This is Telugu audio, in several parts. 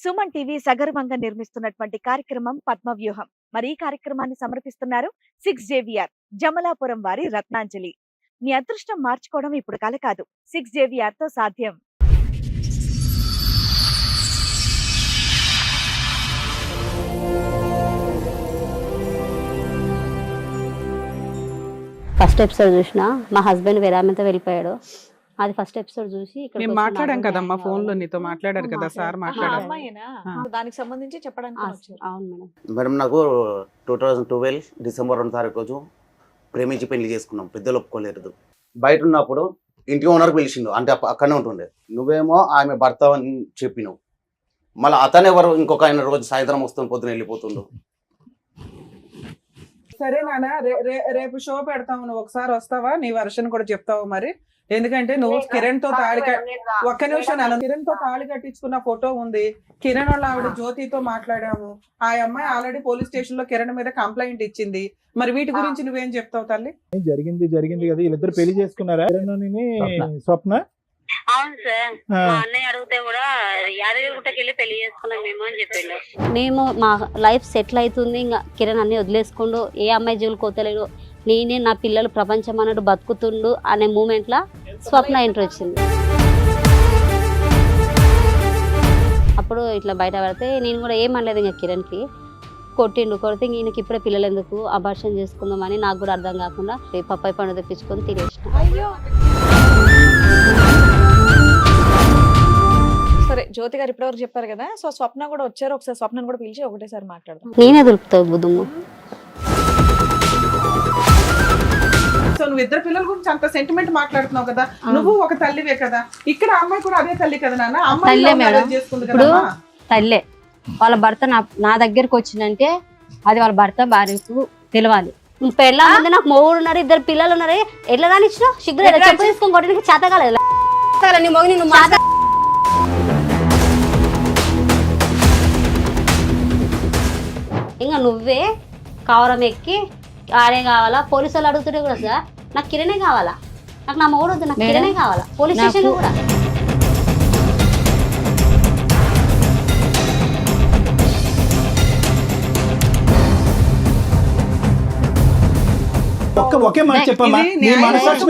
సుమన్ టీవీ సగర్వంగా నిర్మిస్తున్నటువంటి కార్యక్రమం పద్మవ్యూహం. మరి ఈ కార్యక్రమాన్ని సమర్పిస్తున్నారు 6JVR జమలాపురం వారి రత్నాంజలి. మీ అదృష్టం మార్చుకోవడం ఇప్పుడు కల కాదు, 6JVR తో సాధ్యం. ఫస్ట్ ఎపిసోడ్ చూసిన మా హస్బెండ్ వేరే ఆమెతో వెళ్ళిపోయాడు. అది ఫస్ట్ ఎపిసోడ్ చూసి ఇక్కడ మేము మాట్లాడాం కదమ్మా, ఫోన్ లో నీతో మాట్లాడారు కదా సార్, మాట్లాడారు. దానికి సంబంధించి చెప్పడానికి అవును మేడం. మేడం నాకు 2012 డిసెంబర్ 2 తారీఖు రోజు ప్రేమించి పెళ్లి చేసుకున్నాం. పెద్దలు ఒప్పుకోలేదు. బయట ఉన్నప్పుడు ఇంటి ఓనర్ పిలిచిండు, అంటే అక్కడనే ఉంటుండే. నువ్వేమో ఆమె భర్త అని చెప్పినావు. మళ్ళీ అతను ఎవరు ఇంకొక ఆయన రోజు సాయంత్రం వస్తుంది, పొద్దున వెళ్ళిపోతుండు. సరే నాన్న, రేపు షో పెడతావు, నువ్వు ఒకసారి వస్తావా? నీ వర్షన్ కూడా చెప్తావు మరి. ఎందుకంటే నువ్వు కిరణ్ తో ఒక్క నిమిషం నాన్న, కిరణ్ తో తాళి కట్టించుకున్న ఫోటో ఉంది. కిరణ్ వాళ్ళ ఆవిడ జ్యోతితో మాట్లాడాము. ఆ అమ్మాయి ఆల్రెడీ పోలీస్ స్టేషన్ లో కిరణ్ మీద కంప్లైంట్ ఇచ్చింది. మరి వీటి గురించి నువ్వేం చెప్తావు తల్లి? జరిగింది కదా, వీళ్ళిద్దరు పెళ్లి చేసుకున్నారా? స్వప్న. అవును సార్, మా అన్నయ్య అడిగితే కూడా యాదగిరిగుట్టకి వెళ్ళి పెళ్లి చేసుకున్నాం మేము అని చెప్పిండు. మేము మా లైఫ్ సెటిల్ అవుతుంది, ఇంకా కిరణ్ అన్ని వదిలేసుకుండు, ఏ అమ్మాయి జోలు కోతలేడు, నేనే నా పిల్లలు ప్రపంచం అన్నట్టు బతుకుతుండు అనే మూమెంట్ లా స్వప్న ఎంట్రీ వచ్చింది. అప్పుడు ఇట్లా బయట పడితే నేను కూడా ఏమనలేదు ఇంకా కిరణ్కి. కొడితే ఈయనకి ఇప్పుడే పిల్లలు ఎందుకు అబార్షన్ చేసుకుందామని నాకు కూడా అర్థం కాకుండా పప్పాయి పండు తెప్పించుకొని తినేసిన. సరే, జ్యోతి గారు ఇప్పటివరకు చెప్పారు కదా, సో స్వప్న కూడా వచ్చారు. ఒకసారి స్వప్నను కూడా పిలిచి ఒకటేసారి మాట్లాడదాం. నేనే దొరుకుతావు బుద్ధుము. సో నువ్వు ఇద్దరు పిల్లల గురించి అంత సెంటిమెంట్ మాట్లాడుతున్నావు కదా, నువ్వు ఒక తల్లివే కదా. ఇక్కడ అమ్మాయి కూడా అదే తల్లి కదా నాన్న, అమ్మాయి చేసుకుంది కదా. తల్లే వాళ్ళ భర్త నా దగ్గరకు వచ్చిందంటే అది వాళ్ళ భర్త భార్యకు తెలవాలి. పెళ్ళ ముందు నాకు మొగుడు ఉన్నారు, ఇద్దరు పిల్లలు ఉన్నారు, ఎట్లా రానిచ్చిన సిగ్గు చెప్పు తీసుకొని కొట్టడానికి చేత కాలేదు. ఇంకా నువ్వే కవరం ఎక్కి ఆడే కావాలా, పోలీసు వాళ్ళు అడుగుతుంటే కూడా సార్ నాకు కిరణే కావాలా, నాకు నా మొగుడు వద్దు, నాకు కిరణే కావాలా. పోలీస్ స్టేషన్ లో కూడా ఒకే మాట చెప్పమ్మా. నీ మనసాక్షి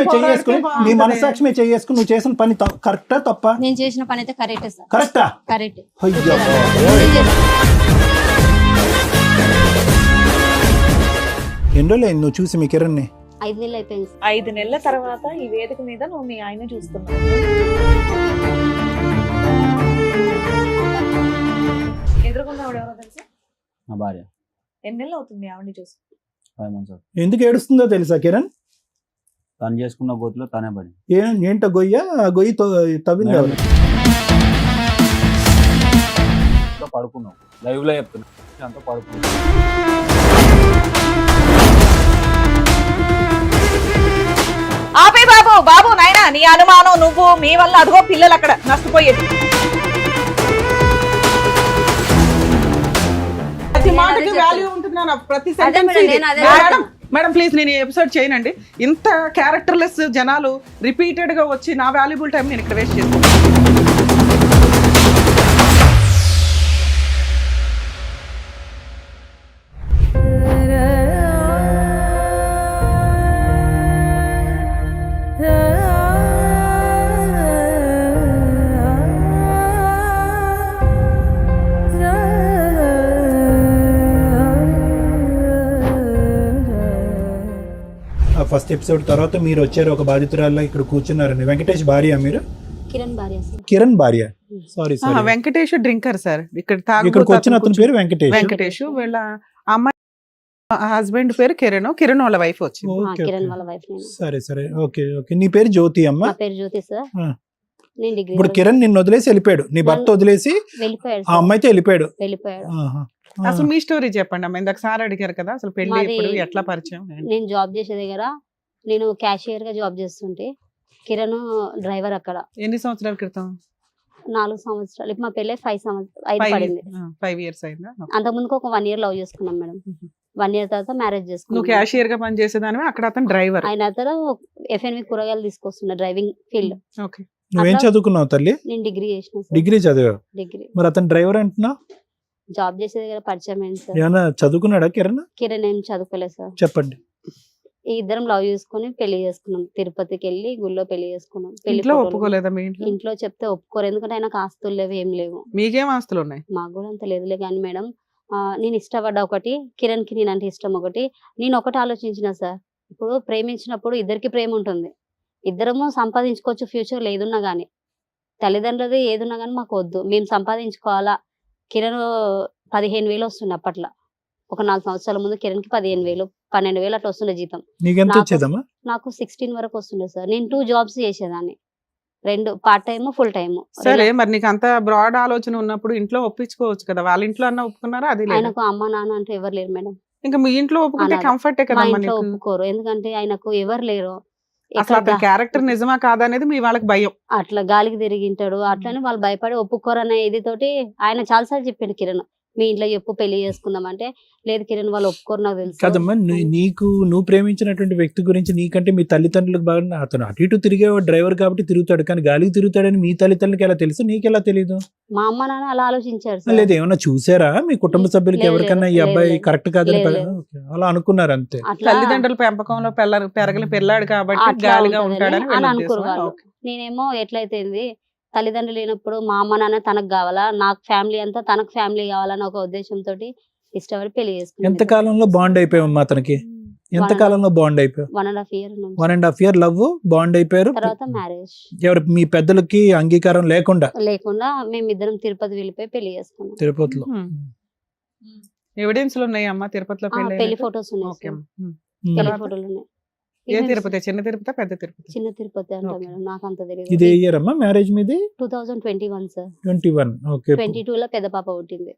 చేసుకుని నువ్వు చేసిన పని కరెక్టా తప్ప? నేను చేసిన పని అయితే కరెక్ట్ సార్. కరెక్టా? కరెక్ట్. ఎన్ని రోజులు నువ్వు చూసి మీ కిరణ్ని? 5 నెలలు అయిపోయింది. 5 నెలల తర్వాత ఈ వేదిక మీద నువ్వు మీ ఆయన చూస్తున్నావు. ఎదురుకున్న ఆవిడ ఎవరో తెలుసా? నా భార్య. ఎన్ని నెలలు అవుతుంది ఆవిడని చూసి? 5 months. ఎందుకు ఏడుస్తుందో తెలుసా కిరణ్? తను చేసుకున్న గోతులో తనే పడి. ఏంటో గొయ్యి తవ్వింది. పడుకున్నావు, లైవ్ లో చెప్తున్నా, అంతా పడుకున్నావు. ఆపే బాబు నాయనా, నీ అనుమానం నువ్వు, మీ వల్ల అదిగో పిల్లలు అక్కడ నష్టపోయేది. ప్రతి మాటకి వాల్యూ ఉంటున్నాను, ప్రతి సెంటెన్స్. మేడం ప్లీజ్, నేను ఈ ఎపిసోడ్ చేయనండి. ఇంత క్యారెక్టర్లెస్ జనాలు రిపీటెడ్ గా వచ్చి నా వాల్యుబుల్ టైం నేను ఇక్కడ వేస్ట్ చేస్తాను. ఫస్ట్ ఎపిసోడ్ తర్వాత మీరు వచ్చారు, ఒక బాధితురాల్లో ఇక్కడ కూర్చున్నారండి. వెంకటేష్ భార్య మీరు? కిరణ్ భార్య. Sorry, Venkatesh drinker sir. ఇక్కడికి వచ్చిన అతని పేరు వెంకటేష్. వీళ్ళ అమ్మాయి హస్బెండ్ పేరు కిరణ్ వాళ్ళ వైఫ్ వచ్చింది. సరే ఓకే. నీ పేరు జ్యోతి అమ్మ? నా పేరు జ్యోతి సార్. ఇప్పుడు కిరణ్ నిన్ను వదిలేసి వెళ్ళిపోయాడు, నీ భర్త వదిలేసి ఆ అమ్మాయితో వెళ్ళిపోయాడు. అసలు మీ స్టోరీ చెప్పండి అమ్మ. ఇందాక సార్ అడిగారు కదా, అసలు పెళ్లి ఎప్పుడు, ఎట్లా పరిచయం? నేను జాబ్ చేసే దగ్గర నేను క్యాషియర్ గా జాబ్ చేస్తుంటే కిరణ్ డ్రైవర్ అక్కడ. ఎన్ని సంవత్సరాల క్రితం? 4 సంవత్సరాలు. ఇప్పుడు మా పెళ్ళి 5 పడింది. 5 years అయిందా? అంతకుముందు ఒక 1 year లవ్ చేసుకున్నాం మేడం. 1 year తర్వాత మ్యారేజ్ చేసుకున్నాం. నువ్వు క్యాషియర్ గా పని చేసేదానివి, అక్కడ అతను డ్రైవర్. ఆయన అతను FNV కూరగాయలు తీసుకొస్తున్నా, డ్రైవింగ్ ఫీల్డ్. ఓకే. నువ్వేం అట్లా- చదువుకున్నావు తల్లి? నేను డిగ్రీ చేసిన సార్. డిగ్రీ చదివావు. డిగ్రీ మరి అతను డ్రైవర్ అంటున్నావు, జాబ్ చేసే దగ్గర పరిచయం అయింది సార్. ఏమన్నా చదువుకున్నాడా కిరణ్? కిరణ్ ఏం చదువుకోలేదు సార్. చెప్పండి. ఈ ఇద్దరం లవ్ చేసుకుని పెళ్లి చేసుకున్నాం. తిరుపతికి వెళ్ళి గుళ్ళో పెళ్లి చేసుకున్నాం. పెళ్లి ఇంట్లో ఫోటోలు ఒప్పుకోలేదా మీ ఇంట్లో? ఇంట్లో చెప్తే ఒప్పుకోరు, ఎందుకంటే ఆయనకు ఆస్తులు లేవు, ఏం లేవు. మీకేం ఆస్తులు ఉన్నాయి? మాకు కూడా అంత లేదులే కానీ మేడం, నేను ఇష్టపడ్డ ఒకటి, కిరణ్ కి నేనంటే ఇష్టం ఒకటి. నేను ఒకటి ఆలోచించిన సార్, ఇప్పుడు ప్రేమించినప్పుడు ఇద్దరికి ప్రేమ ఉంటుంది, ఇద్దరము సంపాదించుకోవచ్చు ఫ్యూచర్ లో ఏదున్నా కానీ. తల్లిదండ్రులది ఏదున్నా కానీ మాకు వద్దు, మేము సంపాదించుకోవాలా. కిరణ్ 15,000 వస్తుండే అప్పట్లో. ఒక 4 సంవత్సరాల ముందు కిరణ్ కి 15,000, 12,000 అట్లా వస్తుండే జీతం. నీకెంత నాకు- వచ్చేదమ్మా? నాకు 16 వరకు వస్తుండే సార్. నేను 2 జాబ్స్ చేసేదాన్ని, 2 పార్ట్ టైమ్ ఫుల్ టైమ్. సరే, మరి నీకు అంత బ్రాడ్ ఆలోచన ఉన్నప్పుడు ఇంట్లో ఒప్పించుకోవచ్చు కదా. వాళ్ళ ఇంట్లో అన్న ఒప్పుకున్నారా? అది లేదు. ఆయనకు అమ్మ నాన్న అంటే ఎవరు లేరు మేడం. ఇంకా మీ ఇంట్లో ఒప్పుకుంటే అనాథ. కంఫర్టే మా కదా ఇంట్లో నీకు. ఒప్పుకోరు, ఎందుకంటే ఆయనకు ఎవరు లేరు. అసలు ఎక్కడ అతని క్యారెక్టర్ నిజమా కాదా అనేది మీ వాళ్ళకి భయం. అట్లా గాలికి తిరిగింటాడు, అట్లనే వాళ్ళు భయపడి ఒప్పుకోరు అనే ఇది తోటి ఆయన చాలాసార్లు చెప్పిండు కిరణ్, మీ ఇంట్లో చెప్పు పెళ్లి చేసుకుందాం అంటే, లేదు కిరణ్ వాళ్ళు ఒప్పుకోరు నాకు తెలుసు. కాదమ్మా, నువ్వు ప్రేమించినటువంటి వ్యక్తి గురించి నీకంటే మీ తల్లిదండ్రులకు బాగా, అతను అటు ఇటు తిరిగే డ్రైవర్ కాబట్టి తిరుగుతాడు, కానీ గాలికి తిరుగుతాడని మీ తల్లిదండ్రులకి ఎలా తెలుసు, నీకెలా తెలియదు? మా అమ్మ నాన్న అలా ఆలోచించారు సార్. లేదు, ఏమన్నా చూసారా మీ కుటుంబ సభ్యులకి లేదు, ఎవరికన్నా ఈ లేదు, అబ్బాయి లేదు. కరెక్ట్ కాదని లేదు, ఓకే, అలా అనుకున్నారు అంతే. అట్లా తల్లిదండ్రుల పెంపకంలో పెరగని పిల్లాడు కాబట్టి అట్లా గాలిగా ఉంటుందని ఉంటాడని అని వీళ్ళ అనుకోరు ఉద్దేశమా? వాళ్ళు. ఓకే. నేనేమో ఎట్లయితేంది, తల్లిదండ్రులు లేనప్పుడు మా అమ్మ నాన్న తనకు కావాలా, నాకు ఫ్యామిలీ అంతా తనకు ఫ్యామిలీ కావాలని ఒక ఉద్దేశంతో ఇష్టపడి పెళ్లి ఎంత చేసుకున్నాం. కాలంలో బాండ్ అయిపోయావమ్మా అతనికి? ఎంత కాలంలో బాండ్ అయిపోయావు? 1.5 year ఉన్నాం. 1.5 year లవ్, బాండ్ అయిపోయారు. తర్వాత మ్యారేజ్ ఎవరు మీ పెద్దలకి అంగీకారం లేకుండా లేకుండా మేమిద్దరం తిరుపతి వెళ్ళిపోయి పెళ్లి చేసుకున్నాం. తిరుపతిలో? ఎవిడెన్స్లు ఉన్నాయి అమ్మా తిరుపతిలో పెళ్లి పెళ్లి అయినట్టు? ఫొటోస్ ఉన్నాయి ఓకే సార్. అమ్మా. పెళ్లి తర్వాత? ఫోటోలు ఉన్నాయి. ఏ ఇవి తిరుపతి? చిన్న తిరుపతి, పెద్ద తిరుపతి? చిన్న తిరుపతి అంట ఓకే. మేడం, నాకు అంత ఇది తెలియదు. ఏ ఇయర్ అమ్మా మ్యారేజ్ మీది? 2021 సార్. 21. ఓకే. 22 లో పెద్ద పాప పుట్టింది,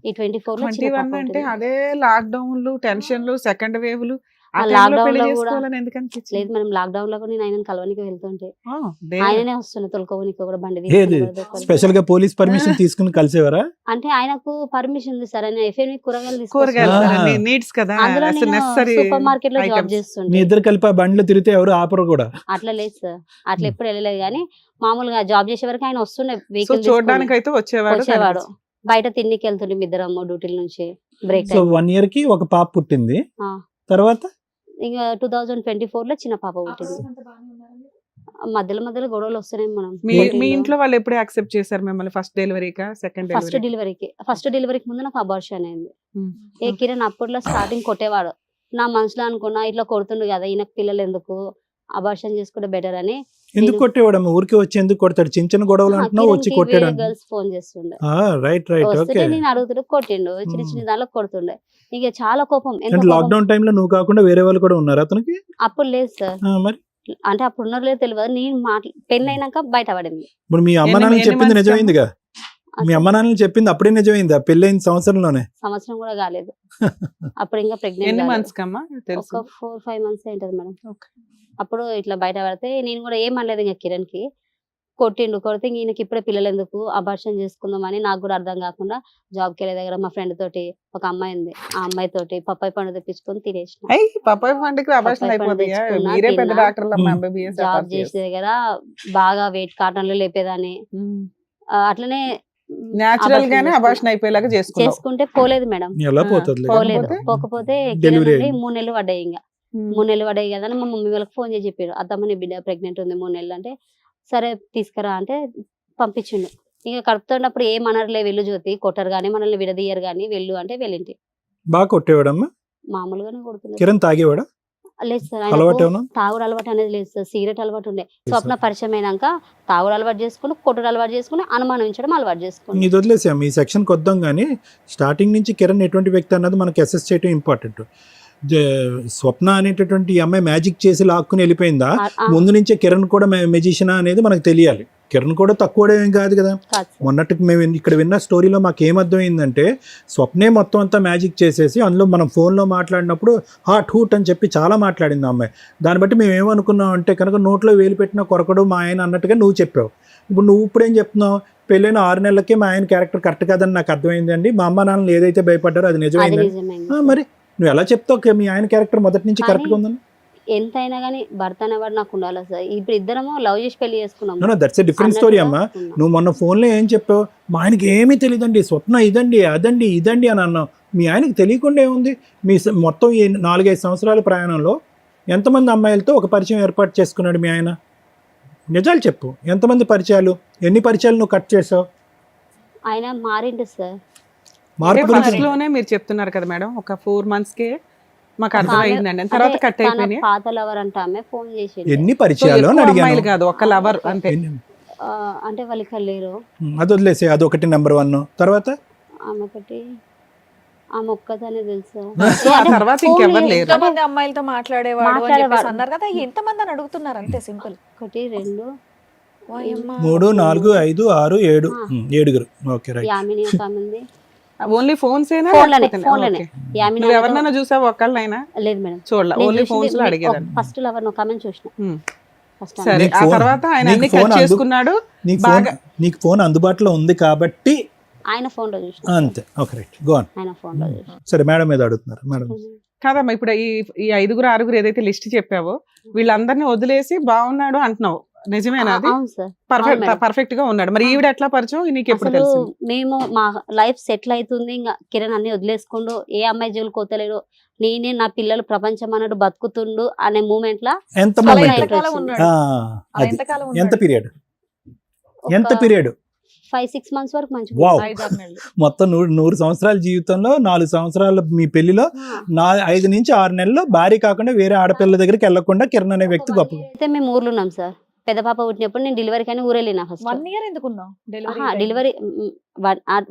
ఈ 24 లో చిన్న 21 పాప అంటే పుట్టింది. అదే లాక్డౌన్లు, టెన్షన్లు, సెకండ్ వేవ్లు, ఆ ఆ టైంలో లాక్డౌన్ పెళ్లి లో కూడా చేసుకోవాలని ఎందుకు అనిపించింది? లేదు మేడం, లాక్డౌన్ లో కూడా నేను ఆయనను కలవనికి వెళ్తుంటే ఆ, దేవుడు. ఆయననే వస్తుండే తొలకోవనికి కూడా బండి ఏది తీసుకుని కూడా దొరకదు. స్పెషల్ గా పోలీస్ పర్మిషన్ తీసుకుని కలిసేవారా? అంటే ఆయనకు పర్మిషన్ ఉంది సార్, ఆయన ఎఫ్ఎం కూరగాయలు కూరగాయలు తీసుకొస్తుండే. నీడ్స్ కదా, అందులో నేను నెసరీ సూపర్ మార్కెట్ లో జాబ్ items. మీ చేస్తుండే. ఇద్దరు కలిపి ఆ బండ్లు తిరిగితే ఎవరు ఆపరు కూడా. అట్లా లేదు సార్, అట్లా ఎప్పుడు వెళ్ళలేదు కానీ మామూలుగా జాబ్ చేసే వరకు ఆయన వస్తుండే సో వెహికల్ చూడడానికి అయితే వచ్చేవాడు. వచ్చేవాడు. బయట తిండికి వెళ్తుండే ఇద్దరం డ్యూటీల నుంచి బ్రేక్ సో 1 year కి ఒక పాప పుట్టింది. తర్వాత ఇంకా 2024 లో చిన్న పాప పుట్టింది. మధ్యలో మధ్యలో గొడవలు వస్తున్నాయి మనం. మీ ఇంట్లో వాళ్ళు ఎప్పుడు యాక్సెప్ట్ చేశారు మిమ్మల్ని? ఫస్ట్ డెలివరీకా, సెకండ్ ఫస్ట్ డెలివరీ? డెలివరీకి ముందు నాకు అబార్షన్ అయింది. ఏ కిరణ్ అప్పట్లో స్టార్టింగ్ కొట్టేవాడు, నా మనసులో అనుకున్నా ఇట్లా కొడుతుండు కదా, ఈయనకు పిల్లలు ఎందుకు, అబార్షన్ చేసుకుంటే బెటర్ అని. ఎందుకు కొట్టేవాడమ్మా? ఊరికి వచ్చి ఎందుకు కొడతాడు? చిన్న చిన్న గొడవలు అంటున్నావు, వచ్చి కొట్టాడు. గర్ల్స్ ఫోన్ చేస్తుండే, రైట్ వస్తే ఓకే. నేను అడుగుతుండే, కొట్టిండు. చిన్న చిన్న దానిలో కొడుతుండే. ఇక చాలా కోపం. ఎంత అంటే కోపం. లాక్డౌన్ టైంలో నువ్వు కాకుండా వేరే వాళ్ళు కూడా ఉన్నారు అతనికి? అప్పుడు లేదు సార్, మరి అంటే అప్పుడు ఉన్నారు లేదు తెలియదు. నేను పెళ్ళి అయినాక బయట పడింది. ఇప్పుడు మీ అమ్మ నాన్నలు చెప్పింది నిజమైందిగా? మీ అమ్మ నాన్నలు చెప్పింది అప్పుడే నిజమైంది? ఆ పెళ్ళైన సంవత్సరంలోనే? సంవత్సరం కూడా కాలేదు, అప్పుడు ఇంకా ఎన్ని ప్రెగ్నెంట్. మంత్స్ కమ్మా తెలుసు? ఒక 4-5 months ఏంటది మేడం. ఓకే. అప్పుడు ఇట్లా బయట పడితే నేను కూడా ఏమనలేదు ఇంకా కిరణ్ కి. కొట్టిండు, కొడితే ఈయనకి ఇప్పుడే పిల్లలు ఎందుకు, అబార్షన్ చేసుకుందాం అని నాకు కూడా అర్థం కాకుండా జాబ్కి వెళ్ళే దగ్గర మా ఫ్రెండ్ తోటి ఒక అమ్మాయి ఉంది, ఆ అమ్మాయి తోటి పప్పాయి పండు తెప్పించుకొని తినేసిన. అయ్యి పప్పాయి పండుగ అబార్షన్ పప్పాయి పండు అయిపోతుందా? తెచ్చుకున్నా, మీరే పెద్ద తిన్నా. డాక్టర్లు అమ్మా, MBBS జాబ్ చేసే దగ్గర బాగా వెయిట్ కాటన్లు లేపేదాన్ని. అట్లనే న్యాచురల్ గానే చేసుకున్నా. అబార్షన్ అయిపోయేలాగా చేసుకున్నావు. చేసుకుంటే పోలేదు మేడం, ఎలా పోతుంది? పోలేదు. పోకపోతే? పోకపోతే Delivery కిరణ్ అయింది. 3 నెలలు పడ్డాయి. ఇంకా 3 నెలలు పడ్డాయి కదా అని మా మమ్మీ వాళ్ళకి ఫోన్ చేసి చెప్పారు, అత్తమ్మ నీ బిడ్డ ప్రెగ్నెంట్ ఉంది 3 నెలలు అంటే, సరే తీసుకురా అంటే పంపించిండు. ఇక కడుపుతున్నప్పుడు ఏమనర్లే, వెళ్ళు జ్యోతి, కొట్టరు కానీ మనల్ని విడదీయరు కానీ వెళ్ళు అంటే వెళ్ళింటి. బాగా కొట్టేవాడమ్మా? మామూలుగానే కొడుతున్నారు. కిరణ్ తాగేవాడా? లేదు సార్, అలవాటు ఆయనకు ఏమన్నా? తాగుడు అలవాటు అనేది లేదు సార్, సిగరెట్ అలవాటు ఉండే. స్వప్న పరిచయం అయినాక తాగుడు అలవాటు చేసుకుని, కొట్టుడు అలవాటు చేసుకుని, అనుమానించడం అలవాటు చేసుకుని. ఇది వదిలేసాం, ఈ సెక్షన్కి వద్దాం. కానీ స్టార్టింగ్ నుంచి కిరణ్ ఎటువంటి వ్యక్తి అన్నది మనకి అసెస్ చేయడం ఇంపార్టెంట్. స్వప్న అనేటటువంటి ఈ అమ్మాయి మ్యాజిక్ చేసి లాక్కుని వెళ్ళిపోయిందా? ముందు నుంచే కిరణ్ కూడా మెజిషియనా అనేది మనకు తెలియాలి. కిరణ్ కూడా తక్కువ ఏం కాదు కదా. కాదు సార్. మొన్నటికి మేము ఇక్కడ విన్న స్టోరీలో మాకు ఏమర్థమైందంటే, స్వప్నే మొత్తం అంతా మ్యాజిక్ చేసేసి అందులో మనం ఫోన్లో మాట్లాడినప్పుడు హాట్ హూట్ అని చెప్పి చాలా మాట్లాడింది ఆ అమ్మాయి. దాన్ని బట్టి మేము ఏమనుకున్నాం అంటే, కనుక నోట్లో వేలు పెట్టిన కొరకడు మా ఆయన అన్నట్టుగా నువ్వు చెప్పావు. ఇప్పుడు నువ్వు ఇప్పుడేం చెప్తున్నావు? పెళ్ళైన 6 నెలలకే మా ఆయన క్యారెక్టర్ కరెక్ట్ కాదని నాకు అర్థమైంది అండి, మా అమ్మ నాన్నలు ఏదైతే భయపడ్డారో అది అది నిజమైంది. నిజమైంది. మరి నువ్వు ఎలా చెప్తావు మీ ఆయన క్యారెక్టర్ మొదటి నుంచి కానీ కరెక్ట్గా ఉందని? ఎంతైనా కానీ భర్త అనేవాడు నాకు ఉండాలి సార్. ఇప్పుడు ఇద్దరము లవ్ చేసి పెళ్లి చేసుకున్నాం. దట్స్ ఎ డిఫరెంట్ స్టోరీ అమ్మా. నువ్వు మొన్న ఫోన్లో ఏం చెప్పావు, మా ఆయనకి ఏమీ తెలియదండి, స్వప్న ఇదండి అదండి ఇదండి అని అన్నావు. మీ ఆయనకి తెలియకుండా ఏముంది? మీ మొత్తం ఈ 4-5 సంవత్సరాల ప్రయాణంలో ఎంతమంది అమ్మాయిలతో ఒక పరిచయం ఏర్పాటు చేసుకున్నాడు మీ ఆయన? నిజాలు చెప్పు, ఎంతమంది పరిచయాలు, ఎన్ని పరిచయాలు నువ్వు కట్ చేసావు? ఆయన మారిండు సార్. మార్పు ఫస్ట్ గురించి లోనే మీరు చెప్తున్నారు కదా మేడం, ఒక 4 months కే మాకు అర్థమైందండి, తర్వాత కట్ తన అయిపోయినాయి. పాత లవర్ అంటే ఆమె ఫోన్ చేసిండు. ఎన్ని సో పరిచయాలు ఎక్కువ అని అమ్మాయిలు అడిగాను. కాదు, ఒక లవర్ అంతే. అంటే వాళ్ళు ఇక్కడ లేరు. అది వదిలేసే, అదొకటి నెంబర్ 1. తర్వాత ఆమె ఒకటి, ఆమె ఒక్కదానే తెలుసా. సో ఆ తర్వాత ఇంకెవరు లేరు. ఎంతమంది అమ్మాయిలతో మాట్లాడేవాడు అని చెప్పేసి మాట్లాడేవాడు. అన్నారు కదా, ఎంతమంది అని అడుగుతున్నారు అంతే, సింపుల్. 1 2 వాయమ్మా. 3 4 5 6 7 7. Okay right. యామిని ఒక ఆమె ఉంది. ఓన్లీ ఫోన్స్ ఏనా? ఫోన్లోనే లేకపోతే- ఫోన్లోనే ఓకే. యామిని నువ్వు ఎవరినైనా చూసావు ఒక్కళ్ళైనా? లేదు మేడం. చూడలే, ఓన్లీ ఫోన్స్ లో అడిగేదాన్ని. ఫస్ట్ లవర్ ఒక ఆమె చూసిన. ఫస్ట్ సరే, నీకు ఆ ఫోన్- తర్వాత ఆయన నీకు అన్ని ఫోన్ కట్ చేసుకున్నాడు. బాగా నీకు ఫోన్ అందుబాటులో ఉంది కాబట్టి ఆయన ఫోన్ లో చూసిన. అంతే. Okay right, go on. ఆయన ఫోన్ లో చూసిన. సరే, మేడం మీద అడుగుతున్నారు. మేడం కాదమ్మా, ఇప్పుడు ఈ 5 6 ఏదైతే లిస్ట్ చెప్పావో వీళ్ళందరినీ వదిలేసి బాగున్నాడు అంటున్నావు, నిజమేనా? అది అవును సార్. Perfect madam. పర్ఫెక్ట్ గా ఉన్నాడు. మరి ఈవిడ ఎట్లా పరిచయం నీకు ఎప్పుడు అసలు తెలుసు? మేము మా లైఫ్ సెటిల్ అవుతుంది, ఇంకా కిరణ్ అన్ని వదిలేసుకుండు, ఏ అమ్మాయి జోలికి పోతలేడు, నేనే నా పిల్లలు ప్రపంచం అన్నట్టు బతుకుతుండు అనే మూమెంట్ లా ఎంత అలా మూమెంట్? ఎంతకాలం ఉన్నాడు? అది ఎంతకాలం ఎంత ఉన్నాడు? పీరియడ్? ఎంత పీరియడ్? 5-6 months వరకు మంచిగా వావ్. 5-6 నెలలు. మొత్తం 100 సంవత్సరాల జీవితంలో 4 సంవత్సరాలు మీ పెళ్లిలో 5 నుంచి 6 నెలల్లో భార్య కాకుండా వేరే ఆడపిల్ల దగ్గరికి వెళ్లకుండా కిరణ్ అనే వ్యక్తి గొప్ప. అయితే మేము ఊర్లో ఉన్నాం సార్. పెద్ద పాప పుట్టినప్పుడు నేను డెలివరీ కానీ ఊరెళ్ళినా ఫస్ట్. 1 year ఎందుకున్నావు డెలివరీ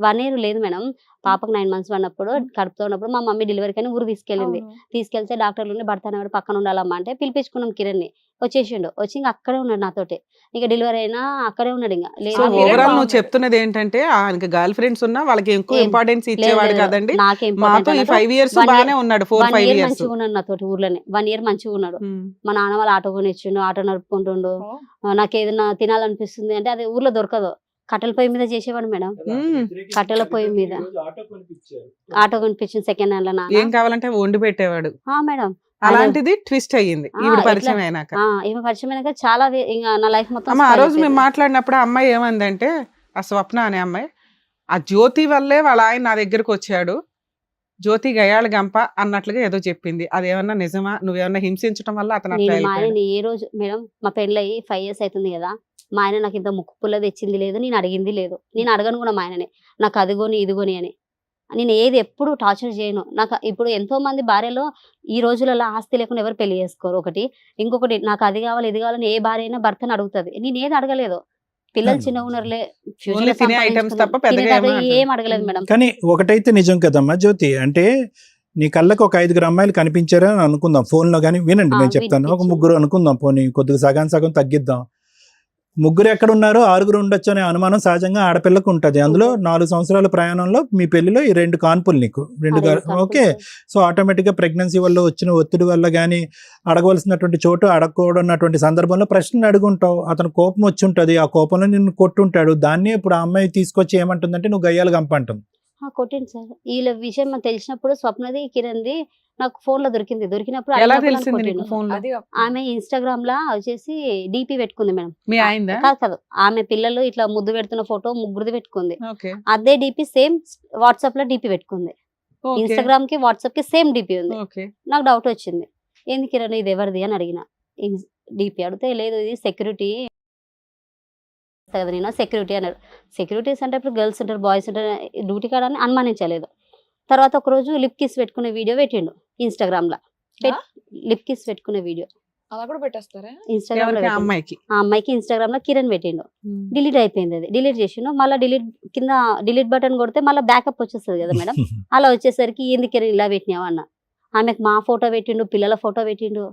1 year లేదు మేడం. పాపకు 9 months ఉన్నప్పుడు కడుపుతో ఉన్నప్పుడు మా మమ్మీ డెలివరీ కానీ ఊరు తీసుకెళ్ళింది. తీసుకెళ్తే డాక్టర్లు భర్త అనేవాడు పక్కన ఉండాలమ్మా అంటే పిలిపించుకున్నాం కిరణ్ ని. వచ్చేసిండు, వచ్చి ఇంకా అక్కడే ఉన్నాడు నాతోటి. ఇంకా డెలివరీ అయినా అక్కడే ఉన్నాడు. ఇంకా సో లేదు ఓవరాల్ నువ్వు చెప్తున్నది ఏంటంటే ఆయనకి గర్ల్ ఫ్రెండ్స్ ఉన్నా వాళ్ళకి ఎక్కువ ఏం- ఇంపార్టెన్స్ ఇచ్చేవాడు కదండి. నాకే మాతో ఈ 5 years బాగానే ఉన్నాడు. 4-5 years మంచిగా ఉన్నాడు నాతోటి ఊర్లోనే. 1 year మంచిగా ఉన్నాడు. మా నాన్న వాళ్ళు ఆటో కొనిచ్చిండు, ఆటో నడుపుకుంటుండు. నాకు ఏదైనా తినాలనిపిస్తుంది అంటే అది ఊర్లో దొరకదు, కట్టెల పొయ్యి మీద చేసేవాడు మేడం. కట్టెల పొయ్యి మీద ఆటో కొనిపించింది సెకండ్ హ్యాండ్ లో నాన్న. ఏం కావాలంటే వండి పెట్టేవాడు. మేడం అలాంటిది ట్విస్ట్ అయ్యింది ఈవిడ పరిచయం అయినాక. ఈమె పరిచయం అయినాక చాలా ఇంకా నా లైఫ్ మొత్తం అమ్మ, ఆ spoil రోజు మేము అయిపోయింది. మాట్లాడినప్పుడు ఆ అమ్మాయి ఏమందంటే, ఆ స్వప్న అనే అమ్మాయి, ఆ జ్యోతి వల్లే వాళ్ళ ఆయన నా దగ్గరకు వచ్చాడు, జ్యోతి గయాళ గంప అన్నట్లుగా ఏదో చెప్పింది. అదేమన్నా నిజమా? నువ్వేమన్నా హింసించడం వల్ల అతను అట్లా నేను మా వెళ్ళిపోయాడా? ఆయనని ఏ రోజు మేడం, మా పెళ్ళయి 5 years అవుతుంది కదా, మా ఆయన నాకు ఇంత ముక్కు పుల్ల తెచ్చింది లేదు, నేను అడిగింది లేదు, నేను అడగను కూడా మా ఆయనని నాకు అదిగోని ఇదిగోని అని. నేను ఏది ఎప్పుడు టార్చర్ చేయను. నాకు ఇప్పుడు ఎంతో మంది భార్యలో ఈ రోజులలో ఆస్తి లేకుండా ఎవరు పెళ్లి చేసుకోరు. ఒకటి, ఇంకొకటి నాకు అది కావాలి ఇది కావాలని ఏ భార్య అయినా భర్తను అడుగుతుంది. నేను ఏది అడగలేదు. పిల్లలు చిన్నగా ఉన్నారులే, future Only లో తినే items తప్ప సంపాదించుకుందాం. పెద్దగా తినేటప్పుడు ఏమీ ఏం అడగలేదు మేడం. కానీ ఒకటైతే నిజం కదమ్మా జ్యోతి, అంటే నీ కళ్ళకు ఒక 5 అమ్మాయిలు కనిపించారని అనుకుందాం ఫోన్లో. కానీ వినండి, నేను చెప్తాను. ఒక వినిపించింది. 3 అనుకుందాం, పోనీ కొద్దిగా సగం తగ్గిద్దాం. 3 ఎక్కడ ఉన్నారో 6 ఉండొచ్చు అనే అనుమానం సహజంగా ఆడపిల్లకు ఉంటుంది. అందులో 4 సంవత్సరాల ప్రయాణంలో మీ పెళ్లిలో ఈ 2 కాన్పులు నీకు 2 ఓకే. సో ఆటోమేటిక్గా ప్రెగ్నెన్సీ వల్ల వచ్చిన ఒత్తిడి వల్ల కానీ అడగవలసినటువంటి చోటు అడగకూడనటువంటి సందర్భంలో ప్రశ్నలు అడుగుంటావు. అతను కోపం వచ్చి ఉంటుంది, ఆ కోపంలో నిన్ను కొట్టుంటాడు. దాన్ని ఇప్పుడు ఆ అమ్మాయి తీసుకొచ్చి ఏమంటుందంటే నువ్వు గయ్యాలు గంప అంటుంది. కొట్టింది సార్. వీళ్ళ విషయం మనకు తెలిసినప్పుడు స్వప్నది కిరణ్ది నాకు ఫోన్ లో దొరికినప్పుడు ఎలా అడిగినప్పుడు నన్ను తెలిసింది నీకు కొట్టిండు. ఫోన్ లో? అది ఆమె ఇన్స్టాగ్రామ్ లా వచ్చేసి డిపి పెట్టుకుంది మేడం. మీ ఆయిందా? కాదు ఆమె పిల్లలు ఇట్లా ముద్దు పెడుతున్న ఫోటో ముగ్గురిది పెట్టుకుంది. ఓకే, అదే డిపి సేమ్ వాట్సాప్ లో డిపి పెట్టుకుంది. ఓకే, ఇన్స్టాగ్రామ్ కి వాట్సాప్ కి సేమ్ డిపి ఉంది. ఓకే. నాకు డౌట్ వచ్చింది, ఏంది కిరణ్ ఇది ఎవరిది అని అడిగిన. డిపి అడిగితే లేదు ఇది సెక్యూరిటీ కదా. నేను సెక్యూరిటీ అన్నాడు. సెక్యూరిటీస్ అంటే ఇప్పుడు గర్ల్స్ ఉంటారు, బాయ్స్ ఉంటారు, డ్యూటీ కాడ అని అనుమానించలేదు. తర్వాత ఒకరోజు లిప్ కిస్ పెట్టుకునే వీడియో పెట్టిండు ఇన్స్టాగ్రామ్ లో. లిప్ కిస్ పెట్టుకునే వీడియో అలా కూడా పెట్టేస్తారా? ఇన్స్టాగ్రామ్ లో ఎవరికి? ఆ పెట్టిండు. అమ్మాయికి. ఆ అమ్మాయికి ఇన్స్టాగ్రామ్ లో కిరణ్ పెట్టిండు. డిలీట్ అయిపోయింది. అది డిలీట్ చేసిండు. మళ్ళీ డిలీట్ కింద డిలీట్ బటన్ కొడితే మళ్ళీ బ్యాకప్ వచ్చేస్తుంది కదా మేడం. అలా వచ్చేసరికి ఏంది కిరణ్ ఇలా పెట్టినావు అన్న. ఆమెకు మా ఫోటో పెట్టిండు, పిల్లల ఫోటో పెట్టిండు,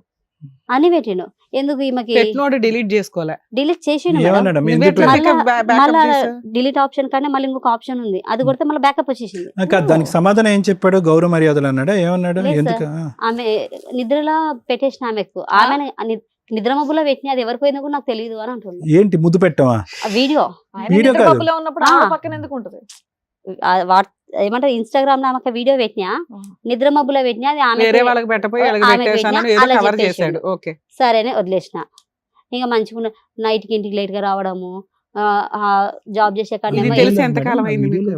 అన్ని పెట్టిండు. ఎందుకు ఈమెకి పెట్టినోడు డిలీట్ చేసుకోలే. డిలీట్ చేసిండు మేడం. ఏమన్నాడు? నువ్వు ఎందుకు ఎట్లా పెట్టావు? backup మళ్ళా చేసావు? డిలీట్ ఆప్షన్ కానీ మళ్ళీ ఇంకొక ఆప్షన్ ఉంది, అది కొడితే మళ్ళీ బ్యాకప్ వచ్చేసింది. దానికి సమాధానం ఏం చెప్పాడు? గౌరవ మర్యాదలు అన్నాడా? ఏమన్నాడు? లేదు ఎందుకు? సార్. ఆమె నిద్రలో పెట్టేసిన ఆమెకు ఆమె నిద్ర మబ్బులో పెట్టిన అది ఎవరికి పోయిందో కూడా నాకు తెలియదు అని అంటుంది. ఏంటి ముద్దు పెట్టావా? ఆ వీడియో ఆయన వీడియో నిద్ర కాదు. మబ్బులో ఉన్నప్పుడు ఆవిడ పక్కన ఎందుకు ఉంటది? ఏమంటారు ఇన్స్టాగ్రామ్ లో ఆమె వీడియో పెట్టినా, నిద్ర మబ్బులో పెట్టినా, అది ఆమె వేరే వాళ్ళకి పెట్టపోయి వాళ్ళకి ఆమె పెట్టేసానని పెట్టినా, ఏదో అలా కవర్ చెప్పేసిండు. చేశాడు. ఓకే. సరే అని వదిలేసిన. ఇంకా మంచిగా నైట్ కి ఇంటికి లేట్ గా రావడము, జాబ్ చేసే ఇది కాడనేమో తెలిసి ఎంతకాలం అయింది మీకు?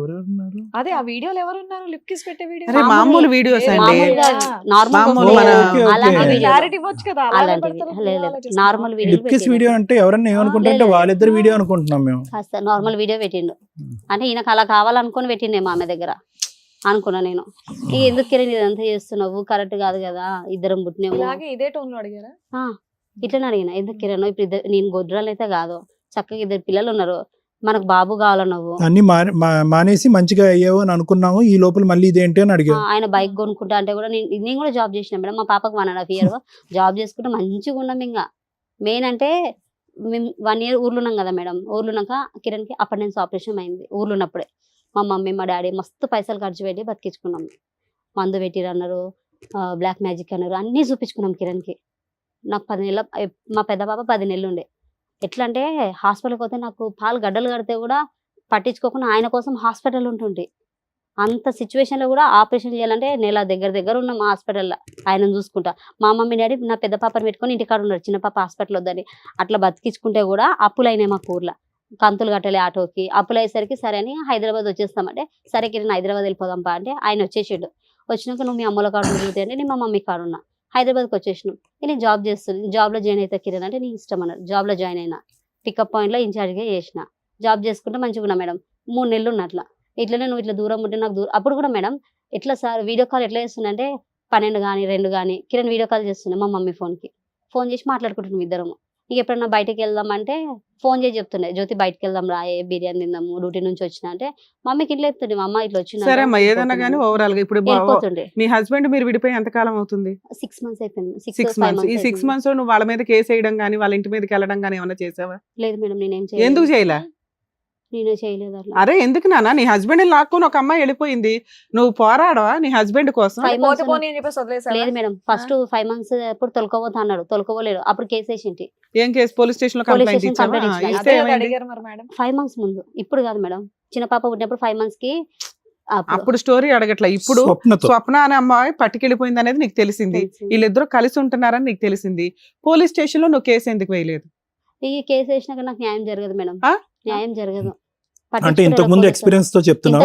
అదే ఆ వీడియోలో ఎవరున్నారు లిప్ కిస్ పెట్టే వీడియో అరే మామూలు వీడియోస్ అండి. మామూలుగా నార్మల్ మామూలు మన- అలాంటి ఓకే. వీడియో క్లారిటీ ఇవ్వచ్చు కదా అలానే అలాంటివి పెడతారు, లేదు అలా లేదు చేస్తారు. నార్మల్ లిప్ కిస్ వీడియో అంటే ఎవరన్నా ఏమనుకుంటారంటే లేదు. వాళ్ళిద్దరు వీడియో అనుకుంటున్నాం మేము. కాస్త నార్మల్ వీడియో పెట్టిండు. అంటే ఈయనకు అలా కావాలనుకుని పెట్టిండేమో ఆమె దగ్గర అనుకున్నా నేను. ఇక ఎందుకు కిరణ్ ఇదంతా చేస్తున్నావు, కరెక్ట్ కాదు కదా, ఇద్దరం పుట్టినేమో ఇలాగే ఇదే టోన్ లో అడిగారా? ఇట్లనే అడిగిన. ఎందుకు కిరణ్ ఇప్పుడు నేను గొడ్రాలు అయితే కాదు, చక్కగా 2 పిల్లలు ఉన్నారు, మనకు బాబు కావాల నువ్వు. అన్ని మానేసి మంచిగా అయ్యావు అని అనుకున్నాము, ఈ లోపల మళ్ళీ ఇదేంటి అని అడిగావు. ఆయన బైక్ కొనుక్కుంటా అంటే కూడా నేను కూడా జాబ్ చేసిన మేడం. మా పాపకు 1.5 year జాబ్ చేసుకుంటే మంచిగా ఉన్నాం. ఇంకా మెయిన్ అంటే మేము 1 year ఊర్లో ఉన్నాం కదా మేడం. ఊర్లో ఉన్నాక కిరణ్కి అపెండిక్స్ ఆపరేషన్ అయింది. ఊర్లో ఉన్నప్పుడే మా మమ్మీ మా డాడీ మస్తు పైసలు ఖర్చు పెట్టి బతికించుకున్నాం. మందు పెట్టిరు అన్నారు, బ్లాక్ మ్యాజిక్ అన్నారు, అన్నీ చూపించుకున్నాం కిరణ్కి. నాకు 10 నెలల, మా పెద్ద పాప 10 నెలలు ఉండే. ఎట్లా అంటే హాస్పిటల్కి పోతే నాకు పాలు గడ్డలు కడితే కూడా పట్టించుకోకుండా ఆయన కోసం హాస్పిటల్ ఉంటుండే. అంత సిచ్యువేషన్లో కూడా ఆపరేషన్ చేయాలంటే నెల దగ్గర ఉన్నాం హాస్పిటల్లో ఆయనను చూసుకుంటా. మా మమ్మీ డాడీ నా పెద్ద పాపని పెట్టుకొని ఇంటికాడ ఉన్నారు, చిన్న పాప హాస్పిటల్ వద్దని. అట్లా బతికించుకుంటే కూడా అప్పులైనాయి మాకు ఊర్లో. కంతులు కట్టాలి ఆటోకి, అప్పులు అయ్యేసరికి సరే అని హైదరాబాద్ వచ్చేస్తామంటే, సరే కిరణ్ హైదరాబాద్ వెళ్ళిపోదాంపా అంటే ఆయన వచ్చేసిండు. వచ్చినాక నువ్వు మీ అమ్మల కాడు చూస్తే అంటే నేను మా మమ్మీ కాడు ఉన్నా. హైదరాబాద్కి వచ్చేసినాం. నేను జాబ్ చేస్తుంది, జాబ్లో జాయిన్ అవుతా కిరణ్ అంటే నీ ఇష్టం అన్నారు. జాబ్లో జాయిన్ అయినా, పికప్ పాయింట్లో ఇన్ఛార్జ్గా చేసిన. జాబ్ చేసుకుంటే మంచిగా ఉన్నా మేడం. 3 నెలలు ఉన్న అట్లా. ఇట్లనే నువ్వు ఇట్లా దూరం ఉంటే నాకు దూరం. అప్పుడు కూడా మేడం ఎట్లా సార్ వీడియో కాల్ ఎట్లా చేస్తున్నా అంటే 12 కానీ 2 కానీ కిరణ్ వీడియో కాల్ చేస్తున్నా మా మమ్మీ ఫోన్ చేసి మాట్లాడుకుంటున్నాం ఇద్దరము. ఇక ఎప్పుడన్నా బయటకు వెళ్దామంటే ఫోన్ చేసి చెప్తుండే, జ్యోతి బయటకు వెళ్దాం రాయే, బిర్యానీ తిందాము, డ్యూటీ నుంచి వచ్చిన అంటే మమ్మీకి ఇంట్లో చెప్తుండే, మా అమ్మ ఇట్లా వచ్చింది. సరే అమ్మా, ఏదన్నా కానీ ఓవరాల్ గా ఇప్పుడు వెళ్ళిపోతుండే. మీ హస్బెండ్ మీరు విడిపోయి ఎంత కాలం అవుతుంది? 6 months అయిపోయింది. 6 months. ఈ 6 months లో నువ్వు వాళ్ళ మీద కేసు వేయడం కానీ వాళ్ళ ఇంటి మీదకి వెళ్ళడం కానీ ఏమన్నా చేసావా? లేదు మేడం, నేనేం ఎందుకు చేయలే? నేనే చేయలేదు అట్లా. అరే ఎందుకు నాన్న, నీ హస్బెండ్ లాక్కొని ఒక అమ్మాయి వెళ్ళిపోయింది, నువ్వు పోరాడవా నీ హస్బెండ్ కోసం? 5 months పోతే పోనీ అని చెప్పేసి వదిలేసారా? లేదు మేడం, ఫస్ట్ 5 months అప్పుడు తొలకపోతా అన్నాడు, తొలకపోలేడు. అప్పుడు కేసు వేసింటి. ఏం కేసు? పోలీస్ స్టేషన్ లో Police కంప్లైంట్ station ఇచ్చావా? complaint ఇచ్చిన. ఇస్తే అదే ఏమైంది? అడిగారు మరి మేడం. 5 months ముందు, ఇప్పుడు కాదు మేడం. చిన్న పాప పుట్టినప్పుడు 5 months కి అప్పుడు స్టోరీ అడగట్లా. ఇప్పుడు స్వప్నతో స్వప్న అనే అమ్మాయి పట్టుకెళ్ళిపోయింది అనేది నీకు తెలిసింది, వీళ్ళిద్దరూ కలిసి ఉంటున్నారని నీకు తెలిసింది. పోలీస్ స్టేషన్ లో నువ్వు కేసు ఎందుకు వేయలేదు? ఈ కేసు వేసినాక నాకు న్యాయం జరగదు మేడం. ఆ? న్యాయం జరగదు. అంటే ఇంతకు ముందు ఎక్స్పీరియన్స్ తో చెప్తున్నావు.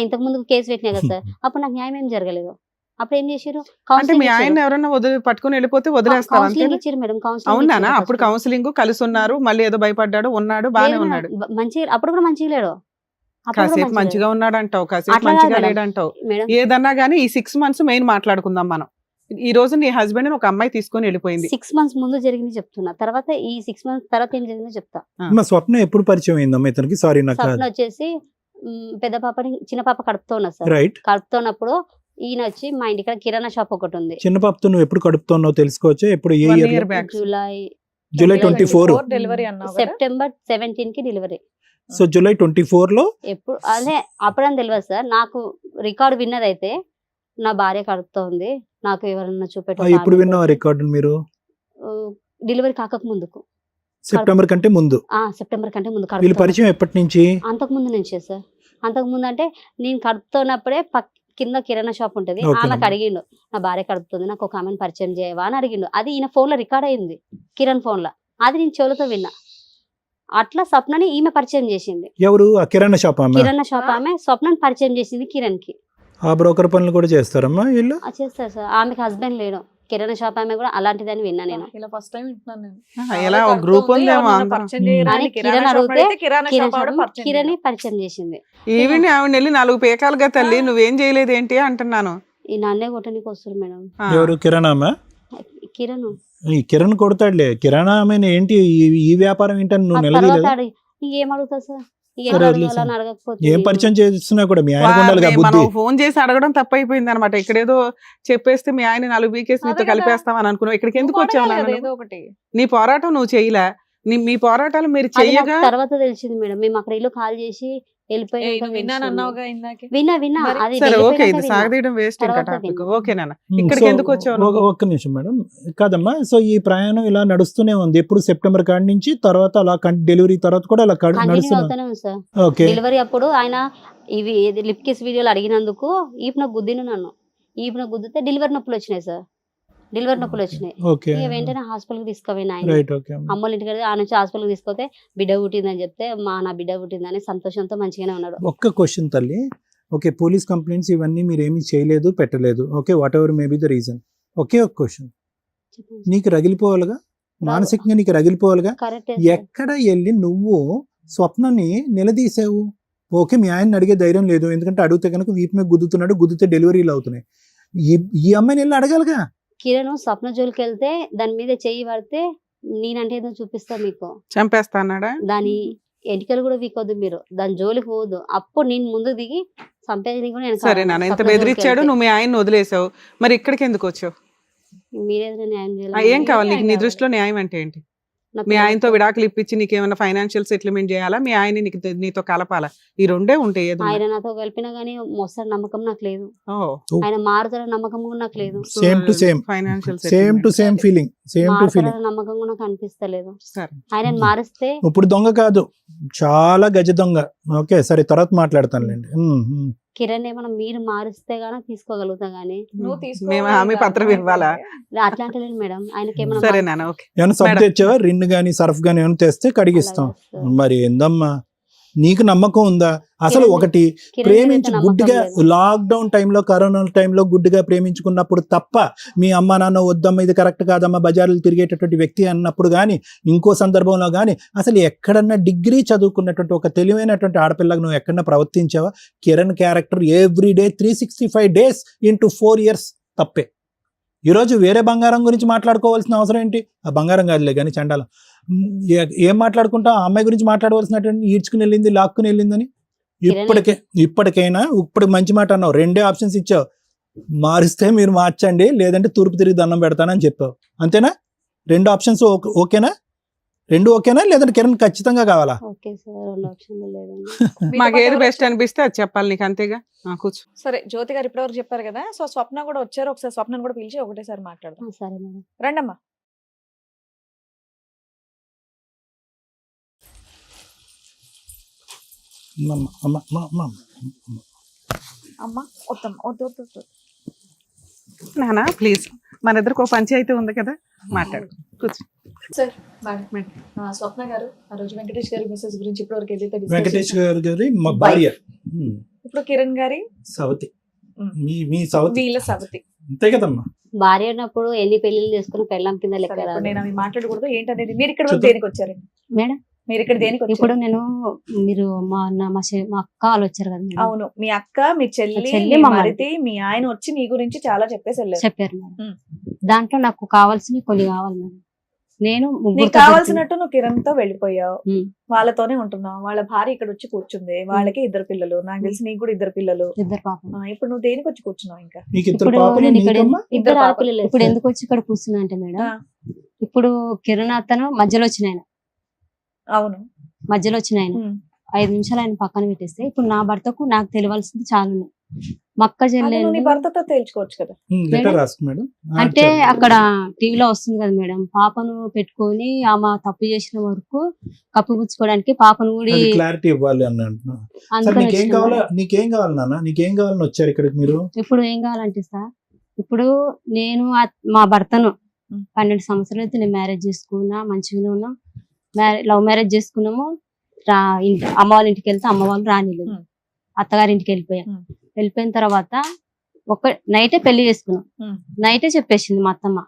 ఇంతకు ముందు కేసు పెట్టినా కదా సార్, అప్పుడు నాకు న్యాయం ఏం జరగలేదు. అప్పుడు ఏం చేశారు, అంటే మీ ఆయన ఎవరన్నా పట్టుకుని వెళ్ళిపోతే వదిలేస్తావా? కౌన్సిలింగ్ ఇచ్చారు మేడం. అవునా? అప్పుడు కౌన్సిలింగ్ కలిసి ఉన్నారు, మళ్ళీ ఏదో భయపడ్డాడు, ఉన్నాడు, బానే ఉన్నాడు. మంచిగా అప్పుడు కూడా మంచిగా లేడు. కాసేపు మంచిగా ఉన్నాడు అంటావు, కాసేపు మంచిగా లేడంటావు. ఏదన్నా గానీ ఈ 6 months మెయిన్ మాట్లాడుకుందాం మనం. ఈ రోజు నీ హస్బెండ్ ఒక అమ్మాయి తీసుకొని వెళ్ళిపోయింది. 6 months ముందు జరిగింది చెప్తున్నా, తర్వాత ఈ 6 months తర్వాత ఏం జరిగిందో చెప్తా. మా స్వప్న ఎప్పుడు పరిచయం అయిందమ్మా ఇతనికి? సారీ నాకు స్వప్న వచ్చేసి పెద్ద పాపని, చిన్న పాప కడుపుతో ఉన్నా సార్. రైట్. కడుపుతున్నప్పుడు ఈయన వచ్చి మా ఇంటికి కిరాణా షాప్ ఒకటి ఉంది. చిన్న పాపతో నువ్వు ఎప్పుడు కడుపుతున్నావు తెలుసుకోవచ్చు? ఎప్పుడు ఏ 1 year? year back. July 24. Delivery అన్నావు కదా? September 17 కి డెలివరీ. సో జూలై 24 లో ఎప్పుడు అదే అప్పుడని తెలియదు సార్. నాకు రికార్డు విన్నది అయితే నా భార్య కడుపుతో ఉంది, నాకు ఎవరన్నా ఎప్పుడు విన్నావు రికార్డు మీరు? డెలివరీ కాక ముందుకు, సెప్టెంబర్ కంటే ముందు. సెప్టెంబర్ కంటే ముందు. వీళ్ళ పరిచయం ఎప్పటి నుంచి? అంతకు ముందు నుంచే సార్. అంతకు ముందు అంటే నేను కడుపుతున్నప్పుడే కింద కిరాణా షాప్ ఉంటది, Okay. ఆమెకు అడిగిండు నా భార్య కడుపుతుంది, నాకు ఒక ఆమెను పరిచయం చేయవా అని అడిగిండు. అది ఈయన ఫోన్ లో రికార్డ్ అయింది, కిరణ్ ఫోన్ లో. అది నేను చెవులతో విన్నా. అట్లా స్వప్నని ఈమె పరిచయం చేసింది. ఎవరు? ఆ కిరాణా షాప్ ఆమె? కిరాణా షాప్ ఆమె స్వప్నని పరిచయం చేసింది కిరణ్ కి. ఆ బ్రోకర్ పనులు కూడా చేస్తారమ్మా వీళ్ళు? చేస్తారు సార్. ఆమెకి హస్బెండ్ లేడు. కిరాణా షాప్ ఆమె కూడా అలాంటిదని విన్నా నేను. ఇలా ఫస్ట్ టైం వింటున్నాను నేను. ఎలా ఒక గ్రూప్ ఉందేమో అందరం. అని కిరణ్ అడిగితే కిరణ్ పరిచయం చేసింది. ఈవిని ఆవిడ వెళ్ళి 4 పేకాలుగా తల్లి నువ్వేం చేయలేదు ఏంటి అంటున్నాను. ఈ నాన్నే కొట్టనికి వస్తారు మేడం. ఎవరు? కిరాణా ఆమె? కిరణ్ ఈ కిరణ్ కొడతాడులే. కిరాణా ఆమె ఏంటి ఈ వ్యాపారం ఏంటని నువ్వు నిలదీయలేదు? ఏం అడుగుతా సార్, ఏం పరిచయం చేస్తున్నా కూడా మీ ఆయన ఉండాలిగా బుద్ధి. మనం ఫోన్ చేసి అడగడం తప్పైపోయింది అనమాట. ఇక్కడేదో చెప్పేస్తే మీ ఆయన 4 బీకేసి నీతో కలిపేస్తాం అని అనుకున్నావు. ఇక్కడికి ఎందుకు వచ్చావు? ఏదో ఒకటి నీ పోరాటం నువ్వు చేయలే. మీ పోరాటాలు మీరు చెయ్యగా తర్వాత తెలిసింది మేడం. మేము అక్కడ ఇల్లు కాల్ చేసి విన్నాను అన్నావుగా ఇందాకే. విన్నా అది సరే ఓకే, ఇది సాగదీయడం వేస్ట్ ఇంకా టాపిక్. ఓకేనా? ఇక్కడికి ఎందుకు వచ్చావు? ఒక్క నిమిషం మేడం. కాదమ్మా, సో ఈ ప్రయాణం ఇలా నడుస్తూనే ఉంది ఎప్పుడు? సెప్టెంబర్ కాడి నుంచి తర్వాత అలా డెలివరీ తర్వాత కూడా అలా నడుస్తుంది. డెలివరీ అప్పుడు ఆయన ఇవి లిప్ కిస్ వీడియోలు అడిగినందుకు ఈపున గుద్దిన నన్ను. ఈపున గుద్దితే డెలివరీ నొప్పులు వచ్చినాయి సార్. డెలివరీ నొప్పులు వచ్చినాయి. ఓకే ఇక వెంటనే హాస్పిటల్కి తీసుకుపోయిన ఆయన. రైట్ ఓకే అమ్మోళ్ళ ఇంటికి ఆ నుంచి హాస్పిటల్కి తీసుకొస్తే బిడ్డ పుట్టిందని చెప్తే నా బిడ్డ పుట్టిందని సంతోషంతో మంచిగానే ఉన్నాడు. ఒక్క క్వశ్చన్ తల్లి. ఓకే, పోలీస్ కంప్లైంట్స్ ఇవన్నీ మీరు ఏమీ చేయలేదు, పెట్టలేదు. Okay, whatever may be the reason. ఒకే ఒక క్వశ్చన్, చెప్పండి. నీకు రగిలిపోవాలిగా, మానసికంగా నీకు రగిలిపోవాలిగా. కరెక్టే ఎక్కడ వెళ్ళి నువ్వు స్వప్నని నిలదీసావు? ఓకే, మీ ఆయన అడిగే ధైర్యం లేదు, ఎందుకంటే అడిగితే కనుక వీపు మీద గుద్దుతున్నాడు, గుద్దితే డెలివరీలు అవుతున్నాయి. ఈ అమ్మాయిని వెళ్ళి అడగాలిగా. కిరణ్ స్వప్న జోలికి వెళ్తే దాని మీద చెయ్యి పడితే నేనంటే ఏదో చూపిస్తా మీకు, చంపేస్తా అన్నాడా? దాని ఎన్నికలు కూడా వీకొద్దు, మీరు దాని జోలికి పోవద్దు. అప్పుడు నేను ముందు దిగి చంపేది కూడా నేను సరే నాన్న, ఇంత బెదిరించాడు, నువ్వు మీ ఆయన వదిలేసావు, మరి ఇక్కడికి ఎందుకు వచ్చావు? మీరేదో న్యాయం ఏం కావాలి నీకు? నీ దృష్టిలో న్యాయం అంటే ఏంటి? మీ ఆయనతో విడాకులు ఇప్పించి నీకేమైనా ఫైనాన్షియల్ సెటిల్మెంట్ చేయాలా, మీ ఆయన నీతో కలపాలా? ఈ రెండే ఉంటాయి. ఏదో ఆయన నాతో కలిపినా గానీ మోస్తారు నమ్మకం నాకు లేదు. ఆయన మారుతారని నమ్మకం కూడా నాకు లేదు. Same to same, financial same to same feeling, same to feeling. మారుతారని నమ్మకం కూడా నాకు అనిపిస్తలేదు. ఆయన మారిస్తే ఇప్పుడు దొంగ కాదు, చాలా గజ దొంగ. ఓకే సరే, తర్వాత మాట్లాడతానులేండి. కిరణ్ ఏమన్నా మీరు మారిస్తే గానీ తీసుకోగలుగుతా గానీ మేము హామీ పత్రం ఇవ్వాలా? అట్లాంటి లేదు మేడం. ఆయనకి సరే నాన్న, ఓకే. ఏమైనా సబ్బు తెచ్చావా? రిన్ గానీ సర్ఫ్ గానీ ఏమైనా తెస్తే కడిగిస్తాం. మరి ఏందమ్మా, నీకు నమ్మకం ఉందా అసలు? ఒకటి ప్రేమించి గుడ్డిగా లాక్డౌన్ టైంలో, కరోనా టైంలో గుడ్డిగా ప్రేమించుకున్నప్పుడు తప్ప మీ అమ్మ నాన్న వద్దమ్మ ఇది కరెక్ట్ కాదమ్మా బజార్లు తిరిగేటటువంటి వ్యక్తి అన్నప్పుడు కానీ, ఇంకో సందర్భంలో కానీ అసలు ఎక్కడన్నా డిగ్రీ చదువుకున్నటువంటి ఒక తెలివైనటువంటి ఆడపిల్లకు నువ్వు ఎక్కడన్నా ప్రవర్తించావా? Kiran character everyday 365 days into 4 years తప్పే. ఈరోజు వేరే బంగారం గురించి మాట్లాడుకోవాల్సిన అవసరం ఏంటి? ఆ బంగారం కాదులే కానీ చండాలం. ఏం మాట్లాడుకుంటా? ఆ అమ్మాయి గురించి మాట్లాడవలసినటువంటి ఈడ్చుకుని వెళ్ళింది, లాక్కుని వెళ్ళిందని. ఇప్పటికైనా ఇప్పుడు మంచి మాట అన్నావు, 2 ఆప్షన్స్ ఇచ్చావు. మారిస్తే మీరు మార్చండి, లేదంటే తూర్పు తిరిగి దండం పెడతానని చెప్పావు. అంతేనా? 2 ఆప్షన్స్ ఓకేనా? 2 ఓకేనా, లేదంటే కిరణ్ ఖచ్చితంగా కావాలా? ఓకే సార్, 2 ఆప్షన్లు లేదండి. మాకు ఏది బెస్ట్ అనిపిస్తే అది చెప్పాలి నీకు, అంతేగా. కూర్చో. సరే, జ్యోతి గారు ఇప్పటివరకు చెప్పారు కదా, సో స్వప్న కూడా వచ్చారు. ఒకసారి స్వప్నను కూడా పిలిచి ఒకటేసారి మాట్లాడదాం. సరే మేడం. రండమ్మా. అమ్మా వద్దు. నానా ప్లీజ్, మన ఇద్దరికి ఒక పంచాయతీ ఉంది కదా, మాట్లాడు. కూర్చో. సార్ స్వప్న గారు ఆ రోజు వెంకటేష్ గారి మెసేజ్ గురించి ఇప్పటివరకు ఏదైతే వెంకటేష్ గారి మా భార్య, ఇప్పుడు కిరణ్ గారి సవతి, మీ సవతి, వీళ్ళ సవతి అంతే కదమ్మా. భార్య ఉన్నప్పుడు ఎన్ని పెళ్లిళ్ళు చేసుకుని పెళ్ళం కింద లెక్క రాదు. నేను అవి మాట్లాడకూడదు. ఏంటనేది మీరు ఇక్కడ వరకు దేనికి వచ్చారండి? మేడం మీరు ఇక్కడ దేనికి వచ్చారు? ఇప్పుడు నేను మీరు మా అక్క వాళ్ళు వచ్చారు కదా మేడం. అవును, మీ అక్క, మీ చెల్లి, మా మరిది, మీ ఆయన వచ్చి మీ గురించి చాలా చెప్పేసి వెళ్ళారు. చెప్పారు మేడం. దాంట్లో నాకు కావాల్సినవి కొన్ని కావాలి మేడం. నేను నీకు కావాల్సినట్టు నువ్వు కిరణ్ తో వెళ్ళిపోయావు, వాళ్ళతోనే ఉంటున్నావు. వాళ్ళ భార్య ఇక్కడ వచ్చి కూర్చుంది, వాళ్ళకి 2 పిల్లలు. నాకు తెలిసి నీకు కూడా 2 పిల్లలు. 2 పాపం. ఇప్పుడు నువ్వు దేనికి వచ్చి కూర్చున్నావు? ఇంకా ఇద్దరు ఆడపిల్లలు. ఇప్పుడు ఎందుకు వచ్చి ఇక్కడ కూర్చున్నా అంటే మేడం, ఇప్పుడు కిరణ్ అతను మధ్యలో వచ్చిన ఆయన. అవును, మధ్యలో వచ్చిన ఆయన 5 నిమిషాలు ఆయన పక్కన పెట్టేస్తే, ఇప్పుడు నా భర్తకు నాకు తెలియాల్సింది చాలా ఉన్నాయి. మక్క చెల్లెలు భర్తతో తేల్చుకోవచ్చు కదా అంటే అక్కడ టీవీలో వస్తుంది కదా మేడం. పాపను పెట్టుకొని ఆమె తప్పు చేసిన వరకు కప్పుపుచ్చుకోవడానికి పాపను కూడా క్లారిటీ ఇవ్వాలి అని అంటున్నా. నీకేం కావాలి నాన్న? నీకేం కావాలని వచ్చారు ఇక్కడికి మీరు? ఇప్పుడు ఏం కావాలంటే సార్, ఇప్పుడు నేను మా భర్తను 12 సంవత్సరాలు అయితే నేను మ్యారేజ్ చేసుకున్నా, మంచిగానే ఉన్నా. లవ్ మ్యారేజ్ చేసుకున్నాము. అమ్మ వాళ్ళ ఇంటికి వెళ్తే అమ్మ వాళ్ళు రానిలేదు. అత్తగారి ఇంటికి వెళ్ళిపోయిన తర్వాత ఒక నైటే పెళ్లి చేసుకున్నాం. నైటే చెప్పేసింది మా అత్తమ్మ,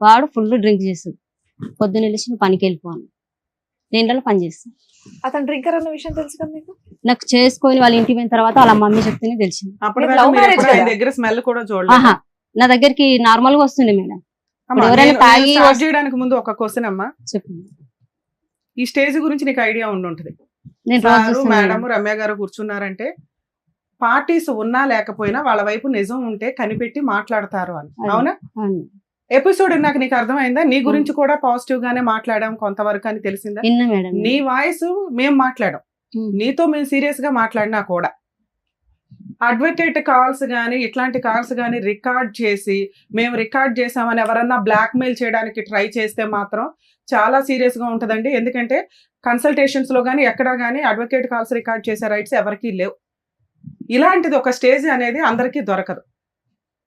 వాడు ఫుల్ డ్రింక్ చేస్తుంది, పొద్దున్న వెళ్ళి నువ్వు పనికి వెళ్ళిపోను, నేను పని చేస్తాను. అతను డ్రింకర్ అన్న విషయం తెలుసు కదా మీకు? నాకు చేసుకొని వాళ్ళ ఇంటికి పోయిన తర్వాత వాళ్ళ మమ్మీ చెప్తేనే తెలిసింది. నా దగ్గరికి నార్మల్ గా వస్తుంది మేడం. ఎవరైనా తాగి చేయడానికి ముందు ఒక క్వశ్చన్ అమ్మా, చెప్పండి. ఈ స్టేజ్ గురించి నీకు ఐడియా ఉండుంటది. మేడం రమ్య గారు కూర్చున్నారంటే పార్టీస్ ఉన్నా లేకపోయినా వాళ్ళ వైపు నిజం ఉంటే కనిపెట్టి మాట్లాడతారు అని. అవునా? ఎపిసోడ్ నాకు నీకు అర్థమైందా? నీ గురించి కూడా పాజిటివ్ గానే మాట్లాడాం కొంతవరకు అని తెలిసిందా? నీ వాయిస్ మేము మాట్లాడాం, నీతో మేము సీరియస్ గా మాట్లాడినా కూడా అడ్వకేట్ కాల్స్ గానీ ఇట్లాంటి కాల్స్ గానీ రికార్డ్ చేసి మేము రికార్డ్ చేసామని ఎవరన్నా బ్లాక్ మెయిల్ చేయడానికి ట్రై చేస్తే మాత్రం చాలా సీరియస్ గా ఉంటదండి. ఎందుకంటే కన్సల్టేషన్స్ లో గానీ ఎక్కడా గానీ అడ్వకేట్ కాల్స్ రికార్డ్ చేసే రైట్స్ ఎవరికీ లేవు. ఇలాంటిది ఒక స్టేజ్ అనేది అందరికీ దొరకదు.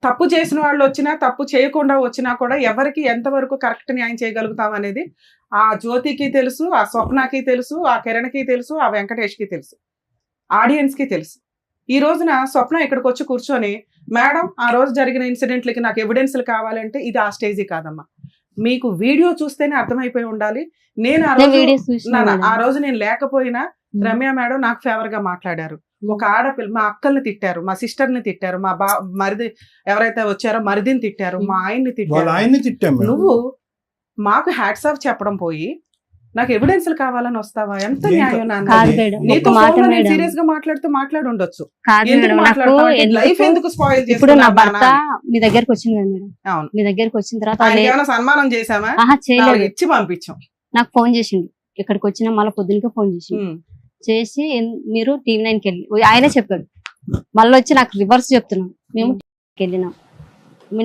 తప్పు చేసిన వాళ్ళు వచ్చినా తప్పు చేయకుండా వచ్చినా కూడా ఎవరికి ఎంతవరకు కరెక్ట్ న్యాయం చేయగలుగుతాం అనేది ఆ జ్యోతికి తెలుసు, ఆ స్వప్నకి తెలుసు, ఆ కిరణ్కి తెలుసు, ఆ వెంకటేష్కి తెలుసు, ఆడియన్స్కి తెలుసు. ఈ రోజున స్వప్న ఇక్కడికి వచ్చి కూర్చొని మేడం ఆ రోజు జరిగిన ఇన్సిడెంట్లకి నాకు ఎవిడెన్స్లు కావాలంటే ఇది ఆ స్టేజీ కాదమ్మా. మీకు వీడియో చూస్తేనే అర్థమైపోయి ఉండాలి. నేను ఆ రోజు నేను లేకపోయినా రమ్య మేడం నాకు ఫేవర్ గా మాట్లాడారు. ఒక ఆడపిల్ల మా అక్కల్ని తిట్టారు, మా సిస్టర్ ని తిట్టారు, మా మరిది ఎవరైతే వచ్చారో మరిదిని తిట్టారు, మా ఆయన్ని తిట్టారు. నువ్వు మాకు హ్యాట్స్ ఆఫ్ చెప్పడం పోయి నాకు ఎవిడెన్స్లు కావాలని వస్తావా? ఎంత న్యాయం నాన్న. నీతో సీరియస్ గా మాట్లాడి ఉండొచ్చు. లైఫ్ ఎందుకు స్పాయిల్ చేసి? ఇప్పుడు నా భర్త మీ దగ్గరికి వచ్చింది కదా మేడం. అవును, మీ దగ్గరికి వచ్చిన తర్వాత సన్మానం చేసామా? ఇచ్చి పంపించాం. నాకు ఫోన్ చేసిండు, ఇక్కడికి వచ్చిన మళ్ళీ పొద్దునకే ఫోన్ చేసి మీరు TV9కి వెళ్ళి ఆయనే చెప్పాడు. మళ్ళీ వచ్చి నాకు రివర్స్ చెప్తున్నాం, మేము వెళ్ళినాం,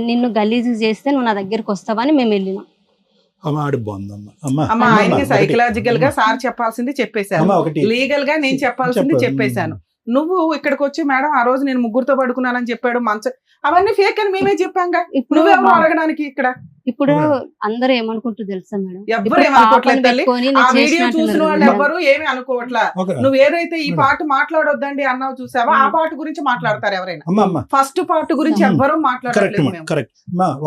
నిన్ను గలీజు చేస్తే నువ్వు నా దగ్గరికి వస్తావని మేము వెళ్ళినాం. ఆయనకి సైకలాజికల్ గా సార్ చెప్పాల్సింది చెప్పేశాను, లీగల్ గా నేను చెప్పాల్సింది చెప్పేశాను. నువ్వు ఇక్కడికి వచ్చి మేడం ఆ రోజు నేను ముగ్గురుతో పడుకున్నానని చెప్పాడు, అవన్నీ ఫేక్ అని మేమే చెప్పాంగా. ఇప్పుడు అడగడానికి ఇక్కడ ఇప్పుడు అందరూ ఏమనుకుంటూ తెలుసా మేడం? ఎవ్వరు ఏమనుకోవట్లేదు. ఆ వీడియో చూసిన వాళ్ళు ఎవ్వరు ఏమి అనుకోవట్లా. నువ్వు ఏదైతే ఈ పాట మాట్లాడొద్దండి అన్నావు చూసావా, ఆ పాట గురించి మాట్లాడతారు ఎవరైనా. ఫస్ట్ పార్ట్ గురించి ఎవ్వరూ మాట్లాడట్లేదు.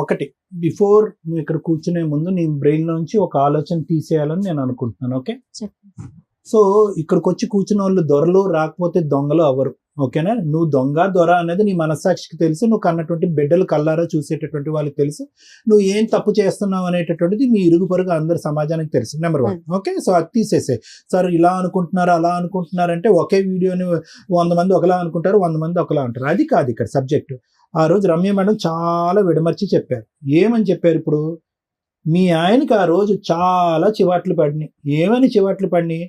ఒకటి బిఫోర్ నువ్వు ఇక్కడ కూర్చునే ముందు నీ బ్రెయిన్ నుంచి ఒక ఆలోచన తీసేయాలని నేను అనుకుంటున్నాను. ఓకే, సో ఇక్కడికి వచ్చి కూర్చున్న వాళ్ళు దొరలు రాకపోతే దొంగలు అవ్వరు. ఓకేనా? నువ్వు దొంగ దొర అనేది నీ మనస్సాక్షికి తెలుసు, నువ్వు కన్నటువంటి బిడ్డలు కల్లారా చూసేటటువంటి వాళ్ళకి తెలుసు, నువ్వు ఏం తప్పు చేస్తున్నావు అనేటటువంటిది మీ ఇరుగు పొరుగు అందరు సమాజానికి తెలుసు. నెంబర్ 1. ఓకే, సో అది తీసేసే. సార్ ఇలా అనుకుంటున్నారు అలా అనుకుంటున్నారంటే ఒకే వీడియోని 100 మంది ఒకలా అనుకుంటారు, 100 మంది ఒకలా అంటారు. అది కాదు ఇక్కడ సబ్జెక్ట్. ఆ రోజు రమ్య మేడం చాలా విడమర్చి చెప్పారు. ఏమని చెప్పారు? ఇప్పుడు మీ ఆయనకి ఆ రోజు చాలా చివాట్లు పడినాయి. ఏమని చివాట్లు పడినాయి?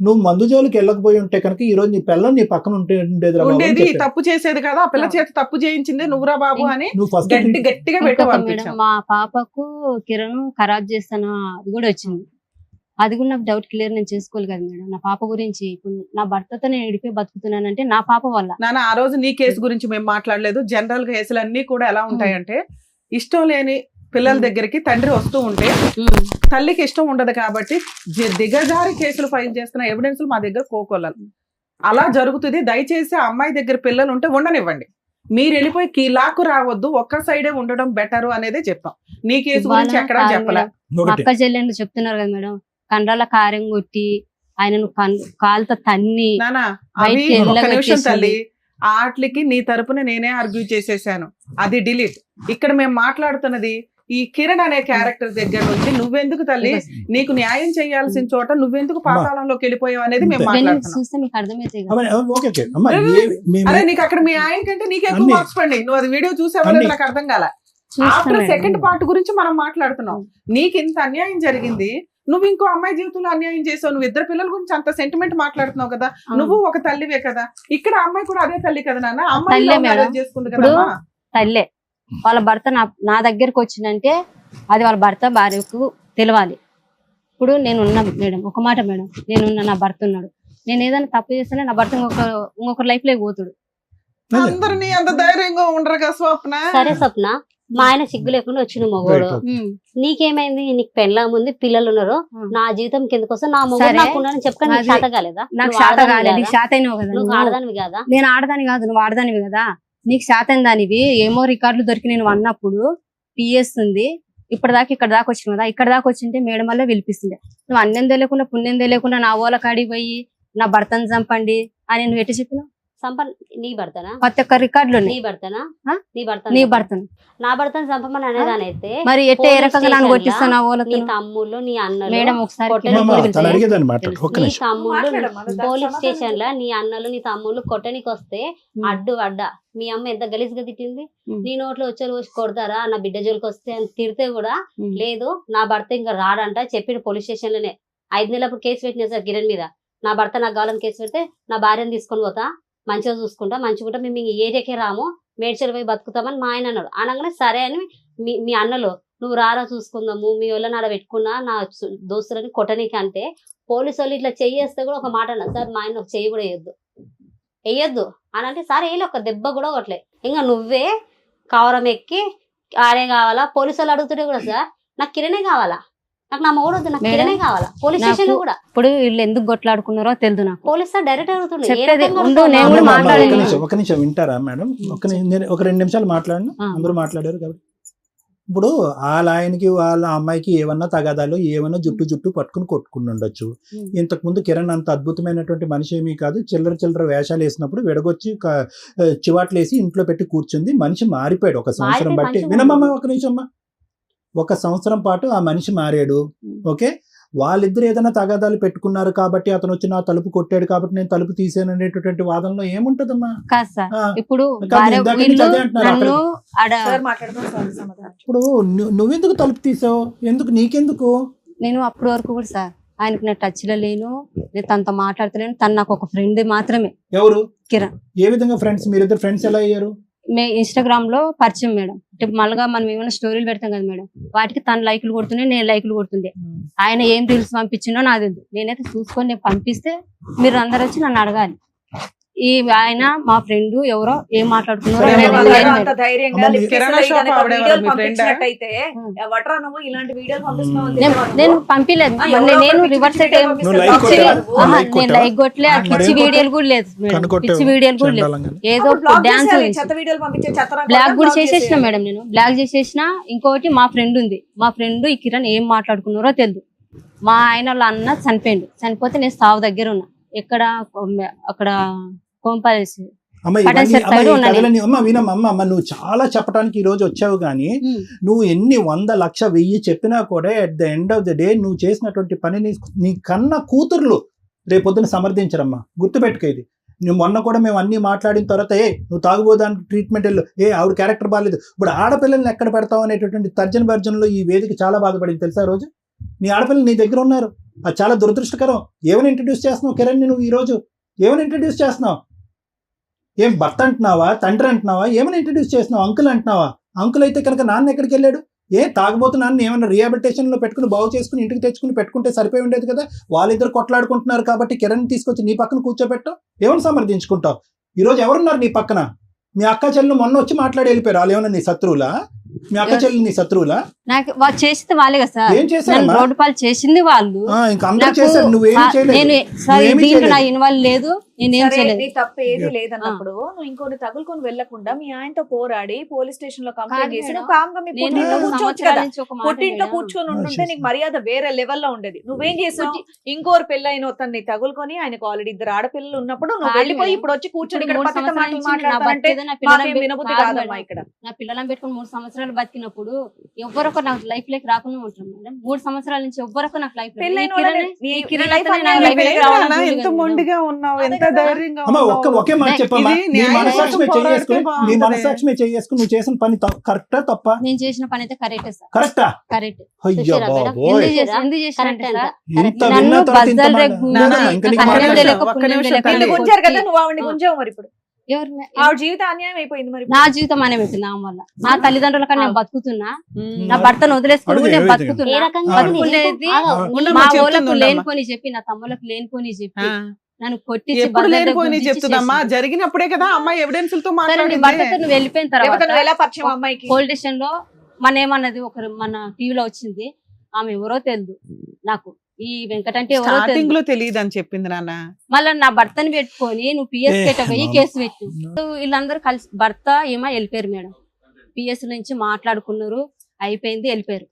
నువ్వు మందు జోలికి వెళ్ళకపోయి ఉంటే కనుక ఈ రోజు నీ పిల్లలు నీ పక్కన ఉండేది. తప్పు చేసేది కదా, ఆ పిల్ల చేత తప్పు చేయించింది నువ్వురా బాబు అని గట్టిగా పెట్టావు. మా పాపకు కిరణ్ ఖరాబ్ చేస్తాను అది కూడా వచ్చింది. అది కూడా నాకు డౌట్ క్లియర్ నేను చేసుకోవాలి కదా మేడం. నా పాప గురించి ఇప్పుడు నా భర్తతో నేను విడిపోయి బతుకుతున్నానంటే నా పాప వల్ల. నాన్న ఆ రోజు నీ కేసు గురించి మేము మాట్లాడలేదు. జనరల్ గా కేసులు అన్ని కూడా ఎలా ఉంటాయంటే ఇష్టం లేని పిల్లల దగ్గరికి తండ్రి వస్తూ ఉంటే తల్లికి ఇష్టం ఉండదు కాబట్టి దిగజారి కేసులు ఫైల్ చేస్తున్న ఎవిడెన్స్ మా దగ్గర కోకొల్లాలి. అలా జరుగుతుంది. దయచేసి ఆ అమ్మాయి దగ్గర పిల్లలు ఉంటే ఉండనివ్వండి. మీరు వెళ్ళిపోయి కీలాకు రావద్దు, ఒక్క సైడే ఉండడం బెటర్ అనేది చెప్పాం. నీ కేసు గురించి ఎక్కడా చెప్పలే. అక్క చెల్లెండు చెప్తున్నారు కదా మేడం, కండ్రాల కారం కొట్టి ఆయనను కాలుతో తన్ని. తల్లి ఆటలకి నీ తరపున నేనే ఆర్గ్యూ చేసేసాను, అది డిలీట్. ఇక్కడ మేము మాట్లాడుతున్నది ఈ కిరణ్ అనే క్యారెక్టర్ దగ్గర నుంచి నువ్వెందుకు తల్లి నీకు న్యాయం చేయాల్సిన చోట నువ్వెందుకు పాతాళంలోకి వెళ్ళిపోయావు అనేది మేము అరే నీకు అక్కడ మీ ఆయన కంటే నీకు ఎక్కువ మార్క్స్ పడి నువ్వు అది వీడియో చూసావని నాకు అర్థం కాల. ఆఫ్టర్ సెకండ్ పార్ట్ గురించి మనం మాట్లాడుతున్నాం. నీకు ఇంత అన్యాయం జరిగింది, నువ్వు ఇంకో అమ్మాయి జీవితంలో అన్యాయం చేసావు, నువ్వు ఇద్దరు పిల్లల గురించి అంత సెంటిమెంట్ మాట్లాడుతున్నావు కదా, నువ్వు ఒక తల్లివే కదా, ఇక్కడ అమ్మాయి కూడా అదే తల్లి కదా నాన్న, అమ్మాయి చేసుకుంది కదా. తల్లే వాళ్ళ భర్త నా దగ్గరకు వచ్చిందంటే అది వాళ్ళ భర్త భార్యకు తెలవాలి. ఇప్పుడు నేనున్నా మేడం, ఒక మాట మేడం, నేనున్నా, నా భర్త ఉన్నాడు, నేను ఏదైనా తప్పు చేస్తేనే నా భర్త ఇంకొక లైఫ్ లో పోతాడు. అందరినీ అంత ధైర్యంగా ఉండరు కదా స్వప్న. సరే స్వప్న, మా ఆయన సిగ్గు లేకుండా వచ్చిన మగోడు, నీకేమైంది? నీకు పెళ్ళాం ఉంది, పిల్లలు ఉన్నారు, నా జీవితం కిందకోసం నా మొగుడు నాకు ఉన్నానని చెప్పక నీకు శాత కాలేదా? నాకు శాత కాలేదు, నీకు శాత అయినావు కదా. నువ్వు ఆడదానివి కదా. నేను ఆడదాని కాదు, నువ్వు ఆడదానివి కదా. నీకు శాత అయిన దానివి ఏమో రికార్డులు దొరికి నేను అన్నప్పుడు పిఎస్ ఉంది, ఇప్పటిదాకా ఇక్కడ దాకా వచ్చిన కదా, ఇక్కడ దాకా వచ్చింటే మేడం వల్ల పిలిపిస్తుండే. నువ్వు అన్నం తెలియకుండా పుణ్యం తెలియకుండా నా ఓల కాడికి పోయి నా భర్తను చంపండి అని నువ్వు ఎటు చెప్పినావు? నీ భర్తనా? ప్రతి ఒక్క రికార్డులు నీ భర్తనా? నీ భర్తను నా భర్తను చంపమని అనేదాని అయితే మరి ఎట్టే ఏ రకంగా నన్ను కొట్టిస్తున్నా? నీ తమ్ముళ్ళు నీ అన్నలు మేడం ఒకసారి పోలీస్ స్టేషన్ లో నీ అన్నలు నీ తమ్ముళ్ళు కొట్టనికి వస్తే అడ్డా మీ అమ్మ ఎంత గలీజ్గా తిట్టింది. నీ నోట్లో వచ్చేది వచ్చి కొడతారా నా బిడ్డ జోలికి వస్తే అని తిడితే కూడా లేదు, నా భర్త ఇంకా రాడంట చెప్పిన పోలీస్ స్టేషన్ లోనే 5 నెలలప్పుడు కేసు పెట్టిన సార్ కిరణ్ మీద. నా భర్త నాకు కావాలని కేసు పెడితే నా భార్యను తీసుకొని పోతా, మంచిగా చూసుకుంటా, మంచిగా మేము ఈ ఏరియాకే రాము, మేడ్చల్ పోయి బతుకుతామని మా ఆయన అన్నాడు. అనగానే సరే అని మీ అన్నలు నువ్వు రారా చూసుకుందాము, మీ వాళ్ళని ఆడ పెట్టుకున్నా నా దోస్తులని కొట్టనీకి అంటే పోలీసు వాళ్ళు ఇట్లా చెయ్యేస్తే కూడా ఒక మాట అన్నారు సార్, మా ఆయన చెయ్యి కూడా వేయొద్దు అని అంటే సార్ వీళ్ళు ఒక దెబ్బ కూడా కొట్టలే. ఇంకా నువ్వే కవరం ఎక్కి ఆడే కావాలా, పోలీసు వాళ్ళు అడుగుతుంటే కూడా సార్ నాకు కిరణే కావాలా, నాకు నా మొగుడు వద్దు, నాకు కిరణే కావాలా. పోలీస్ స్టేషన్ లో కూడా ఇప్పుడు వీళ్ళు ఎందుకు కొట్లాడుకున్నారో తెలియదు నాకు. పోలీస్ సార్ డైరెక్ట్ అడుగుతుండే. చెప్పేది ఉండు, నేను కూడా మాట్లాడాను. ఒక నిమిషం వింటారా మేడం? నేను ఒక 2 నిమిషాలు మాట్లాడను, అందరూ మాట్లాడారు కాబట్టి. ఇప్పుడు వాళ్ళ ఆయనకి వాళ్ళ అమ్మాయికి ఏమన్నా తగాదాలు, ఏమన్నా జుట్టు పట్టుకుని కొట్టుకుని ఉండొచ్చు. ఇంతకు ముందు కిరణ్ అంత అద్భుతమైనటువంటి మనిషి ఏమీ కాదు. చిల్లర వేషాలు వేసినప్పుడు విడగొచ్చి చివాట్లు వేసి ఇంట్లో పెట్టి కూర్చుంది. మనిషి మారిపోయాడు ఒక సంవత్సరం బట్టి. వినమ్మా ఒక నిమిషం అమ్మా. 1 సంవత్సరం పాటు ఆ మనిషి మారాడు. ఓకే, వాళ్ళిద్దరు ఏదైనా తగాదాలు పెట్టుకున్నారు కాబట్టి అతను వచ్చి నా తలుపు కొట్టాడు కాబట్టి నేను తలుపు తీసాను అనేటటువంటి వాదనలో ఏముంటదమ్మా? కాదు సార్, ఇప్పుడు ఇప్పుడు నువ్వెందుకు తలుపు తీసావు? నీకెందుకు? నేను అప్పటి వరకు కూడా సార్ ఆయనకు నా టచ్ లో లేను, నేను తనతో మాట్లాడతలేను. తను నాకు ఒక ఫ్రెండ్ మాత్రమే. ఎవరు? కిరణ్. ఏ విధంగా ఫ్రెండ్స్? మీరిద్దరు ఫ్రెండ్స్ ఎలా అయ్యారు? ఇన్స్టాగ్రామ్ లో పరిచయం మేడం. అంటే మళ్ళగా మనం ఏమైనా స్టోరీలు పెడతాం కదా మేడం, వాటికి తను లైకులు కొడుతుండే, నేను లైకులు కొడుతుండే. ఆయన ఏం రీల్స్ పంపించిండో నాకు తెలియదు. నేనైతే చూసుకొని నేను పంపిస్తే మీరు అందరు వచ్చి నన్ను అడగాలి. ఈ ఆయన మా ఫ్రెండ్ ఎవరో ఏం మాట్లాడుతున్నారో నేను పంపిలేదు. నేను రివర్స్ నేను లైక్ కొట్టలే, పిచ్చి వీడియోలు కూడా లేదు మేడం, పిచ్చి వీడియోలు కూడా లేదు. ఏదో డాన్స్ బ్లాక్ కూడా చేసేసిన మేడం. నేను బ్లాక్ చేసేసిన. ఇంకొకటి మా ఫ్రెండ్ ఉంది, మా ఫ్రెండ్ ఈ కిరణ్ ఏం మాట్లాడుకున్నారో తెలియదు. మా ఆయన వాళ్ళ అన్న చనిపోతే నేను సావు దగ్గర ఉన్నా. ఎక్కడ అక్కడ వినమ్మా, నువ్వు చాలా చెప్పడానికి ఈ రోజు వచ్చావు కానీ నువ్వు ఎన్ని 100, 1,00,000, 1000 చెప్పినా కూడా at the end of the day నువ్వు చేసినటువంటి పనిని నీ కన్న కూతుర్లు రేపొద్దున సమర్థించరమ్మా. గుర్తుపెట్టుకో ఇది. నువ్వు మొన్న కూడా మేము అన్ని మాట్లాడిన తర్వాత నువ్వు తాగుబోదానికి ట్రీట్మెంట్ వెళ్ళు, ఆవిడ క్యారెక్టర్ బాగాలేదు. ఇప్పుడు ఆడపిల్లల్ని ఎక్కడ పెడతావు అనేటటువంటి తర్జన భర్జనలో ఈ వేదిక చాలా బాధపడింది తెలుసా? రోజు నీ ఆడపిల్లలు నీ దగ్గర ఉన్నారు, అది చాలా దురదృష్టకరం. ఏమని ఇంట్రడ్యూస్ చేస్తున్నావు కిరణ్? నువ్వు ఈ రోజు ఏమని ఇంట్రడ్యూస్ చేస్తున్నావు? ఏం భర్త అంటున్నావా, తండ్రి అంటున్నావా, ఏమైనా ఇంట్రడ్యూస్ చేస్తున్నావు? అంకుల్ అంటున్నావా? అంకుల్ అయితే కనుక నాన్న ఎక్కడికి వెళ్ళాడు? తాగబోతున్నాను ఏమైనా రీహాబిలిటేషన్ లో పెట్టుకుని బాగు చేసుకుని ఇంటికి తెచ్చుకుని పెట్టుకుంటే సరిపోయి ఉండేది కదా. వాళ్ళిద్దరు కొట్లాడుకుంటున్నారు కాబట్టి కిరణ్ తీసుకొచ్చి నీ పక్కన కూర్చోబెట్టావు. ఏమైనా సమర్థించుకుంటావు? ఈరోజు ఎవరున్నారు నీ పక్కన? మీ అక్క చెల్లెలు మొన్న వచ్చి మాట్లాడి వెళ్ళిపోయారు. వాళ్ళు ఏమన్నా నీ శత్రువులా? మీ అక్క చెల్లి నీ శత్రువులా? నాకు వాళ్ళు చేసింది వాళ్ళే కదా సార్. ఏం చేశారు? రోడ్డు పాలు చేసింది వాళ్ళు. ఇంకా అందరూ చేశారు, నువ్వేం చేయలేదు. నా ఇన్వాల్వ్ లేదు, నేనేం చేయలేదు. తప్ప ఏది లేదన్నప్పుడు నువ్వు ఇంకొని తగులుకొని వెళ్లకుండా మీ ఆయనతో పోరాడి పోలీస్ స్టేషన్ లో కంప్లైంట్ చేసి నువ్వు కామ్గా మీ పుట్టింట్లో కూర్చోవచ్చు కదా. పుట్టింట్లో కూర్చొని ఉంటుంటే నీకు మర్యాద వేరే లెవెల్లో ఉండేది. నువ్వేం చేసావు? ఇంకోరు పెళ్ళైన తన్ని తగులుకొని, ఆయనకు ఆల్రెడీ 2 ఆడపిల్లలు ఉన్నప్పుడు నువ్వు వెళ్ళిపోయి ఇప్పుడు వచ్చి కూర్చొని ఇక్కడ పద్ధతి మాటలు మాట్లాడాలంటే వినబుద్ధి కాదమ్మా. ఇక్కడ నా పిల్లలను పెట్టుకుని 3 సంవత్సరాలు బతికినప్పుడు ఎవ్వరొక నాకు లైఫ్ లేక రాకుండా ఉంటాం మేడం. 3 సంవత్సరాల నుంచి ఎవ్వరొక నాకు లైఫ్ ఎంత మొండిగా ఉన్నావు, ఎంత ధైర్యంగా ఒకే మాట చెప్పమ్మా. నీ మనసాక్షి మీద చేసుకుని నువ్వు చేసిన పని కరెక్టా తప్ప? నేను చేసిన పని అయితే కరెక్టే సార్. కరెక్టా? కరెక్ట్. అయ్యో బాబోయ్, ఎందుకు చేశానంటే సార్, ఇంత విన్న తర్వాత ఇంత గుంజారు కదా నువ్వు ఆవిడని గుంజావు. మరి ఇప్పుడు ఎవరిని? ఆవిడ జీవితం అన్యాయం అయిపోయింది. మరి నా జీవితం అనే పెట్టింది ఆమె వల్ల. నా తల్లిదండ్రుల కన్నా నేను బతుకుతున్నా, నా భర్తను వదిలేసుకుని నేను బతుకుతున్నా. బతుకునేది మా వాళ్ళకు లేనిపోని చెప్పి, నా తమ్ముళ్ళకు లేనిపోని చెప్పి నన్ను కొట్టి చెప్తుందమ్మా. జరిగినప్పుడే కదా అమ్మాయి ఎవిడెన్స్ తో నువ్వు వెళ్ళిపోయిన తర్వాత అమ్మాయికి పోలీస్ స్టేషన్ లో మన ఏమన్నది మన టీవీలో వచ్చింది. ఆమె ఎవరో తెలియదు నాకు, ఈ వెంకట అంటే ఎవరో తెలియదు అని చెప్పింది నాన్న. మళ్ళీ నా భర్తని పెట్టుకొని నువ్వు పిఎస్ పెట్టబోయి కేసు పెట్టు. వీళ్ళందరూ కలిసి భర్త ఏమో వెళ్ళిపోయారు మేడం. పిఎస్ నుంచి మాట్లాడుకున్నారు, అయిపోయింది, వెళ్ళిపోయారు.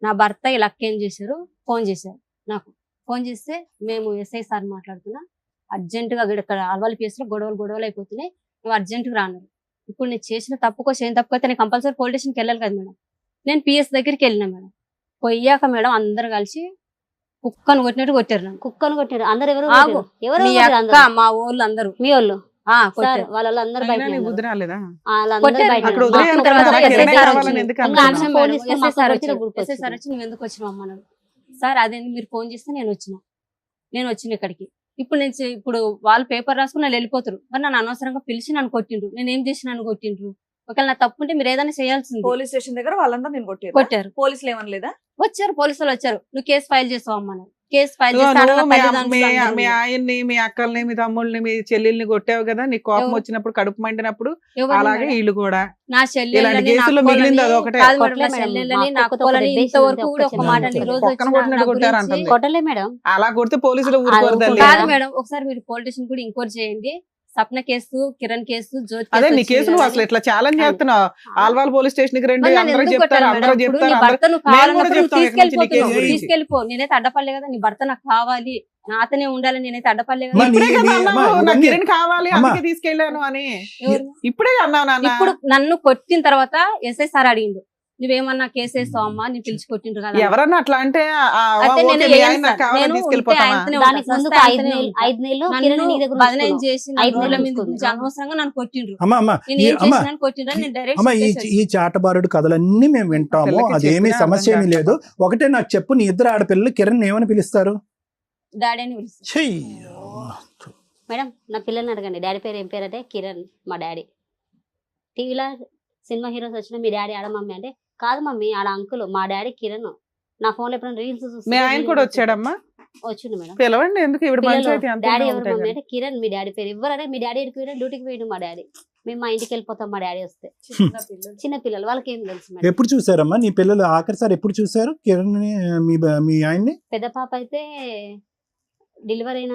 నా భర్త ఇలా ఏం చేశారు, ఫోన్ చేశారు నాకు. ఫోన్ చేస్తే మేము ఎస్ఐ సార్ మాట్లాడుతున్నా, అర్జెంటుగా ఇక్కడ అల్వాల్ పిఎస్ లో గొడవలు అయిపోతున్నాయి, నువ్వు అర్జెంటుగా రాన్నారు. ఇప్పుడు నేను చేసిన తప్పుకో చేయని తప్పుకైతే నేను కంపల్సరీ పోలీస్ స్టేషన్కి వెళ్ళాలి కదా మేడం. నేను పిఎస్ దగ్గరికి వెళ్ళినా మేడం. పోయాక మేడం అందరు కలిసి కుక్కను కొట్టినట్టు కొట్టారు నన్ను. కుక్కను కొట్టారు అందరు. ఎవరు మీ అక్క, మా ఊళ్ళు అందరూ. మీ వాళ్ళు వాళ్ళందరూ బయట నువ్వు ఎందుకు వచ్చినావు అమ్మన్నాడు. సార్ అదేంది మీరు ఫోన్ చేస్తే నేను వచ్చిన ఇక్కడికి. ఇప్పుడు వాళ్ళు పేపర్ రాసుకుని వాళ్ళు వెళ్ళిపోతారు. మరి నన్ను అనవసరంగా పిలిచి నన్ను కొట్టిండ్రు. నేను ఏం చేసి నన్ను కొట్టిండ్రు? ఒకవేళ నా తప్పు ఉంటే మీరు ఏదైనా చేయాల్సింది. పోలీస్ స్టేషన్ దగ్గర వాళ్ళందరూ నేను కొట్టారు. పోలీసులు ఏమనలేదా? వచ్చారు, పోలీసులు వచ్చారు. నువ్వు కేసు ఫైల్ చేసావు అమ్మన్నాడు. కేసు ఫైల్ ఇదిగో చేస్తే నువ్వు ఆడ మీ తల్లిదండ్రులు మీ అందరూ మీ ఆయన్ని, మీ అక్కల్ని, మీ తమ్ముళ్ళని, మీ చెల్లెల్ని కొట్టావు కదా, నీకు కోపం ఎవరు? వచ్చినప్పుడు, కడుపు మండినప్పుడు. ఎవరిని అలాగే మేడం? వీళ్ళు కూడా నా ఇలాంటి చెల్లెళ్ళని, కేసులు నా మిగిలింది అక్కలని, అదొకటే. కాదు మేడం, కొట్టలే నా మేడం, చెల్లెళ్ళని, మా నా అక్కతో అక్కలని ఒక ఇంతవరకు కూడా ఒక చిన్న మాట చిన్న ఈ రోజు పక్కన వచ్చిన కొట్టినట్టు నా కొట్టారు గురించి అంటుంది. కొట్టలే మేడం. అలా కొడితే పోలీసులు అది ఊరుకోరు ఊరుకోరు. తల్లి. కాదు మేడం, ఒకసారి మీరు పోలీస్ స్టేషన్ కూడా ఎంక్వైరీ చేయండి. సప్న కేసు, కిరణ్ కేసు, జ్యోతి అదే కేసు నీ వచ్చింది కేసు నువ్వు కదా అసలు అని. ఇట్లా ఛాలెంజ్ చేస్తున్నావు. ఆల్వాల్ పోలీస్ స్టేషన్ కి రండి, మరి నన్ను అందరూ ఎందుకు చెప్తారు, కొట్టారు అందరూ మేడం? ఇప్పుడు చెప్తారు, నీ అందరూ భర్త నువ్వు మేము కూడా కావాలన్నప్పుడు నువ్వు చెప్తాం ఇక్కడి నుంచి నీ కేసు తీసుకెళ్ళిపోతున్నావు. గురించి. తీసుకెళ్ళిపో, నేనైతే అడ్డపడలే కదా, నీ భర్త నాకు కావాలి, నాతోనే ఉండాలి, నేనైతే అడ్డపడలే కదా. మరి ఇప్పుడే నీ- కదా నీ- అన్నావు, అమ్మా, నాకు ఇవన్నీ- కిరణ్ కావాలి అమ్మా. అందుకే తీసుకెళ్ళాను అని. ఎవరు? ఇప్పుడే అన్నావు నాన్న. ఇప్పుడు నన్ను కొట్టిన తర్వాత ఎస్ఐ సార్ అడిగిండు, నువ్వేమన్నా కేసు వేస్తావు అమ్మా, నేను పిలిచి కొట్టిండ్రు కదా. ఎవరన్నా అట్లా అంటే అయితే ఓకే, నేను మీ ఏం ఆయన నాకు సార్, కావాలని నేను తీసుకెళ్ళిపోతామా? ఉంటే ఆయనతోనే దానికి ఉంటా, ముందు సస్తే 5 ఆయనతోనే నెలలు ఉంటా. 5 నెలలు నన్ను కిరణ్ నీ దగ్గర బదనాం ఉంచుకున్నావు. చేసి నా 5 రోడ్ల నెలలు మీద ఉంచుకుంది. నుంచి అనవసరంగా నన్ను కొట్టిండ్రు. అమ్మా అమ్మా నేను ఏం అమ్మా చేసినాను కొట్టిండ్రు అని నేను డైరెక్ట్ అమ్మా చెప్పేసేసి. ఈ చాటబారుడు కథలన్నీ మేము వింటాము, పిల్లకి అదేమీ చెప్పినా సమస్య అర్థం ఏమీ లేదు. ఒకటే నాకు చెప్పు, నీ ఇద్దరు ఆడపిల్లలు కిరణ్ ఏమని పిలుస్తారు? డాడీ అని పిలుస్తాను. చెయ్యో. మేడం నా పిల్లల్ని అడగండి, డాడీ పేరు ఏం పేరు అంటే కిరణ్ మా డాడీ. టీవీలో సినిమా హీరోస్ వచ్చిన మీ డాడీ ఆడ మమ్మీ అంటే కాదు మమ్మీ ఆడ అంకుల్, మా డాడీ కిరణ్. నా ఫోన్ లో ఎప్పుడైనా రీల్స్ మీ ఆయన కూడా వచ్చాడమ్మా, వచ్చిండు మేడం. పిలవండి. ఎందుకు ఇప్పుడు పంచాయతీ అంతా డాడీ ఎవరు ఉంటాయి మమ్మీ కదా. అంటే కిరణ్ మీ డాడీ పేరు. ఎవరంటే మీ డాడీ ఎడికి పోయినా డ్యూటీకి పోయిడు మా డాడీ. మేము మా ఇంటికి వెళ్ళిపోతాం మా డాడీ వస్తే. చిన్న పిల్లలు వాళ్ళకి ఏం తెలుసు మేడం. ఎప్పుడు చూసారమ్మా నీ పిల్లలు ఆఖరిసారి ఎప్పుడు చూసారు కిరణ్ మీ ఆయన్ని? పెద్ద పాప అయితే డెలివరీ అయిన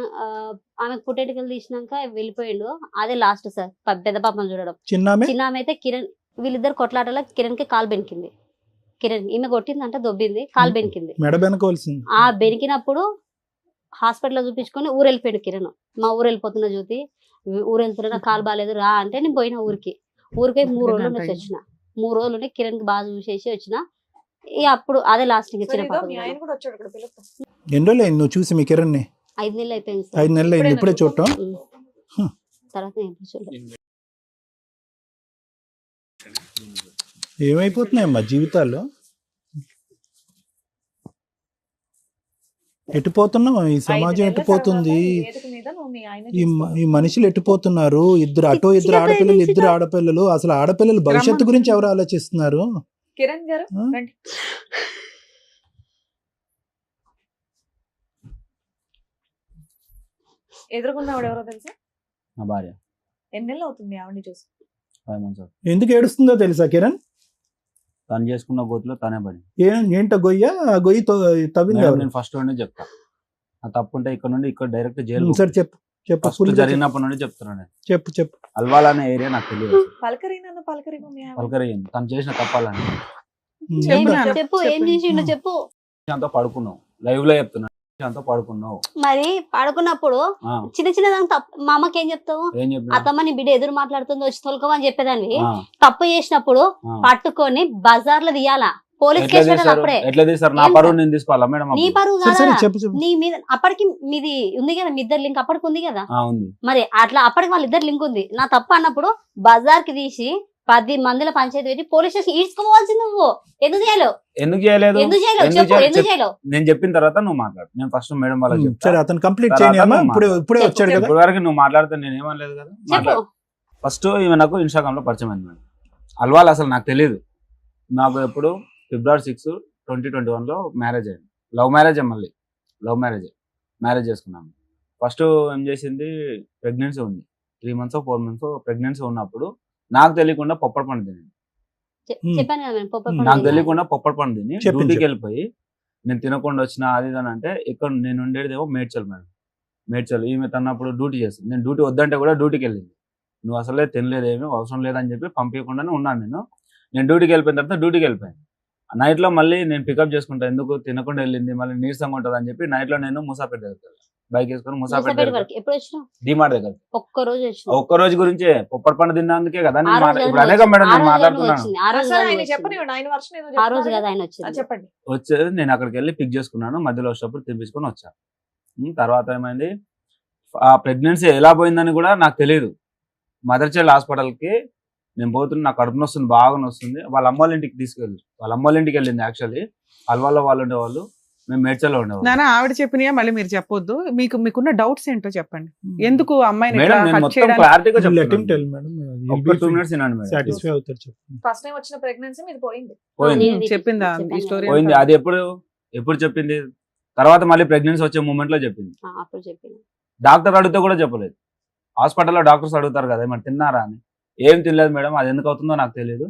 ఆమెకు పుట్టేటికలు తీసినాక వెళ్ళిపోయిండు, అదే లాస్ట్ సార్ పెద్ద పాపను చూడడం. చిన్నామే చిన్న ఆమె అయితే కిరణ్, వీళ్ళిద్దరు కొట్లాటలో కిరణ్ కి కాలు బెనికింది. కిరణ్ ఈమె కొట్టిందంటే దొబ్బింది, కాలు బెనికింది. మెడ వెనకోవాల్సింది. ఆ బెనికినప్పుడు హాస్పిటల్లో చూపించుకొని ఊరు వెళ్ళిపోయాడు కిరణ్. మా ఊరు వెళ్ళిపోతున్నా జ్యోతి, ఊరు వెళ్తున్నా, కాలు బాగాలేదు రా అంటే నేను పోయిన ఊరికి 3 రోజులు నుంచి వచ్చిన. 3 రోజులు ఉండి కిరణ్ కి బాగా చూసేసి వచ్చిన. ఇక అప్పుడు అదే లాస్ట్ ఇచ్చిన పాప. ఎన్ని రోజులు అయింది నువ్వు చూసి మీ కిరణ్ని? 5 నెలలు అయిపోయింది 5 సార్. నెలలు అయింది ఇప్పుడే చూడటం. ఉమ్. తర్వాత నేను ఎప్పుడు చూడలేదు. ఏమైపోతున్నాయమ్మా జీవితాల్లో? ఎటుపోతున్నాం? ఈ సమాజం ఎటుపోతుంది? ఈ మనుషులు ఎటుపోతున్నారు? ఇద్దరు అటో ఇద్దరు ఆడపిల్లలు, ఇద్దరు ఆడపిల్లలు. అసలు ఆడపిల్లలు భవిష్యత్తు గురించి ఎవరు ఆలోచిస్తున్నారు? కిరణ్ గారు ఆ? రండి. ఎదురుకున్న ఆవిడ ఎవరో తెలుసా? నా భార్య ఎన్ని నెలలు అవుతుంది ఆవిడని చూసి? 5 months అవుతుంది. ఎందుకు ఏడుస్తుందో తెలుసా కిరణ్? తను చేసుకున్న గోతులో తనే పడి. ఏంటో గొయ్య? ఆ గొయ్యి తవ్వింది మేడం, ఎవరు? నేను ఫస్ట్ నుండి చెప్తా, ఆ తప్పు ఉంటే ఇక్కడ నుండి ఇక్కడ డైరెక్ట్ జైలు. సరే చెప్పు చెప్పు ఫస్ట్ full గా జరిగినప్పటి నుండి చెప్తున్నాను నేను. చెప్పు చెప్పు. అల్వాల్ అనే ఏరియా నాకు తెలియదు. పలకరి నన్ను పలకరి మమ్మీ ఆవిడ. పలకరయ్యింది తను చేసిన తప్పాలని. ఏం చెప్పు నాన్న, చెప్పు ఏం చెప్పండి. చేసిండు చెప్పు. అంతా పడుకున్నావు, లైవ్ లో చెప్తున్నా, అంతా పడుకున్నావు. మరి పడుకున్నప్పుడు ఆ, చిన్న చిన్న దానికి మా అమ్మకి ఏం చెప్తావు? ఏం చెప్పినా? అత్తమ్మ నీ బిడ్డ ఎదురు మాట్లాడుతుందో వచ్చి తొలకమని చెప్పేదాన్ని. ఆ, తప్పు చేసినప్పుడు ఆ. పట్టుకొని బజార్ లో తీయాలా, పోలీస్ ఎట్లా కేసు పెట్టాలి తీస్తారు? అప్పుడే. ఎట్లా తీస్తారు? నా ఏం పరువు సార్? నేను తీసుకోవాలా మేడం? నీ అప్పుడు? పరువు సరే సరే కాదా? చెప్పు చెప్పు. నీ మీద అప్పటికి మీది ఉంది కదా, మీ ఇద్దరు లింక్ అప్పటికి ఉంది కదా. ఆ, ఉంది. మరి అట్లా అప్పటికి వాళ్ళిద్దరు లింక్ ఉంది. నా తప్పు అన్నప్పుడు బజార్ కి తీసి 10 మందిల పంచాయతీ పెట్టి పోలీస్ స్టేషన్ ఈడ్చుకోవాల్సింది నువ్వు. ఎందుకు చేయలేవు? ఎందుకు చేయలేదు? ఎందుకు చేయలేవు ఎందుకు చెప్పు, చేయలేదు? ఎందుకు చేయలేవు? నేను చెప్పిన తర్వాత నువ్వు మాట్లాడు. నేను ఫస్ట్ మేడం వాళ్ళకి చెప్తా. సరే అతను కంప్లీట్ తర్వాత చేయని అమ్మా. నువ్వు ఇప్పుడే మాట్లాడు. ఇప్పుడే చెప్పు, వచ్చాడు కదా. ఇప్పుడు వరకు నువ్వు మాట్లాడితే నేను ఏమనలేదు కదా. చెప్పు. మాట్లాడు. ఫస్ట్ ఈమె నాకు ఇన్స్టాగ్రామ్ లో పరిచయం అయింది మేడం. అల్వాల్ అసలు నాకు తెలియదు. నాకు ఎప్పుడు February 6, 2021 లో మ్యారేజ్ అయింది. లవ్ మ్యారేజ్ మళ్ళీ లవ్ మ్యారేజ్ చేసుకున్నాను. ఫస్ట్ ఏం చేసింది, ప్రెగ్నెన్సీ ఉంది. 3 months 4 months ప్రెగ్నెన్సీ ఉన్నప్పుడు నాకు తెలియకుండా పొప్పడి పండు తిని, చెప్పాను కదా నేను పొప్ప నాకు తెలియకుండా పొప్పడి పండు తిని చెప్పింది, డ్యూటీకి చెప్పు. వెళ్ళిపోయి నేను తినకుండా వచ్చిన అది ఇది అని అంటే, ఇక్కడ నేను ఉండేదేమో మేడ్చల్ మేడం. మేడ్చల్ ఈమె తన్నప్పుడు డ్యూటీ చేస్తుంది. నేను డ్యూటీ వద్దంటే కూడా డ్యూటీకి వెళ్ళింది. నువ్వు అసలే తినలేదేమీ అవసరం లేదని చెప్పి పంపించకుండానే ఉన్నాను. నేను డ్యూటీకి వెళ్ళిపోయిన తర్వాత డ్యూటీకి వెళ్ళిపోయాను. నైట్ లో మళ్ళీ నేను పికప్ చేసుకుంటా, ఎందుకు తినకుండా వెళ్ళింది మళ్ళీ నీరసంగా ఉంటుంది అని చెప్పి నైట్ లో నేను ముసాపేట దగ్గర బైక్ వేసుకొని ముసాపేట వరకు ఎప్పుడు వచ్చినావు? డిమార్ట్ దగ్గర ఒక్క రోజు వచ్చినావు. ఒక్క రోజు గురించే పొప్పటి పండు తిన్నందుకే కదా నేను ఆ రోజు ఇప్పుడు కదా అనేక మేడం ఆ నేను రోజు మాట్లాడుతున్నాను. వచ్చింది. ఆ రోజు సరే, కదా ఆయన వచ్చింది. చెప్పనివ్వండి, ఆయన వర్షం ఏదో ఆ రోజు చెప్తారు. కదా ఆయన ఆ, వచ్చింది. చెప్పండి. వచ్చేది నేను అక్కడికి వెళ్ళి పిక్ చేసుకున్నాను. మధ్యలో వచ్చేటప్పుడు తిప్పించుకొని వచ్చా. తర్వాత ఏమైంది, ఆ ప్రెగ్నెన్సీ ఎలా పోయిందని కూడా నాకు తెలియదు. మదర్ చైల్డ్ హాస్పిటల్కి నేను పోతున్నా, నాకు కడుపు నొస్తుంది, బాగా నొస్తుంది. వాళ్ళ అమ్మ వాళ్ళ ఇంటికి తీసుకెళ్ళి, వాళ్ళ అమ్మ వాళ్ళ ఇంటికి వెళ్ళింది. యాక్చువల్లీ అల్వాల్లో వాళ్ళు ఉండేవాళ్ళు, మేము మేడ్చల్లో ఉండేవాళ్ళు. నాన్న ఆవిడ చెప్పినయా మళ్ళీ మీరు చెప్పొద్దు. మీకున్న డౌట్స్ ఏంటో చెప్పండి. ఎందుకు అమ్మాయిని మేడం ఇట్లా నేను hurt మొత్తం చేయడానికి- క్లారిటీగా Let him చెప్తాను. tell madam. ఒక్క 2 minutes వినండి మేడం. సాటిస్ఫై అవుతారు చెప్పు. ఫస్ట్ టైం వచ్చిన ప్రెగ్నెన్సీ మీద పోయింది. పోయింది నేను చెప్పిందా చెప్పాను ఈ స్టోరీ? కదా. పోయింది. అది ఎప్పుడు చెప్పింది? తర్వాత మళ్ళీ ప్రెగ్నెన్సీ వచ్చే మూమెంట్ లో చెప్పింది. అప్పుడు చెప్పిన డాక్టర్ అడిగితే కూడా చెప్పలేదు. హాస్పిటల్లో డాక్టర్స్ అడుగుతారు కదా ఏమన్నా తిన్నారా అని. ఏం తినలేదు మేడం, అది ఎందుకు అవుతుందో నాకు తెలియదు.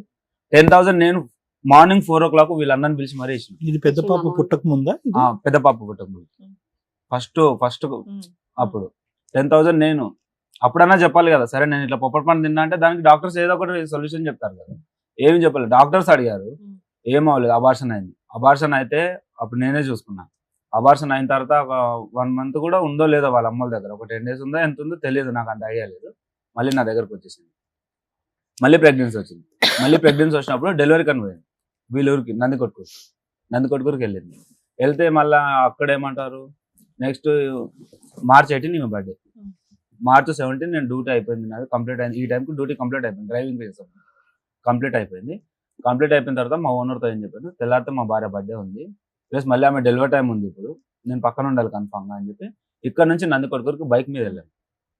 10,000 నేను మార్నింగ్ 4 o'clock వీళ్ళందరిని పిలిచి మరీ ఇచ్చిన. ఇది పెద్ద పాప పుట్టక ముందా? పెద్ద పాప పుట్టక ముందు ఫస్ట్ అప్పుడు 10,000 నేను అప్పుడన్నా చెప్పాలి కదా. సరే నేను ఇట్లా పొప్పటి పండు తిన్నా అంటే దానికి డాక్టర్స్ ఏదో ఒకటి సొల్యూషన్ చెప్తారు కదా. ఏమి చెప్పలేదు. డాక్టర్స్ అడిగారు, ఏం అవ్వలేదు, అబార్షన్ అయింది. అబార్షన్ అయితే అప్పుడు నేనే చూసుకున్నా. అబార్షన్ అయిన తర్వాత ఒక 1 month కూడా ఉందో లేదో వాళ్ళ అమ్మల దగ్గర, ఒక 10 days ఉందో ఎంత ఉందో తెలియదు, నాకు అంత ఐడియా లేదు. మళ్ళీ నా దగ్గరకు వచ్చేసింది. మళ్ళీ ప్రెగ్నెన్సీ వచ్చింది. మళ్ళీ ప్రెగ్నెన్సీ వచ్చినప్పుడు డెలివరీ కని పోయింది వీళ్ళూరికి, నందికొట్కూరుకి వెళ్ళింది. వెళ్తే మళ్ళీ అక్కడ ఏమంటారు, నెక్స్ట్ March 18 ఈమె బర్త్డే, March 17 నేను డ్యూటీ అయిపోయింది, నాది కంప్లీట్ అయింది. ఈ టైంకి డ్యూటీ కంప్లీట్ అయిపోయింది, డ్రైవింగ్ చేసాం, కంప్లీట్ అయిపోయింది. కంప్లీట్ అయిపోయిన తర్వాత మా ఓనర్తో ఏం చెప్పాను, తెల్లారితే మా భార్య బర్త్డే ఉంది, ప్లస్ మళ్ళీ ఆమె డెలివరీ టైం ఉంది, ఇప్పుడు నేను పక్కన ఉండాలి కన్ఫామ్గా అని చెప్పి ఇక్కడ నుంచి నందికొట్కూరుకి బైక్ మీద వెళ్ళాను.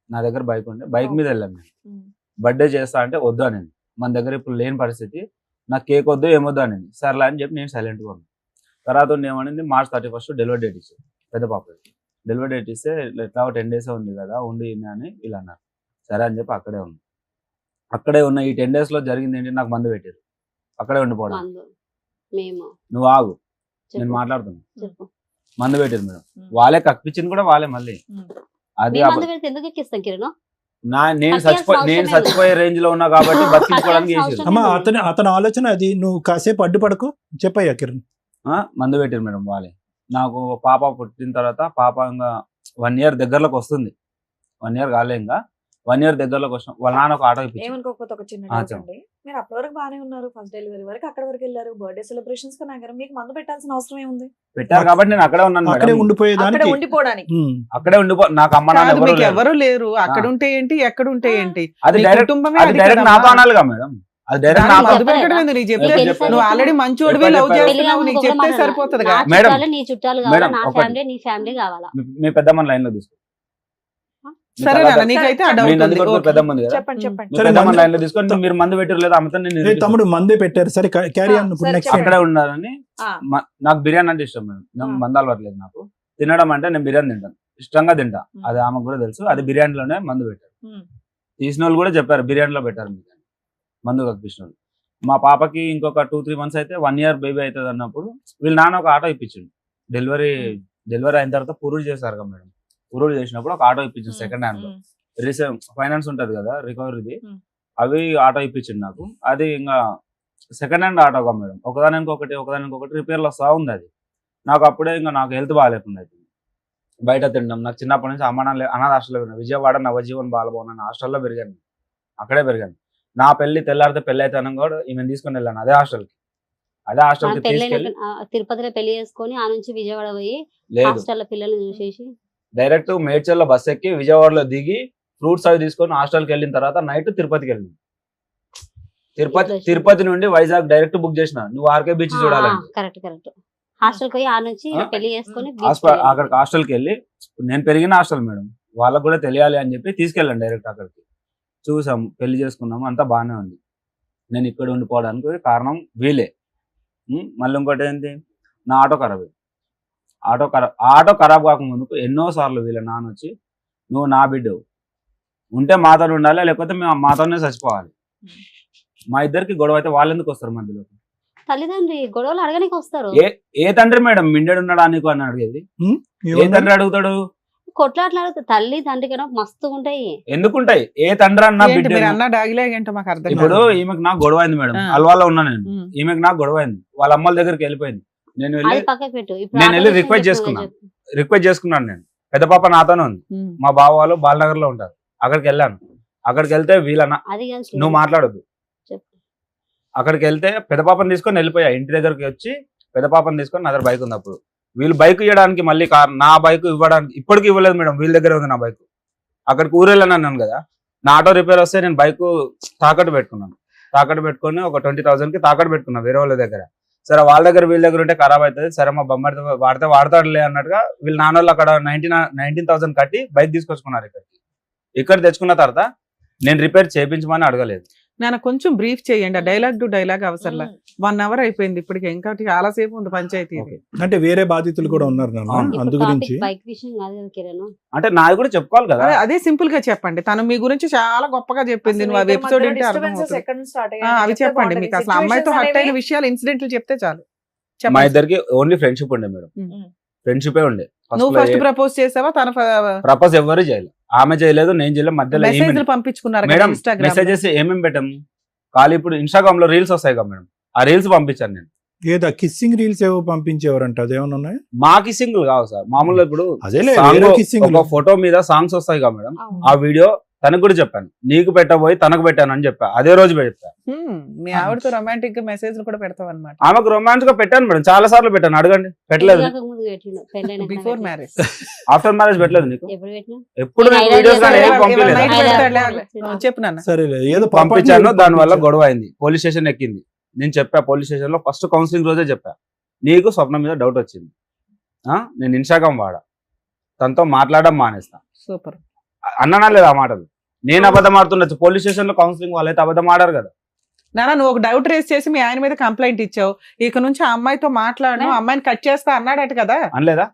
నా దగ్గర బైక్ ఉండే, బైక్ మీద వెళ్ళాను నేను. బర్త్డే చేస్తా అంటే వద్దు అని, మన దగ్గర ఇప్పుడు లేని పరిస్థితి, నాకు కేక్ వద్దు ఏమొద్దు అని. సర్లే అని చెప్పి నేను సైలెంట్గా ఉన్నాను. తర్వాత ఏమనింది, March 31 డెలివరీ డేట్ ఇచ్చారు పెద్ద పాపకి. డెలివరీ డేట్ ఇస్తే ఎట్లా 10 days ఉంది కదా ఉండి అని ఇలా అన్నారు. సరే అని చెప్పి అక్కడే ఉంది. అక్కడే ఉన్న ఈ 10 days లో జరిగింది ఏంటి, నాకు మందు పెట్టారు అక్కడే ఉండిపోవడం. నువ్వు ఆగు, నేను మాట్లాడుతున్నా. మందు పెట్టారు మేడం, వాళ్ళే కక్కిపించింది కూడా వాళ్ళే. మళ్ళీ అది ఎందుకు ఎక్కిస్తాం కిరణ్, నేను చచ్చిపోయే రేంజ్ లో ఉన్నా కాబట్టి బతికించుకోవడానికి చేసారు. అమ్మా అతని ఆలోచన అది, నువ్వు కాసేపు అడ్డుపడకు, చెప్పయ్యా కిరణ్. మందు పెట్టారు మేడం వాళ్ళే. నాకు పాప పుట్టిన తర్వాత పాప ఇంకా 1 year దగ్గరలోకి వస్తుంది, 1 year కాలే, ఇంకా 1 year దగ్గరలోకి వచ్చిన వాళ్ళ నాన్న ఒక ఆటో ఇప్పించారు. ఏమనుకోకపోతే ఒక చిన్న డౌట్ అండి, మీరు అప్పటి వరకు బాగానే ఉన్నారు, ఫస్ట్ డెలివరీ వరకు అక్కడ వరకు వెళ్ళారు, బర్త్డే సెలబ్రేషన్స్ కన్నా మీకు మందు పెట్టాల్సిన అవసరం ఏముంది? పెట్టారు కాబట్టి నేను అక్కడే ఉన్నాను, అక్కడే ఉండిపోయేదానికి, ఉండిపోవడానికి. అక్కడే నాకు అమ్మ నాన్న ఎవరు లేరు, అక్కడ ఉంటే ఏంటి ఎక్కడ ఉంటే ఏంటి, అది డైరెక్ట్ నాతో అనాలిగా మేడం. అది డైరెక్ట్ నువ్వు ఆల్రెడీ మంచోడివి, లవ్ చేస్తున్నావు, నీకు చెప్తే సరిపోతుంది కదా మేడం. నీ చుట్టాలు కావాలా, నా ఫ్యామిలీ నీ ఫ్యామిలీ కావాలా? మీ పెద్దమ్మ లైన్ లో తీసుకో. సరే నీకైతే పెద్దమ్మంది కదా, పెద్దమ్మ లైన్ లో తీసుకొని మీరు మందు పెట్టారు లేదా అమ్మతో తమ్ముడు మందే పెట్టారు. సరే క్యారీ ఆన్. అక్కడే ఉండాలని. నాకు బిర్యానీ అంటే ఇష్టం మేడం, నేను మందు అలవాట్లేదు. నాకు తినడం అంటే నేను బిర్యానీ తింటాను, ఇష్టంగా తింటా, అది ఆమెకు కూడా తెలుసు. అది బిర్యానీలోనే మందు పెట్టారు. తీసిన వాళ్ళు కూడా చెప్పారు బిర్యానీలో పెట్టారు బిర్యానీ, మందు కప్పించిన వాళ్ళు. మా పాపకి ఇంకొక 2-3 months అయితే 1 year బేబీ అవుతుంది అన్నప్పుడు వీళ్ళ నాన్న ఒక ఆటో ఇప్పించిండు. డెలివరీ అయిన తర్వాత పురుడు చేశారు కదా మేడం, పురుడు చేసినప్పుడు ఒక ఆటో ఇప్పించింది సెకండ్ హ్యాండ్ లో. ఫైనాన్స్ ఉంటది కదా రికవరీది, అవి ఆటో ఇప్పించింది నాకు. అది ఇంకా సెకండ్ హ్యాండ్ ఆటోగా మేడం, ఒకదానికి రిపేర్లు వస్తా ఉంది. అది నాకు అప్పుడే ఇంకా నాకు హెల్త్ బాగాలేకుండా అవుతుంది, బయట తినడం. నాకు చిన్నప్పటి నుంచి అనాథ హాస్టల్లో పెరిగాను, విజయవాడ నవజీవన్ బాలభవన్ అనే హాస్టల్లో పెరిగాను, అక్కడే పెరిగాను. నా తెల్లారితే పెళ్లి అయితే కూడా ఈమె తీసుకుని వెళ్ళాను అదే హాస్టల్కి తీసుకెళ్ళి. తిరుపతిలో పెళ్లి చేసుకొని ఆ నుంచి విజయవాడ పోయి హాస్టల్లో పిల్లల్ని చూసేసి డైరెక్ట్ మేడ్చల్లో బస్ ఎక్కి విజయవాడలో దిగి ఫ్రూట్స్ అవి తీసుకొని హాస్టల్కి వెళ్ళిన తర్వాత నైట్ తిరుపతికి వెళ్ళింది. తిరుపతి నుండి వైజాగ్ డైరెక్ట్ బుక్ చేసిన, నువ్వు ఆర్కే బీచ్ చూడాలంటే. కరెక్ట్ హాస్టల్ పోయి ఆ నుంచి పెళ్లి చేసుకొని అక్కడికి హాస్టల్కి వెళ్ళి, నేను పెరిగిన హాస్టల్ మేడం, వాళ్ళకు కూడా తెలియాలి అని చెప్పి తీసుకెళ్ళాను డైరెక్ట్ అక్కడికి. చూసాం, పెళ్లి చేసుకున్నాము, అంతా బాగానే ఉంది. నేను ఇక్కడ ఉండిపోవడానికి కారణం వీలే. మళ్ళీ ఇంకోటి ఏంటి, నా ఆటో ఖరాబ్ అయింది. ఆటో ఖరాబ్ కాకముందుకు ఎన్నోసార్లు వీళ్ళ నాన్న వచ్చి, నువ్వు నా బిడ్డవు, ఉంటే మాతో ఉండాలి, లేకపోతే మేము మాతోనే చచ్చిపోవాలి. మా ఇద్దరికి గొడవ అయితే వాళ్ళు ఎందుకు వస్తారు మధ్యలో? తల్లిదండ్రి గొడవలు అడగడానికి వస్తారు. ఏ తండ్రి మేడం మిండెడు ఉన్నాడా నీకు అని అడిగేది? ఏ తండ్రి అడుగుతాడు? కొట్లాట్లు అడుగుతారు. తల్లి తండ్రి కన్నా మస్తు ఉంటాయి. ఎందుకుంటాయి? ఏ తండ్రి అన్నా ఇప్పుడు ఈమెకు నాకు గొడవ అయింది మేడం, అల్వాలో ఉన్నా నేను, ఈమెకు నాకు గొడవ అయింది, వాళ్ళ అమ్మల దగ్గరికి వెళ్ళిపోయింది. నేను వెళ్ళి రిక్వెస్ట్ చేసుకున్నాను. నేను పెద్ద పాప నాతోనే ఉంది, మా బావ వాళ్ళు బాలనగర్ లో ఉంటారు, అక్కడికి వెళ్ళాను. అక్కడికి వెళ్తే వీళ్ళన్నా నువ్వు మాట్లాడొద్దు, అక్కడికి వెళ్తే పెద్ద పాపని తీసుకొని వెళ్ళిపోయా. ఇంటి దగ్గరికి వచ్చి పెద్ద పాపని తీసుకొని నా దగ్గర బైక్ ఉంది. అప్పుడు వీళ్ళు బైక్ ఇవ్వడానికి మళ్ళీ నా బైక్ ఇవ్వడానికి ఇప్పటికి ఇవ్వలేదు మేడం, వీళ్ళ దగ్గర ఉంది నా బైక్. అక్కడికి ఊరెళ్ళాను అన్నాను కదా, నా ఆటో రిపేర్ వస్తే నేను బైక్ తాకట్టు పెట్టుకున్నాను. తాకట్టు పెట్టుకొని ఒక 20,000కి తాకట్టు పెట్టుకున్నాను వేరే వాళ్ళ దగ్గర. సరే వాళ్ళ దగ్గర వీళ్ళ దగ్గర ఉంటే ఖరాబ్ అవుతుంది, సరే మా బొమ్మడితో వాడతాడులే అన్నట్టుగా వీళ్ళు నాన్న వాళ్ళు అక్కడ 19,000 కట్టి బైక్ తీసుకొచ్చుకున్నారు. ఇక్కడ తెచ్చుకున్న తర్వాత నేను రిపేర్ చేయించమని అడగలేదు. నేను కొంచెం బ్రీఫ్ చేయండి, డైలాగ్ టు డైలాగ్ అవసరంలా. 1 hour అయిపోయింది ఇప్పటికి, ఇంకా చాలా సేపు ఉంది పంచాయతీ ఇది. Okay. అంటే వేరే బాధితులు కూడా ఉన్నారు నాన్న అవును. అందు గురించి. బైక్ విషయం కాదు కదా కిరణ్. అంటే నాది కూడా చెప్పుకోవాలి కదా. అదే సింపుల్ గా చెప్పండి, తను మీ గురించి చాలా గొప్పగా చెప్పింది. నువ్వు అవి ఎపిసోడ్ ఏంటి అవి చెప్పండి. మీకు అసలు అమ్మాయితో హట్ అయిన విషయాలు, ఇన్సిడెంట్లు చెప్తే చాలు. మా చెప్పండి. ఇద్దరికి ఓన్లీ ఫ్రెండ్షిప్ ఉండే మేడం, ఫ్రెండ్షిప్ ఉండే. నువ్వు ఫస్ట్ ప్రపోజ్ చేసావా? తన ప్రపోజ్ ఎవరు చేయలేదు, ఆమె చేయలేదు, నేను చేయలేదు. మధ్యలో మెసేజ్లు పంపించుకున్నారు మేడం, ఇన్స్టాగ్రామ్. మెసేజెస్ ఏమేమి పెట్టాము ఖాళీ. ఇప్పుడు ఇన్స్టాగ్రామ్ లో రీల్స్ వస్తాయి కదా మేడం, ఆ రీల్స్ పంపించాను నేను. ఏదో కిస్సింగ్ రీల్స్ ఏవో పంపించేవారంట, అదేమన్నా ఉన్నాయి? మాకి సింగిల్ కావు సార్, మామూలుగా ఇప్పుడు అదేలే song వేరే kissing ఒక ఫోటో మీద సాంగ్స్ వస్తాయి కదా మేడం, ఆ వీడియో తనకు కూడా చెప్పాను, నీకు పెట్టబోయి తనకు పెట్టాను అని చెప్పా. అదే రోజు పెడతా. మీ ఆవిడతో రొమాంటిక్ గా మెసేజ్లు కూడా పెడతావు అనమాట. ఆమెకు రొమాన్స్ గా పెట్టాను మేడం, చాలా సార్లు పెట్టాను, అడగండి. పెట్టలేదు, ముందు పెట్టిండు, పెళ్ళైనాక బిఫోర్ మ్యారేజ్. ఆఫ్టర్ మ్యారేజ్ పెట్టలేదు నీకు. ఎప్పుడు పెట్టినా ఎప్పుడు నేను వీడియోస్ కానీ ఏం ఐడియా పంపించలేదు. చెప్పు నాన్న. సరేలే ఏదో పంపించాను, దాని వల్ల గొడవ అయింది, పోలీస్ స్టేషన్ ఎక్కింది. నేను చెప్పా పోలీస్ స్టేషన్ లో, ఫస్ట్ కౌన్సిలింగ్ రోజే చెప్పా, నీకు స్వప్న మీద డౌట్ వచ్చింది, నేను ఇన్స్టాగ్రామ్ వాడా, తనతో మాట్లాడడం మానేస్తా. సూపర్. అన్నానా లేదా ఆ మాటలు? నేను అబద్ధం ఆడుతుండొచ్చు, పోలీస్ స్టేషన్ లో కౌన్సిలింగ్ వాళ్ళైతే అబద్ధం ఆడారు కదా. నాన్న నువ్వు ఒక డౌట్ రేస్ చేసి మీ ఆయన మీద కంప్లైంట్ ఇచ్చావు, ఇక నుంచి ఆ అమ్మాయితో మాట్లాడను, అమ్మాయిని కట్ చేస్తా అన్నాడట కదా. అనలేదా?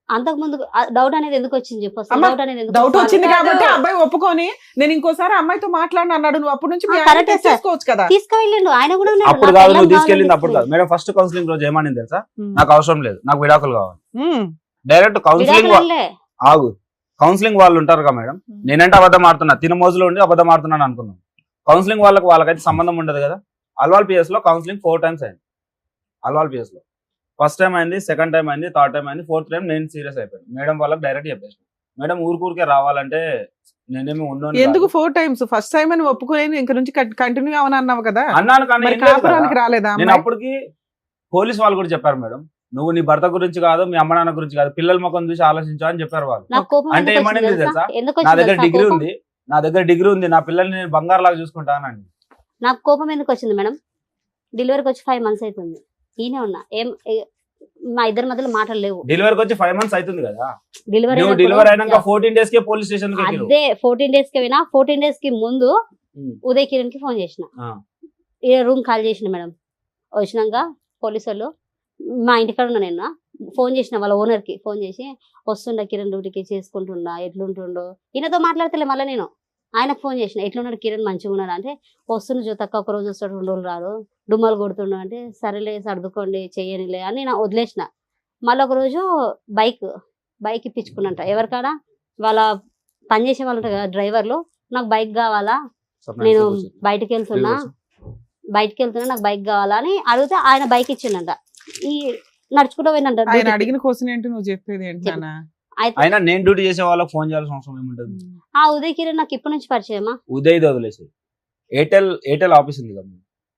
అంతకు ముందు డౌట్ అనేది ఎందుకు వచ్చింది చెప్పు అసలు? అమ్మా, డౌట్ అనేది ఎందుకు డౌట్ వచ్చింది వచ్చింది? కాబట్టి అబ్బాయి ఒప్పుకొని నేను ఇంకోసారి అమ్మాయితో మాట్లాడను అన్నాడు. నువ్వు అప్పటి నుంచి మీ ఆయన కరెక్టే సార్. చేసుకోవచ్చు కదా. తీసుకువెళ్ళిండు ఆయన కూడా ఉన్నాడు. అప్పుడు నా కాదు, పిల్లం నువ్వు తీసుకెళ్ళింది అప్పుడు కావాలని కాదు మేడం. ఫస్ట్ కౌన్సిలింగ్ రోజు ఏమని తెలుసా, ఉమ్. నాకు అవసరం లేదు, నాకు విడాకులు కావాలి. ఉమ్. డైరెక్ట్ కౌన్సిలింగ్ విడాకులు అనలే. ఆగు, కౌన్సిలింగ్ వాళ్ళు ఉంటారు కదా మేడం, నేనంటే అబద్ధం ఆడుతున్నా, తిన మోజులో ఉండి అబద్ధం ఆడుతున్నాను అనుకున్నాను. కౌన్సిలింగ్ వాళ్ళకైతే సంబంధం ఉండదు కదా. అల్వాల్ పిఎస్ లో కౌన్సిలింగ్ 4 times అయింది. అల్వాల్ పిఎస్ లో ఫస్ట్ టైం అయింది, సెకండ్ టైం అయింది, థర్డ్ టైం అయింది, ఫోర్త్ టైం నేను సీరియస్ అయిపోయాను. మేడం వాళ్ళకి డైరెక్ట్ చెప్పేసి, మేడం ఊరికే రావాలంటే నేనేమి ఉన్నాను ఎందుకు 4 times? ఫస్ట్ టైం అని ఒప్పుకోలేను, ఇంక నుంచి కంటిన్యూ అవని అన్నావు కదా. అన్నాను, కానీ మరి ఏం లేదు కాపురానికి కదా. రాలేదా నేను అమ్మాయి? అప్పటికి పోలీస్ వాళ్ళు కూడా చెప్పారు, మేడం నువ్వు నీ భర్త గురించి కాదు, మీ అమ్మ నాన్న గురించి కాదు, పిల్లల ముఖం చూసి ఆలోచించు అని చెప్పారు వాళ్ళు. నాకు కోపం అంటే ఎందుకు ఏమనేది వచ్చింది తెలుసా? ఎందుకు నా వచ్చింది దగ్గర తెలుసా డిగ్రీ కోపం? ఉంది, నా దగ్గర డిగ్రీ ఉంది, నా పిల్లల్ని నేను బంగారు లాగా చూసుకుంటానండి. నాకు కోపం ఎందుకు వచ్చింది మేడం? డెలివరీకి వచ్చి 5 months అవుతుంది, ఈయనే ఉన్నా, మా ఇద్దరి మధ్యలో మాటలు లేవు. డెలివరీకి వచ్చి 5 months అవుతుంది కదా. డెలివరీ నువ్వు డెలివరీ అయినాక 14 days కే పోలీస్ స్టేషన్ కి ఎక్కిరు. అదే 14 days కి పోయినా, 14 days కి ముందు ఉదయ్ కిరణ్ కి ఫోన్ చేసిన, ఈ రూమ్ కాల్ చేసిన మేడం. వచ్చినాక పోలీసు వాళ్ళు మా ఇంటికాడ ఉన్నా, నేను ఫోన్ చేసిన వాళ్ళ ఓనర్ కి ఫోన్ చేసి, వస్తుండ కిరణ్ డ్యూటీకి చేసుకుంటున్నా, ఎట్లుంటుండో, ఈయనతో మాట్లాడతలే. మళ్ళీ నేను ఆయనకు ఫోన్ చేసిన, ఎట్లున్నాడు కిరణ్, మంచిగా ఉన్నాడు అంటే, వస్తున్న జ్యోతక్క ఒక రోజు వస్తాడు, 2 రోజులు రాడు, డుమ్మలు కొడుతుండు అంటే, సరేలే సర్దుకోండి చెయ్యనిలే అని నేను వదిలేసిన. మళ్ళీ ఒక రోజు బైక్ ఇప్పించుకున్నంట ఎవరికాడ, వాళ్ళ పనిచేసే వాళ్ళు ఉంటారు కదా డ్రైవర్లు, నాకు బైక్ కావాలా, నేను బయటకు వెళ్తున్నా నాకు బైక్ కావాలా అని అడిగితే ఆయన బైక్ ఇచ్చిండంట. ఈ నడుచుకుంటూ పోయిందంట. ఆయన అడిగిన క్వశ్చన్ ఏంటి, నువ్వు చెప్పేది ఏంటి నాన్న? అయినా నేను డ్యూటీ చేసే వాళ్ళకి ఫోన్ చేయాల్సిన అవసరం ఏముంటది? ఆ ఉదయ్ కిరణ్ నాకు ఇప్పటి నుంచి పరిచయమా? ఉదయ్ వదిలేసి ఎయిర్టెల్ ఆఫీస్ ఉంది కదా,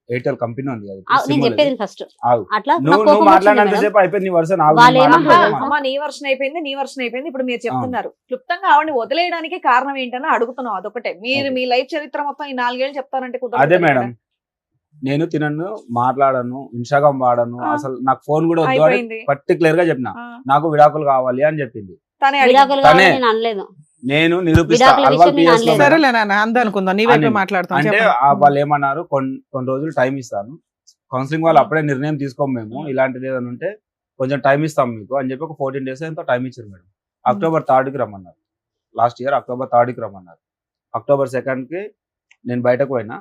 ఎయిర్టెల్ కంపెనీ ఉంది కదా, నేను చెప్పేది ఫస్ట్ ఆగు. అట్లా నాకు నువ్వు కోపం వచ్చింది మాట్లాడినంత మేడం. సేపు అయిపోయింది నీ వర్షన్. వాళ్ళు ఏమంటారు? అమ్మా నీ వర్షన్ అయిపోయింది ఇప్పుడు మీరు చెప్తున్నారు. క్లుప్తంగా ఆవిడని వదిలేయడానికి కారణం ఏంటని అడుగుతున్నాం, అదొకటే. మీరు మీ లైఫ్ చరిత్ర మొత్తం ఈ 4 ఏళ్ళు చెప్తారంటే కుదరదు అదే కదా. మేడం, నేను తినను, మాట్లాడను, ఇన్స్టాగ్రామ్ వాడను, అసలు నాకు ఫోన్ కూడా వద్దు అని అయిపోయింది. పర్టికులర్ గా చెప్పిన. నాకు విడాకులు కావాలి అని చెప్పింది. తనే అడిగింది. విడాకులు తనే. కావాలని నేను అనలేదు. నేను నిరూపిస్తా. విడాకుల అల్వాల్ విషయం నేను PS లో అనలేదు. సరేలే నాన్న, అందనుకుందాం, నీ వైపు అని. మాట్లాడతాం. అంటే చెప్పండి. వాళ్ళు ఏమన్నారు, కొన్ని రోజులు టైం ఇస్తాను, కౌన్సిలింగ్ వాళ్ళు అప్పుడే నిర్ణయం తీసుకోము మేము, ఇలాంటిది ఏదైనా ఉంటే కొంచెం టైం ఇస్తాం మీకు అని చెప్పి ఒక 14 days ఎంతో టైం ఇచ్చారు మేడం. October 3rd కి రమ్మన్నారు, లాస్ట్ ఇయర్ October 3rd కి రమ్మన్నారు. October 2nd కి నేను బయటకు పోయినా,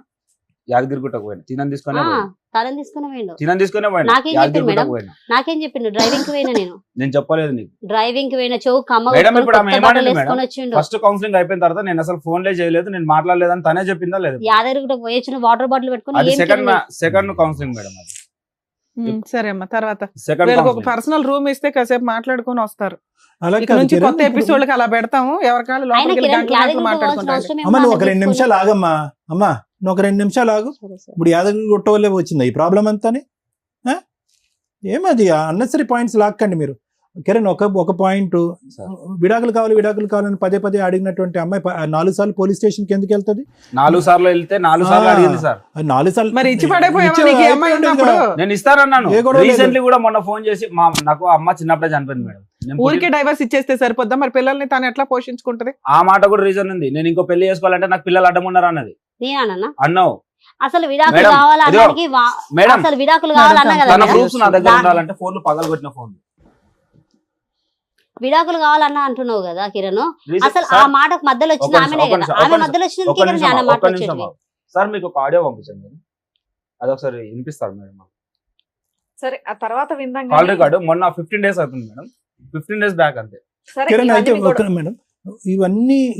యాదగిరిగుట్టకు పోయినా, తినని తీసుకునే పోయినా, నాకేం చెప్పిండు యాదగిరిగుట్టకు మేడం? పోయినా. నాకేం చెప్పిండు? డ్రైవింగ్ కి పోయినా నేను చెప్పలేదు నీకు. డ్రైవింగ్ కి పోయిన చెవు కమ్మ మేడం, కొట్టుకొని ఇప్పుడు ఆమె కొత్త ఏమనింది బట్టలు మేడం? వేసుకొని వచ్చిండు. ఫస్ట్ కౌన్సిలింగ్ అయిపోయిన తర్వాత నేను అసలు ఫోన్లే చేయలేదు, నేను మాట్లాడలేదని తనే చెప్పిందా లేదు? యాదగిరిగుట్టకు పోయి వచ్చిన వాటర్ బాటిల్ పెట్టుకొని అది ఏం సెకండ్ కౌన్సిలింగ్ మేడం. అది సరే అమ్మా, తర్వాత సెకండ్ వీళ్ళకి ఒక కౌన్సిలింగ్. పర్సనల్ రూమ్ ఇస్తే కాసేపు మాట్లాడుకొని వస్తారు. అలా ఇక కాదు నుంచి కిరణ్, కొత్త ఎపిసోడ్లకి అలా పెడతాము, ఎవరికాళ్ళు ఆయన లోపలికి వెళ్ళి కిరణ్ గంటలు గంటలు యాదగిరిగుట్ట పోవాల్సిన మాట్లాడుకుంటారు. అవసరం అమ్మ నువ్వు ఏమో ఒక 2 నిమిషాలు ఆగమ్మా. అమ్మా నువ్వు ఒక 2 నిమిషాలు ఆగు. ఇప్పుడు యాదగిరి గుట్ట వల్లే వచ్చిందా ఈ ప్రాబ్లం అంతాని? ఏమది అన్నెసరీ పాయింట్స్ లాక్కండి మీరు. కిరణ్ ఒక పాయింట్, విడాకులు కావాలని పదే అడిగినటువంటి అమ్మాయి 4 సార్లు పోలీస్ స్టేషన్ కి ఎందుకు వెళ్తుంది? 4 సార్లు వెళ్తే 4 సార్లు అడిగింది సార్. 4 సార్లు మరి ఇచ్చి పడైపోయావా నీకు ఈ అమ్మాయి ఉన్నప్పుడు? నేను ఇస్తానన్నాను. ఏ గొడవ లేదు. రీసెంట్లీ కూడా మొన్న ఫోన్ చేసి నాకు అమ్మ చిన్నప్పుడే చనిపోయింది మేడం, నేను ఊరికే డైవర్స్ ఇచ్చేస్తే సరిపోద్దా? మరి పిల్లల్ని తను ఎట్లా పోషించుకుంటది? ఆ మాట కూడా రీజన్ ఉంది. నేను ఇంకో పెళ్లి చేసుకోవాలంటే నాకు పిల్లలు అడ్డం ఉన్నారు అన్నది. నేనన్నా అన్నావు. అసలు విడాకులు మేడం, కావాలనడానికి మేడం అసలు విడాకులు కావాలన్నా కదా తన మేడం? ప్రూఫ్స్ నా దగ్గర ఉండాలంటే ఫోన్లు పగలగొట్టిన ఫోన్ విడాకులు కావాలన్నా అంటున్నావు కదా కిరణ్. అసలు ఆ మాటకు మధ్యలో వచ్చింది ఆమెనే కదా, ఆమె మధ్యలో వచ్చింది కిరణ్ అన్న మాట వచ్చేది. సార్ మీకు ఒక ఆడియో పంపించండి మేడం, అదొకసారి వినిపిస్తారు మేడం. సరే ఆ తర్వాత విందాం కాల్ కానీ. రికార్డు మొన్న 15 days అవుతుంది మేడం, 15 days బ్యాక్ అంతే. సరే, కిరణ్ అయితే ఇవన్నీ కూడా- మేడం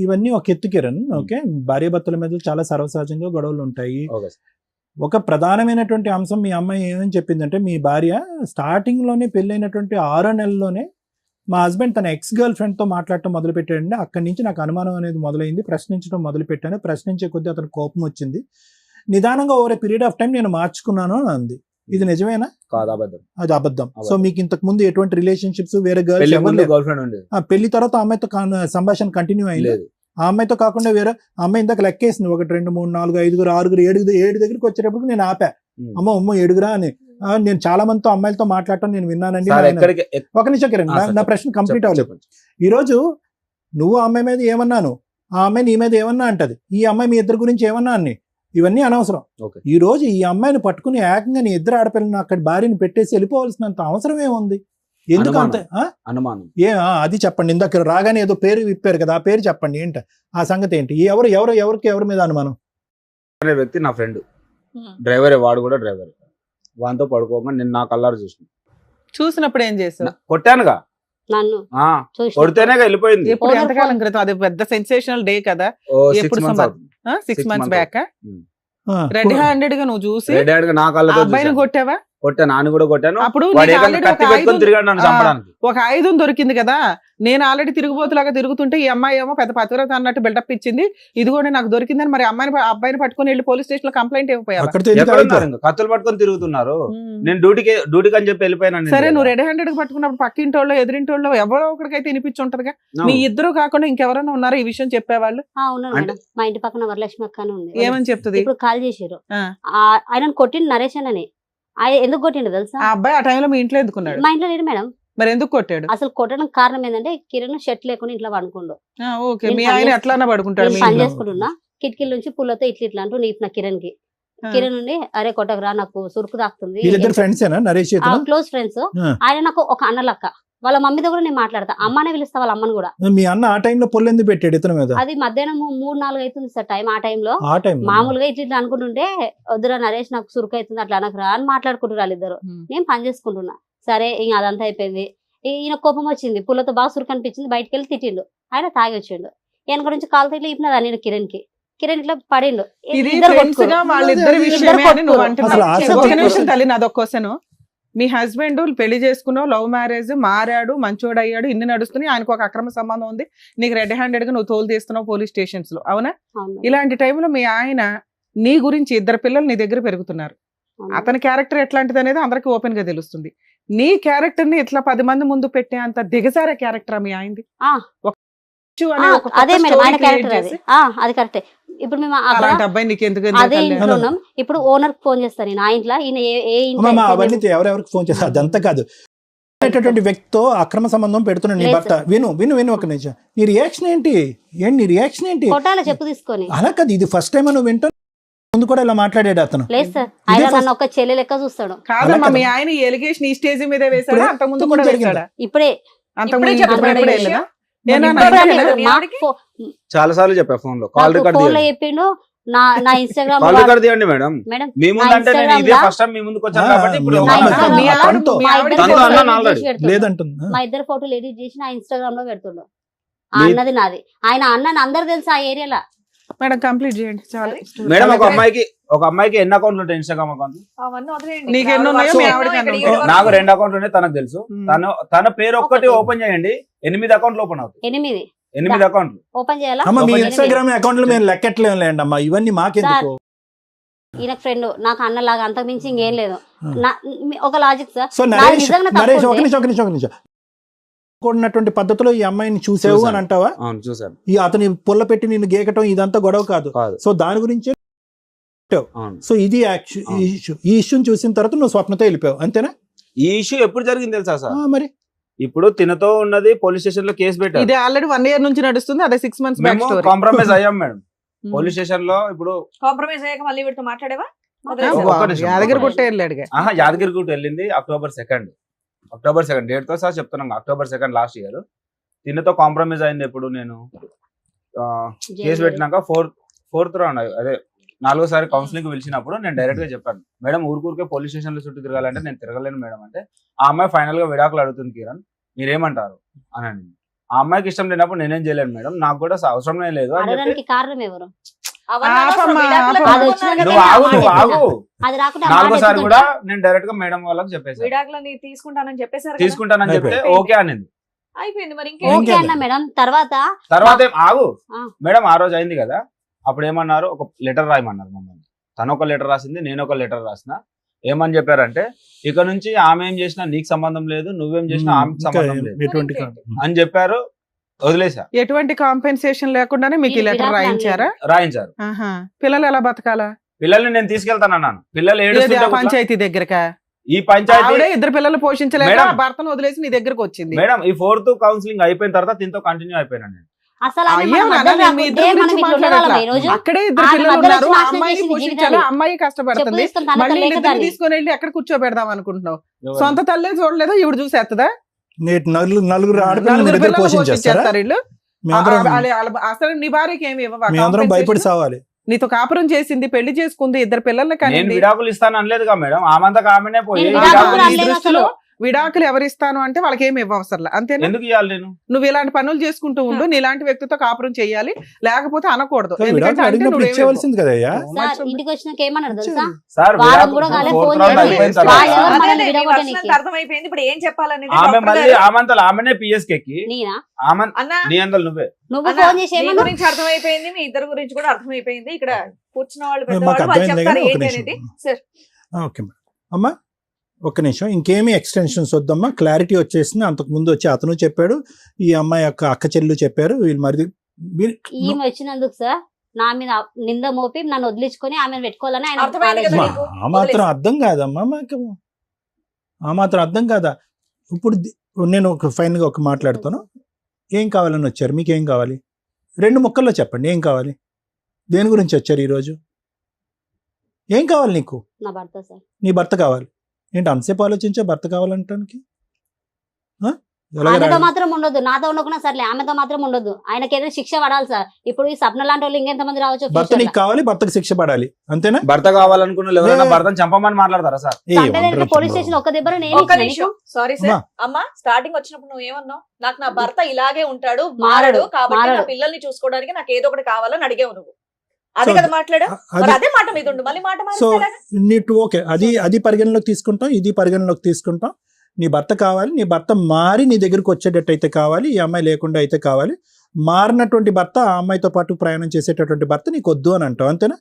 ఇవన్నీ ఒక ఎత్తు కిరణ్. ఓకే, భార్యాభర్తల మీద చాలా సర్వసహజంగా గొడవలు ఉంటాయి. Okay sir. ఒక ప్రధానమైనటువంటి అంశం మీ అమ్మాయి ఏమని చెప్పిందంటే, మీ భార్య స్టార్టింగ్ లోనే పెళ్ళైనటువంటి 6 నెలల్లోనే మా హస్బెండ్ తన ఎక్స్ గర్ల్ ఫ్రెండ్ తో మాట్లాడటం మొదలు పెట్టాడండి. అక్కడి నుంచి నాకు అనుమానం అనేది మొదలైంది, ప్రశ్నించడం మొదలు పెట్టాను. ప్రశ్నించే కొద్దీ అతను కోపం వచ్చింది. నిదానంగా over a period of time నేను మార్చుకున్నాను అని అంది. ఇది నిజమేనా? కాదు, అబద్ధం. అది అబద్ధం. సో మీకు ఇంతకు ముందు ఎటువంటి రిలేషన్షిప్స్ వేరే పెళ్లి ముందు గర్ల్స్ గర్ల్ ఫ్రెండ్ ఉండేది పెళ్లి తర్వాత ఆ అమ్మాయితో సంభాషణ కంటిన్యూ అయింది? లేదు. ఆ అమ్మాయితో కాకుండా వేరే ఆ అమ్మాయి ఇందాక లెక్కేసింది 1 2 3 4 5 6 7 దగ్గరికి వచ్చేటప్పుడు నేను ఆపా. అమ్మో 7 అని. నేను చాలా మందితో అమ్మాయిలతో మాట్లాడటం నేను విన్నానండి. సార్ ఎక్కడికి ఒక నిమిషం కిరణ్, నా ప్రశ్న కంప్లీట్ అవ్వలేదు. ఈ రోజు నువ్వు ఆ అమ్మాయి మీద ఏమన్నాను, ఆ అమ్మాయి నీ మీద ఏమన్నా అంటది, ఈ అమ్మాయి మీ ఇద్దరు గురించి ఏమన్నా అన్ని, ఇవన్నీ అనవసరం. ఓకే. ఈ రోజు ఈ అమ్మాయిని పట్టుకుని ఏకంగా నీ ఇద్దరు ఆడపిల్లని అక్కడ భార్యని పెట్టేసి వెళ్ళిపోవాల్సినంత అవసరం ఏముంది? ఎందుకు అంత అనుమానం? అది చెప్పండి. ఇందాక రాగానే ఏదో పేరు విప్పారు కదా, ఆ పేరు చెప్పండి. ఏంటి ఆ సంగతి ఏంటి? ఎవరి మీద అనుమానం? అనే వ్యక్తి నా ఫ్రెండ్, డ్రైవరే, వాడు కూడా డ్రైవర్. వాంతో పడుకోగా నేను నా కల్లారు చూసినప్పుడు ఏం చేసావు? కొట్టానుగా, నన్ను చూసి కొడితేనే వెళ్ళిపోయింది. ఎప్పుడు ఎంతకాలం క్రితం? అది పెద్ద సెన్సేషనల్ డే కదా, 6 months అవుతుంది. 6 months బ్యాక్. ఆ, రెడ్ హ్యాండెడ్ గా నువ్వు చూసి రెడ్ హ్యాండ్ గా నా ఆ కళ్ళతో అబ్బాయిని చూశాను. కొట్టావా? కొట్టాను, నాన్న కూడా కొట్టాను. అప్పుడు వాడు నీకు ఏకంగా already కత్తి ఒక పెట్టుకొని ఆయుధం- తిరిగాడు నన్ను చంపడానికి. ఒక ఆయుధం దొరికింది కదా. నేను ఆల్రెడీ తిరుగుబోతులాగా తిరుగుతుంటే ఈ అమ్మాయి ఏమో పెద్ద పతివ్రత అన్నట్టు బిల్డప్ ఇచ్చింది. ఇది కూడా నాకు దొరికిందని మరి అబ్బాయిని పట్టుకొని వెళ్ళి పోలీస్ స్టేషన్ లో కంప్లైంట్ ఇవ్వపోయావా? అక్కడితో ఎందుకు ఎక్కడ ఆగిపోయావు? ఉన్నారు ఇంకా? కత్తులు పట్టుకొని తిరుగుతున్నారు. ఉమ్. నేను డ్యూటీకి అని చెప్పి వెళ్ళిపోయాను. సరే, నువ్వు రెడ్ హ్యాండెడ్ గా పట్టుకున్నప్పుడు పక్కింటోళ్ళు ఎదురింటోళ్ళు ఎవరో ఒకరికైతే వినిపించి ఉంటదిగా. మీ ఇద్దరు కాకుండా ఇంకెవరైనా ఉన్నారా ఈ విషయం చెప్పేవాళ్ళు? ఉన్నాను మేడం. మా ఇంటి పక్కన వరలక్ష్మి అక్క అని ఉంది. ఏమని చెప్తుంది? ఇప్పుడు కాల్ చేసారు. ఆ. ఆయన కొట్టిండు నరేష్ అని. ఆయన ఎందుకు కొట్టిండు తెలుసా? ఆ అబ్బాయి ఆ టైంలో మీ ఇంట్లో ఎందుకున్నాడు? మా ఇంట్లో లేడు మేడం. మరి ఎందుకు కొట్టాడు? అసలు కొట్టడానికి కారణం ఏంటంటే కిరణ్ షర్ట్ లేకుండా ఇంట్లో పడుకుండు. ఓకే, నేను మీ పని ఆయన చేస్తా- ఎట్లానా పడుకుంటాడు మీ నేను పని ఇంట్లో? చేసుకుంటున్నా, కిటికీల నుంచి పుల్లతో ఇట్లా అంటూ నీకు కిరణ్ కి. ఆ. కిరణ్ నుండి అరే కొట్టకరా నాకు సురుకు తాకుతుంది. వీళ్ళిద్దరు ఫ్రెండ్స్ ఏనా నరేష్ చేతులు? Close friends. ఆ. ఆయన నాకు ఒక అన్న లక్క. వాళ్ళ మమ్మీతో కూడా నేను మాట్లాడతా, అమ్మనే పిలుస్తా వాళ్ళ అమ్మని కూడా. మీ అన్న ఆ టైంలో పొల్లు ఎందుకు పెట్టాడు ఇతని మీద? అది మధ్యాహ్నం 3-4 అవుతుంది సార్ టైం. ఆ టైంలో ఆ టైం మామూలుగా ఇట్లా అనుకుంటుంటే వద్దురా నరేష్ నాకు సురుకు అవుతుంది అట్లా అనకు రా అని మాట్లాడుకుంటారు వాళ్ళిద్దరు. నేను పని చేసుకుంటున్నా. సరే ఇంక అదంతా అయిపోయింది. ఈయన కోపం వచ్చింది, పుల్లతో బాగా సురుకు అనిపించింది, బయటకు వెళ్ళి తిట్టిండు. ఆయన తాగి వచ్చిండు. వెనక నుంచి కాలు ఇట్లా ఇప్పినదా నేను కిరణ్ కి. కిరణ్ ఇట్లా పడిండు. ఇది ఇద్దరు ఫ్రెండ్స్ గా కొట్టుకోరు. వాళ్ళిద్దరి ఇద్దరు విషయమే అని నువ్వు అంటున్నావు. అసలు ఆశ ఒక చెప్పు. నిమిషం తల్లి, నాదొక క్వశ్చన్. మీ హస్బెండ్ పెళ్లి చేసుకున్నావు, లవ్ మ్యారేజ్, మారాడు, మంచోడు అయ్యాడు, ఇన్ని నడుస్తున్నాయి, ఆయనకు ఒక అక్రమ సంబంధం ఉంది, నీకు రెడ్ హ్యాండెడ్ గా నువ్వు తోలు తీస్తున్నావు పోలీస్ స్టేషన్స్ లో, అవునా? అవును. ఇలాంటి టైంలో మీ ఆయన నీ గురించి 2 పిల్లలు నీ దగ్గర పెరుగుతున్నారు. అవును. అతని క్యారెక్టర్ ఎట్లాంటిది అనేది అందరికి ఓపెన్ గా తెలుస్తుంది. నీ క్యారెక్టర్ ని ఇట్లా 10 మంది ముందు పెట్టే అంత దిగజారే క్యారెక్టర్ మీ ఆయనది. ఆ. అదే మేడం ఆయన క్యారెక్టర్ అది. అది కరెక్టే. ఇప్పుడు మేము అక్కడ అలాంటి అబ్బాయి నీకు ఎందుకు అదే ఇంట్లో ఉన్నాం. ఇప్పుడు ఓనర్ ఫోన్ చేస్తాను నేను. ఆ ఇంట్లో ఈయన ఏ ఇంట్లో అమ్మా అవన్నీ ఎవరెవరికి ఫోన్ చేస్తా అదంతా కాదు. అనేటటువంటి వ్యక్తితో అక్రమ సంబంధం పెడుతున్నాడు నీ లేదు భర్త. విను ఒక నిమిషం. నీ రియాక్షన్ ఏంటి? నీ రియాక్షన్ ఏంటి? కొట్టాల చెప్పు తీసుకొని. అలా కాదు, ఇది ఫస్ట్ టైం నువ్వు వింటా. ముందు కూడా ఇలా మాట్లాడాడు అతను. లేదు సార్, ఆయన నన్ను ఒక చెల్లె లెక్క చూస్తాడు. కాదమ్మా, మీ ఆయన ఈ ఎలిగేషన్ ఈ స్టేజ్ మీద వేసాడా? అంత ముందు కూడా వేసాడా? ఇప్పుడే అంతకుముందు చెప్తున్నాడు ఎప్పుడే ఈ లేదా? విషయం. నేనా ఇప్పుడు నమ్మలేదా? లేదు. మీ ఆవిడకి? చాలా సార్లు చెప్పా ఫోన్ లో. కాల్ రికార్డ్ ఫోన్ లో చెప్పిండు. నా ఇన్స్టాగ్రామ్ కాల్ రికార్డ్ తీయండి మేడం. మేడం మీ ముందు అంటే నేను ఇదే ఫస్ట్ టైం మీ ముందుకు వచ్చాను కాబట్టి ఇప్పుడు నా Instagram మీ లో ఆవిడ- తనతో. మీ ఆవిడకి తనతో తెలుసా? అన్నాను already. లేదంటుంది. మా ఇద్దరు ఫోటోలు ఎడిట్ చేసి నా ఇన్స్టాగ్రామ్ లో పెడుతుండు. ఆ మీ- అన్నది నాది. ఆయన అన్నని అందరు తెలుసు ఆ ఏరియాలో. మేడం కంప్లీట్ చేయండి చాలు. మేడం ఒక అమ్మాయికి ఎన్ని అకౌంట్లు ఉంటాయి ఇన్స్టాగ్రామ్ అకౌంట్? అవన్నీ వదిలేయండి. నీకు ఎన్ని ఉన్నాయో మీ ఆవిడకి అన్ని ఇక్కడ ఉంటాయి. నాకు 2 అకౌంట్లు ఉన్నాయి, తనకు తెలుసు. తన పేరు ఒక్కటి ఓపెన్ చేయండి, 8 అకౌంట్లు ఓపెన్ అవుతాయి. 8 అకౌంట్లు ఓపెన్ చేయాలా? అమ్మ మీ 8 ఇన్స్టాగ్రామ్ అకౌంట్ లో మేము లెక్కట్లేము లేండి అమ్మా, ఇవన్నీ మాకెందుకు? ఈయన ఫ్రెండ్ నాకు అన్నలాగా అంతకు మించి ఇంకేం లేదు. ఒక లాజిక్ సార్. సో నరేష్ ఒక నిమిషం కూడినటువంటి పద్ధతిలో ఈ అమ్మాయిని చూసావు అని అంటావా? అవును చూసాను. ఈ అతని పుల్ల పెట్టి నిన్ను గేకటం ఇదంతా గొడవ కాదు. సో దాని గురించి అవును. సో ఇది ఈ ఇష్యూని చూసిన తర్వాత నువ్వు స్వప్నతో వెళ్ళిపోయావు అంతేనా? ఈ ఇష్యూ ఎప్పుడు జరిగింది తెలుసా సార్? మరి ఇప్పుడు తినతో ఉన్నది పోలీస్ స్టేషన్ లో కేసు పెట్టారు. ఇది ఆల్రెడీ 1 year నుంచి నడుస్తుంది. అదే 6 months బ్యాక్ మేము స్టోరీ. కాంప్రమైజ్ అయ్యాం మేడం. పోలీస్ స్టేషన్ లో ఇప్పుడు కాంప్రమైజ్ అయ్యాక మళ్ళీ వీడితో మాట్లాడేవా ఒక్క నిమిషం. యాదగిరి గుట్ట వెళ్ళాడుగా. యాదగిరిగుట్ట వెళ్ళింది అక్టోబర్ 2 డేట్ తో సార్ చెప్తున్నాను. అక్టోబర్ 2 లాస్ట్ ఇయర్ తిన్నతో కాంప్రమైజ్ అయింది. ఎప్పుడు నేను కేసు పెట్టినాక ఫోర్త్ రౌండ్ అదే 4వ సారి కౌన్సిలింగ్ పిలిచినప్పుడు నేను డైరెక్ట్ గా చెప్పాను, మేడం ఊరికే పోలీస్ స్టేషన్ లో చుట్టూ తిరగాలంటే నేను తిరగలేను మేడం అంటే, ఆ అమ్మాయి ఫైనల్ గా విడాకులు అడుగుతుంది కిరణ్ మీరేమంటారు అని. ఆ అమ్మాయికి ఇష్టం లేనప్పుడు నేనేం చేయలేను మేడం, నాకు కూడా అవసరమే లేదు అని చెప్పి. అడగడానికి కారణం ఎవరు? నువ్వు ఆగు. అది రాకుండా 4వ సారి కూడా నేను డైరెక్ట్ గా మేడం వాళ్ళకి చెప్పేసి విడాకులని తీసుకుంటానని చెప్పేసారు. తీసుకుంటానని చెప్తే ఓకే అనింది. అయిపోయింది. మరి ఓకే అన్న మేడం. తర్వాత ఆగు మేడం, ఆ రోజు అయింది కదా, అప్పుడు ఏమన్నారు, ఒక లెటర్ రాయమన్నారు మమ్మల్ని. తను ఒక లెటర్ రాసింది, నేను ఒక లెటర్ రాసిన. ఏమని చెప్పారంటే, ఇక నుంచి ఆమె ఏం చేసినా నీకు సంబంధం లేదు, నువ్వేం చేసినా ఆమెకు సంబంధం లేదు అని చెప్పారు. వదిలేసా. ఎటువంటి కాంపెన్సేషన్ లేకుండానే మీకు ఈ లెటర్ రాయించారా? రాయించారు. పిల్లలు ఎలా బతకాలా? పిల్లల్ని నేను తీసుకెళ్తానన్నాను. పిల్లలు ఏడుస్తుంటే పంచాయతీ దగ్గరకా? ఈ పంచాయతీ 2 పిల్లలు పోషించలేక మేడం, భర్తను వదిలేసి నీ దగ్గరకు వచ్చింది. మేడం ఈ 4th కౌన్సిలింగ్ అయిపోయిన తర్వాత దీంతో కంటిన్యూ అయిపోయినా నేను. అసలు అక్కడే 2 పిల్లలు ఉన్నారు. ఆ అమ్మాయిని పోషించాలి, అమ్మాయి కష్టపడుతుంది. మళ్ళీ ఇద్దరు తీసుకొని వెళ్ళి ఎక్కడ కూర్చోబెడదాం అనుకుంటున్నావు? సొంత తల్లే చూడలేదా? ఇప్పుడు చూసేస్తుందా? నలుగురు ఆడపిల్లలు పోషించేస్తారు వీళ్ళు. అసలు నీ భార్యకి ఏమి భయపడి సావాలి. నీతో కాపురం చేసింది, పెళ్లి చేసుకుంది, 2 పిల్లల్ని కానీ విడాకులు ఇస్తాను అనలేదుగా మేడం. ఆమంతకు ఆమెనే పోయి దృష్టిలో విడాకులు ఎవరిస్తాను అంటే వాళ్ళకి ఏమి ఇవ్వవసరం. అంతేనా? ఎందుకు ఇవ్వాలి? నేను నువ్వు ఇలాంటి పనులు చేసుకుంటూ ఉండు, నీలాంటి వ్యక్తితో కాపురం చేయాలి, లేకపోతే అనకూడదు. ఇచ్చేవలసింది కదా. ఇంటికి వచ్చినాక ఏమన్నారు తెలుసా? అర్థమైపోయింది. ఇప్పుడు ఏం చెప్పాలని ఆమె మళ్ళీ ఆమంతలు ఆమెనే పిఎస్కి ఎక్కి నీ అందలు నువ్వే నువ్వు ఫోన్ చేసి మీ గురించి అర్థమైపోయింది, మీ ఇద్దరు గురించి కూడా అర్థమైపోయింది. ఇక్కడ కూర్చున్న వాళ్ళు చెప్తారు ఏంటి అనేది. ఓకే అమ్మా, ఒక్క నిమిషం. ఇంకేమీ ఎక్స్టెన్షన్స్ వద్దమ్మా, క్లారిటీ వచ్చేసింది. అంతకు ముందు వచ్చి అతను చెప్పాడు, ఈ అమ్మాయి యొక్క అక్క చెల్లెలు చెప్పారు. వీళ్ళు మరి ఈమె వచ్చినందుకు సార్ నా మీద నింద మోపి నన్ను వదిలించుకొని ఆమెను పెట్టుకోవాలని ఆయన ఆ మాత్రం అర్థం కాదమ్మా, మాకు ఆ మాత్రం అర్థం కాదా? ఇప్పుడు నేను ఫైనల్గా ఒక మాట్లాడుతాను. ఏం కావాలని వచ్చారు? మీకేం కావాలి? 2 ముక్కల్లో చెప్పండి. ఏం కావాలి? దేని గురించి వచ్చారు ఈరోజు? ఏం కావాలి నీకు? నా భర్త సార్. నీ భర్త కావాలి ఏంటి? అంతసేపు ఆలోచించే భర్త కావాలంటానికి? ఆమెతో మాత్రం ఉండొద్దు, నాతో ఉండకుండా సర్లే, ఆమెతో మాత్రం ఉండొద్దు. ఆయనకి ఏదైనా శిక్ష పడాలి సార్. ఇప్పుడు ఈ సప్న లాంటి వాళ్ళు ఇంకెంత మంది రావచ్చు? భర్త నీకు కావాలి, భర్తకు శిక్ష పడాలి, అంతేనా? భర్త కావాలనుకున్న ఎవరైనా భర్తను చంపమని మాట్లాడతారా సార్? పోలీస్ స్టేషన్ ఒక్క దెబ్బ సారీ సార్. అమ్మా స్టార్టింగ్ వచ్చినప్పుడు నువ్వు ఏమన్నావు? నాకు నా భర్త ఇలాగే ఉంటాడు, మారడు, కాబట్టి నా పిల్లల్ని చూసుకోవడానికి నాకు ఏదో ఒకటి కావాలని అడిగావు నువ్వు. అదే కదా మాట్లాడా? అదే మాట మీద ఉండు, మళ్ళీ మాట. సో నీకు ఓకే, అది పరిగణలోకి తీసుకుంటాం, ఇది పరిగణలోకి తీసుకుంటాం. నీ భర్త కావాలి, నీ భర్త మారి నీ దగ్గరకు వచ్చేటట్టు అయితే కావాలి, ఈ అమ్మాయి లేకుండా అయితే కావాలి. మారినటువంటి భర్త, ఆ అమ్మాయితో పాటు ప్రయాణం చేసేటటువంటి భర్త నీకు వద్దు అని అంటావు, అంతేనా?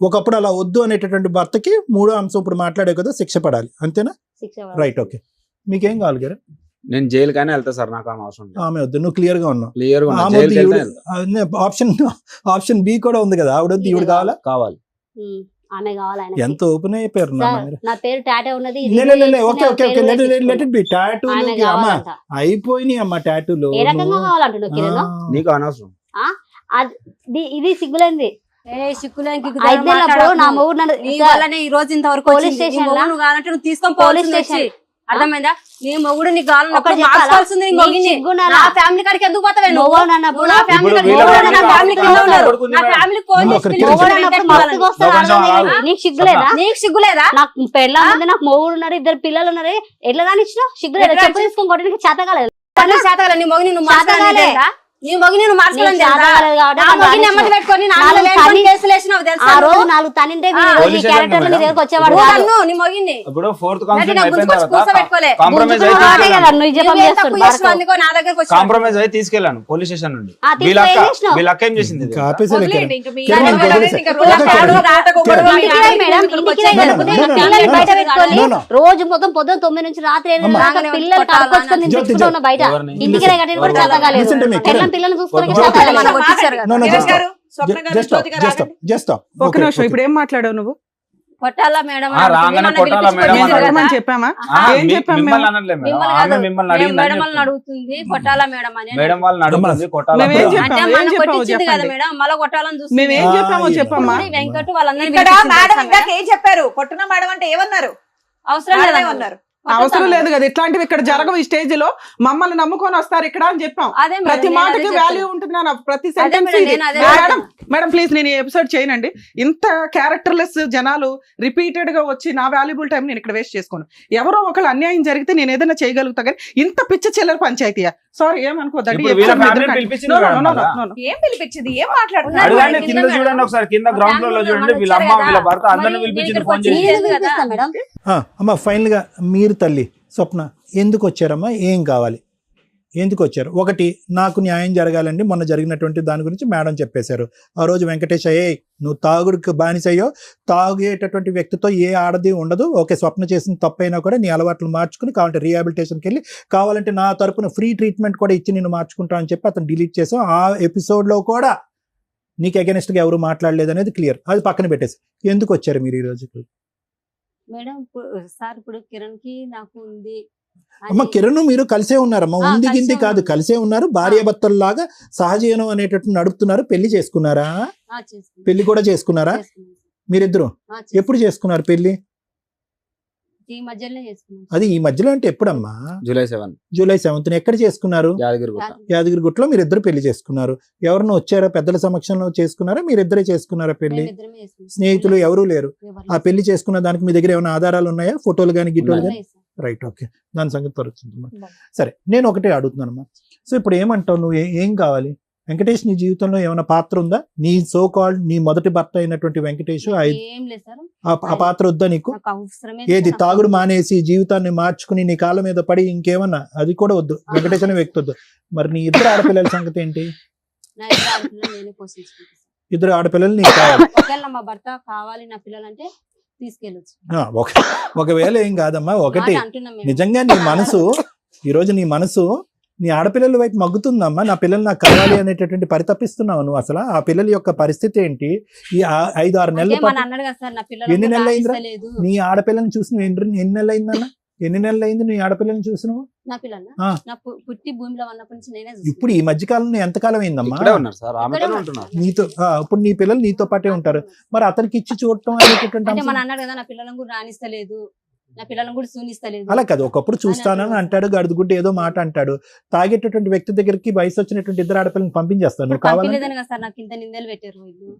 ఒకప్పుడు అలా వద్దు అనేటటువంటి భర్తకి 3వ అంశం ఇప్పుడు మాట్లాడే కదా, శిక్ష పడాలి, అంతేనా? Right, okay. మీకేం కావాలి గారు? నేను జైలు కానీ వెళ్తా సార్, నాకు అవసరం. ఆమె వద్దు, నువ్వు క్లియర్ గా ఉన్నావు. ఆప్షన్ బి కూడా ఉంది కదా, ఆవిడ వద్దు, ఈవిడ కావాలా? కావాలి, ఆమె కావాలి. ఎంత ఓపెన్ అయిపోయారు. నా పేరు టాటూ ఉన్నది. అయిపోయినాయి అమ్మా టాటూలు. ఏ రకంగా కావాలంటున్నావు కిరణ్? నీకు అనవసరం. ఇది సిగ్గులేంది. నా మూడు ఈ రోజు ఇంతవరకు పోలీస్ స్టేషన్ తీసుకొని పోలీస్ స్టేషన్. అర్థమైందా? నీ మొగుడు నీకు కావాల్సింది నా ఫ్యామిలీ కాడికి ఎందుకు పోతావే నువ్వు? నీకు సిగ్గులేదా? నీకు సిగ్గులేదా? నాకు పెళ్ళ ఉంది, నాకు మొగుడు ఉన్నారు, 2 పిల్లలు ఉన్నారు. ఎట్లా రానిచ్చినావు? సిగ్గులేదా? చెప్పు తీసుకొని కొట్టడానికి చేత కాలేదు. నీ మొగుని నువ్వు మాట్లాడలేదా? నీ మొగిని నువ్వు మార్చుకోలేదు. ఆ రోజు 4 తనింటే క్యారెక్టర్ నీ దగ్గరకు వచ్చేవాడు. నీ మొగిని కాంప్రమైజ్ అయి తీసుకెళ్ళాను పోలీస్ స్టేషన్ నుండి. వీళ్ళక్క ఏం చేసింది? రోజు మొత్తం పొద్దున 9 నుంచి రాత్రి 8 పిల్లలు కడుకొచ్చుకొని తెచ్చుకుంటున్నా బయట. ఇంటికి కట్టి కూడా చేతగాలేదు. పిల్లలు చూసుకోవడానికి ఒక నిమిషం, ఇప్పుడు ఏం మాట్లాడావు నువ్వు? కొట్టాలా మేడం ఆ, రాగానే కొట్టాలా మేడం ఏం అని చెప్పమని చెప్పామా? ఏం చెప్పాం మేము? మిమ్మల్ని అనట్లేదు మేడం, మిమ్మల్ని ఆమె కాదు. మిమ్మల్ని మేడం అడిగిందని వాళ్ళని చెప్తుంది. అడుగుతుంది కొట్టాలా మేడం అని. మేడం వాళ్ళని అడుగుతుంది కొట్టాలా మేమేం మేడం. చెప్పాం? అంటే ఏం మన చెప్పామో కొట్టించింది కదా చెప్పండి. మేడం, మళ్ళీ కొట్టాలని చూస్తుంది. మేమేం చెప్పామో చెప్పమ్మా. ఇప్పుడు వెంకట్ వాళ్ళందరినీ ఇక్కడ పిలిపించింది మేడం తెలుసా ఇందాక మేడం? ఏం చెప్పారు? కొట్టున మేడం అంటే ఏమన్నారు? అవసరం మేడమే లేదన్నారు. ఉన్నారు. అవసరం లేదు కదా, ఇట్లాంటివి ఇక్కడ జరగవు. ఈ స్టేజ్ లో మమ్మల్ని నమ్ముకొని వస్తారు ఇక్కడ అని చెప్పాం. అదే మేడం, ప్రతి నేను మాటకి అదే వాల్యూ చెప్తున్నా. ఉంటుంది నాన్న, ప్రతి అదే సెంటెన్స్ మేడం, నేను అదే మేడం చెప్తున్నా. మేడం ప్లీజ్ నేను ఈ ఎపిసోడ్ చేయనండి. ఇంత క్యారెక్టర్లెస్ జనాలు రిపీటెడ్ గా వచ్చి నా వాల్యుబుల్ టైం నేను ఇక్కడ వేస్ట్ చేసుకోను. ఎవరో ఒకళ్ళు అన్యాయం జరిగితే నేను ఏదైనా చేయగలుగుతా కానీ ఇంత పిచ్చ చిల్లర పంచాయతీయా? సారీ ఏమనుకోద్దండి. ఇప్పుడు వీళ్ళ family పిలిపించింది మేడం కదా. ఏం పిలిపించింది? ఏం మాట్లాడుతున్నారు? అడగండి, కింద కింద మేడం. చూడండి ఒకసారి, కింద గ్రౌండ్ ఫ్లోర్ లో చూడండి. వీళ్ళ అమ్మ వీళ్ళ భర్త అందరిని పిలిపించింది ఫోన్ చేసి. నేను పిలిపిస్తా మేడం. అమ్మ ఫైనల్గా మీరు తల్లి స్వప్న ఎందుకు వచ్చారమ్మా? ఏం కావాలి? ఎందుకు వచ్చారు? ఒకటి, నాకు న్యాయం జరగాలండి. మొన్న జరిగినటువంటి దాని గురించి మేడం చెప్పేశారు. ఆ రోజు వెంకటేష్ నువ్వు తాగుడికి బానిసయ్యో, తాగేటటువంటి వ్యక్తితో ఏ ఆడది ఉండదు. ఓకే, స్వప్న చేసిన తప్పైనా కూడా నీ అలవాట్లు మార్చుకుని కావాలంటే రీహాబిలిటేషన్కి వెళ్ళి కావాలంటే నా తరపున ఫ్రీ ట్రీట్మెంట్ కూడా ఇచ్చి నేను మార్చుకుంటా అని చెప్పి అతను డిలీట్ చేసాం. ఆ ఎపిసోడ్లో కూడా నీకు అగెనిస్ట్గా ఎవరు మాట్లాడలేదు అనేది క్లియర్. అది పక్కన పెట్టేసి ఎందుకు వచ్చారు మీరు ఈరోజు? మేడం సార్ ఇప్పుడు కిరణ్ కి నాకు ఉంది అమ్మ కిరణ్ మీరు కలిసే ఉన్నారమ్మా, ఉంది కలిసే గింది కాదు, ఉన్నాం. కలిసే ఉన్నారు. భార్యాభర్తల్లాగా సహజీవనం అనేటట్టు నడుపుతున్నారు. పెళ్లి చేసుకున్నారా? చేసుకున్నాం. పెళ్లి కూడా చేసుకున్నారా చేసుకున్నాం. మీరిద్దరు? చేసుకున్నాం. ఎప్పుడు చేసుకున్నారు పెళ్లి? ఈ మధ్యలోనే చేసుకున్నాం. అది ఈ మధ్యలో అంటే ఎప్పుడమ్మా? జూలై 7 జూలై 7th ఎక్కడ చేసుకున్నారు? యాదగిరిగుట్ట. యాదగిరిగుట్టలో మీరిద్దరు పెళ్లి చేసుకున్నారు. ఎవరినో వచ్చారా? పెద్దల సమక్షంలో చేసుకున్నారా? మీరిద్దరే చేసుకున్నారా పెళ్లి? మేమిద్దరమే చేసుకున్నాం. స్నేహితులు ఎవరూ లేరు? ఎవరు ఆ పెళ్లి చేసుకున్న దానికి మీ దగ్గర ఏమైనా ఆధారాలు ఉన్నాయా? ఫోటోలు కానీ గిట్టోలు కానీ? లేదు సార్. రైట్, ఓకే, దాని సంగతి తరుచుందమ్మా. సరే, నేను ఒకటే అడుగుతున్నానమ్మా. సో ఇప్పుడు ఏమంటావు నువ్వు? ఏం కావాలి? వెంకటేష్ నీ జీవితంలో ఏమైనా పాత్ర ఉందా? నీ సో కాల్డ్ నీ మొదటి భర్త అయినటువంటి వెంకటేష్ ఏం లేదు సార్, ఆ పాత్ర వద్దా నీకు? నాకు అవసరమే ఏది లేదు. తాగుడు మానేసి జీవితాన్ని మార్చుకుని నీ కాళ్ళ మీద పడి ఇంకేమన్నా అది కూడా వద్దు, వెంకటేష్ అనే వ్యక్తి వద్దు. మరి నీ ఇద్దరు ఆడపిల్లల సంగతి ఏంటి? నా ఇద్దరు ఆడపిల్లలు నేనే పోషించుకుంటాను. ఇద్దరు ఆడపిల్లలు నీకు కావాలి. ఒకవేళ మా భర్త కావాలి నా పిల్లలంటే తీసుకెళ్ళొచ్చు. ఒకవేళ ఏం కాదమ్మా, ఒకటి మాట అంటున్నాం మేము. నిజంగా నీ మనసు ఈరోజు నీ మనసు నీ ఆడపిల్లల వైపు మగ్గుతుందమ్మా. నా పిల్లలు నాకు కావాలి అనేటటువంటి పరితపిస్తున్నావు నువ్వు. అసలు ఆ పిల్లల యొక్క పరిస్థితి ఏంటి? ఈ 5-6 నెలల అంటే మన పాటు అన్నాడు కదా సార్, నా పిల్లలు ఎన్ని నెలలు అయిందిరా? రాణిస్తలేదు. నీ ఆడపిల్లని చూసి నువ్వు ఎన్ని నెలలు అయిందన్న? ఎన్ని నెలలు అయింది నీ ఆడపిల్లని చూసి నువ్వు? నా పిల్లలు ఆ. నా పుట్టి భూమిలో ఉన్నప్పటి నుంచి నేనే ఇప్పుడు ఈ మధ్య కాలంలో ఎంతకాలం అయిందమ్మా? ఇక్కడే ఉన్నారు సార్, ఆమెతోనే ఉంటున్నారు. నీతో ఇప్పుడు నీ పిల్లలు నీతో పాటే ఉంటారు. మరి అతనికి ఇచ్చి చూడటం అనేటటువంటి అంటే మన అంశం అన్నాడు కదా, నా పిల్లలను కూడా రాణిస్తలేదు, నా పిల్లలను కూడా సూనిస్తలేదు. అలా కాదు. ఒకప్పుడు చూస్తానని అంటాడు, గడుదుగుడ్డు ఏదో మాట అంటాడు. తాగేటటువంటి వ్యక్తి దగ్గరికి వయసు వచ్చినటువంటి ఇద్దరు ఆడపిల్లని పంపించేస్తాను. నువ్వు కావాలంటే పంపిలేదని కదా సార్ నాకు ఇంత నిందలు పెట్టారు వీళ్ళు.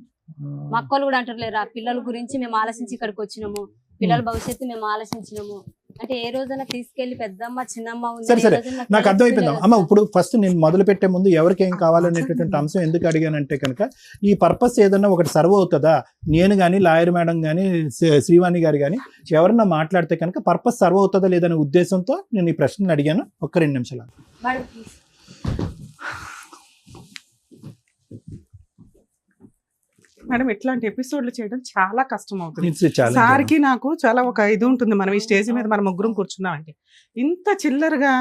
మా అక్కలు కూడా అంటారు లేరా, పిల్లల గురించి మేము ఆలోచించి ఇక్కడికి వచ్చినాము, పిల్లల భవిష్యత్తు మేము ఆలోచించినాము. అంటే ఏ రోజైనా తీసుకెళ్లి పెద్దమ్మ చిన్నమ్మ ఉంది, సరే ఏ సరే రోజైనా నాకు అర్థమైపోయింది తెలుస్తలేదు అమ్మ. సార్. ఇప్పుడు ఫస్ట్ నేను మొదలు పెట్టే ముందు ఎవరికి ఏం కావాలనేటటువంటి అంశం ఎందుకు అడిగానంటే కనుక ఈ పర్పస్ ఏదన్నా ఒకటి సర్వ్ అవుతుందా? నేను కానీ లాయర్ మేడం కానీ శ్రీవాణి గారు కానీ ఎవరన్నా మాట్లాడితే కనుక పర్పస్ సర్వ్ అవుతుందా లేదనే ఉద్దేశంతో నేను ఈ ప్రశ్నలు అడిగాను. ఒక్క 2 నిమిషాలు. Madam, please. మేడం ఇట్లాంటి ఎపిసోడ్లు చేయడం చాలా కష్టం అవుతుంది. It's a challenge. సార్కి నాకు చాలా ఒక ఇది ఉంటుంది. మనం ఈ స్టేజ్ మీద మనం ముగ్గురం కూర్చున్నాం అంటే ఇంత చిల్లరగా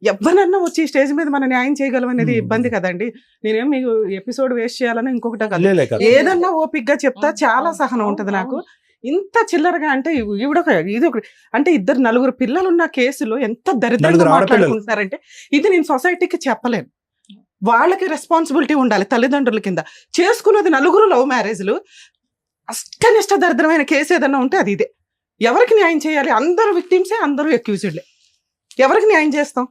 ఎవరన్నా వచ్చి ఈ స్టేజ్ మీద మనం న్యాయం చేయగలం అనేది ఇబ్బంది కదండి. నేనేం మీకు ఎపిసోడ్ వేస్ట్ చేయాలని ఇంకొకటి కాదు. లే కాదు. ఏదన్నా ఓపిక్ గా చెప్తా చాలా సహనం ఉంటది నాకు. ఇంత చిల్లరగా అంటే ఇది ఒక అంటే 2-4 పిల్లలు ఉన్న కేసులో ఎంత దరిద్రంగా 4 ఆడపిల్లలు. మాట్లాడుకుంటున్నారంటే ఇది నేను సొసైటీకి చెప్పలేను. వాళ్ళకి రెస్పాన్సిబిలిటీ ఉండాలి తల్లిదండ్రుల కింద. చేసుకున్నది 4 లవ్ మ్యారేజ్లు. అష్టనిష్ట దరిద్రమైన కేసు ఏదన్నా ఉంటే అది ఇదే. ఎవరికి న్యాయం చేయాలి? అందరూ విక్టిమ్సే, అందరూ అక్యూజ్డ్లే. ఎవరికి న్యాయం చేస్తాం?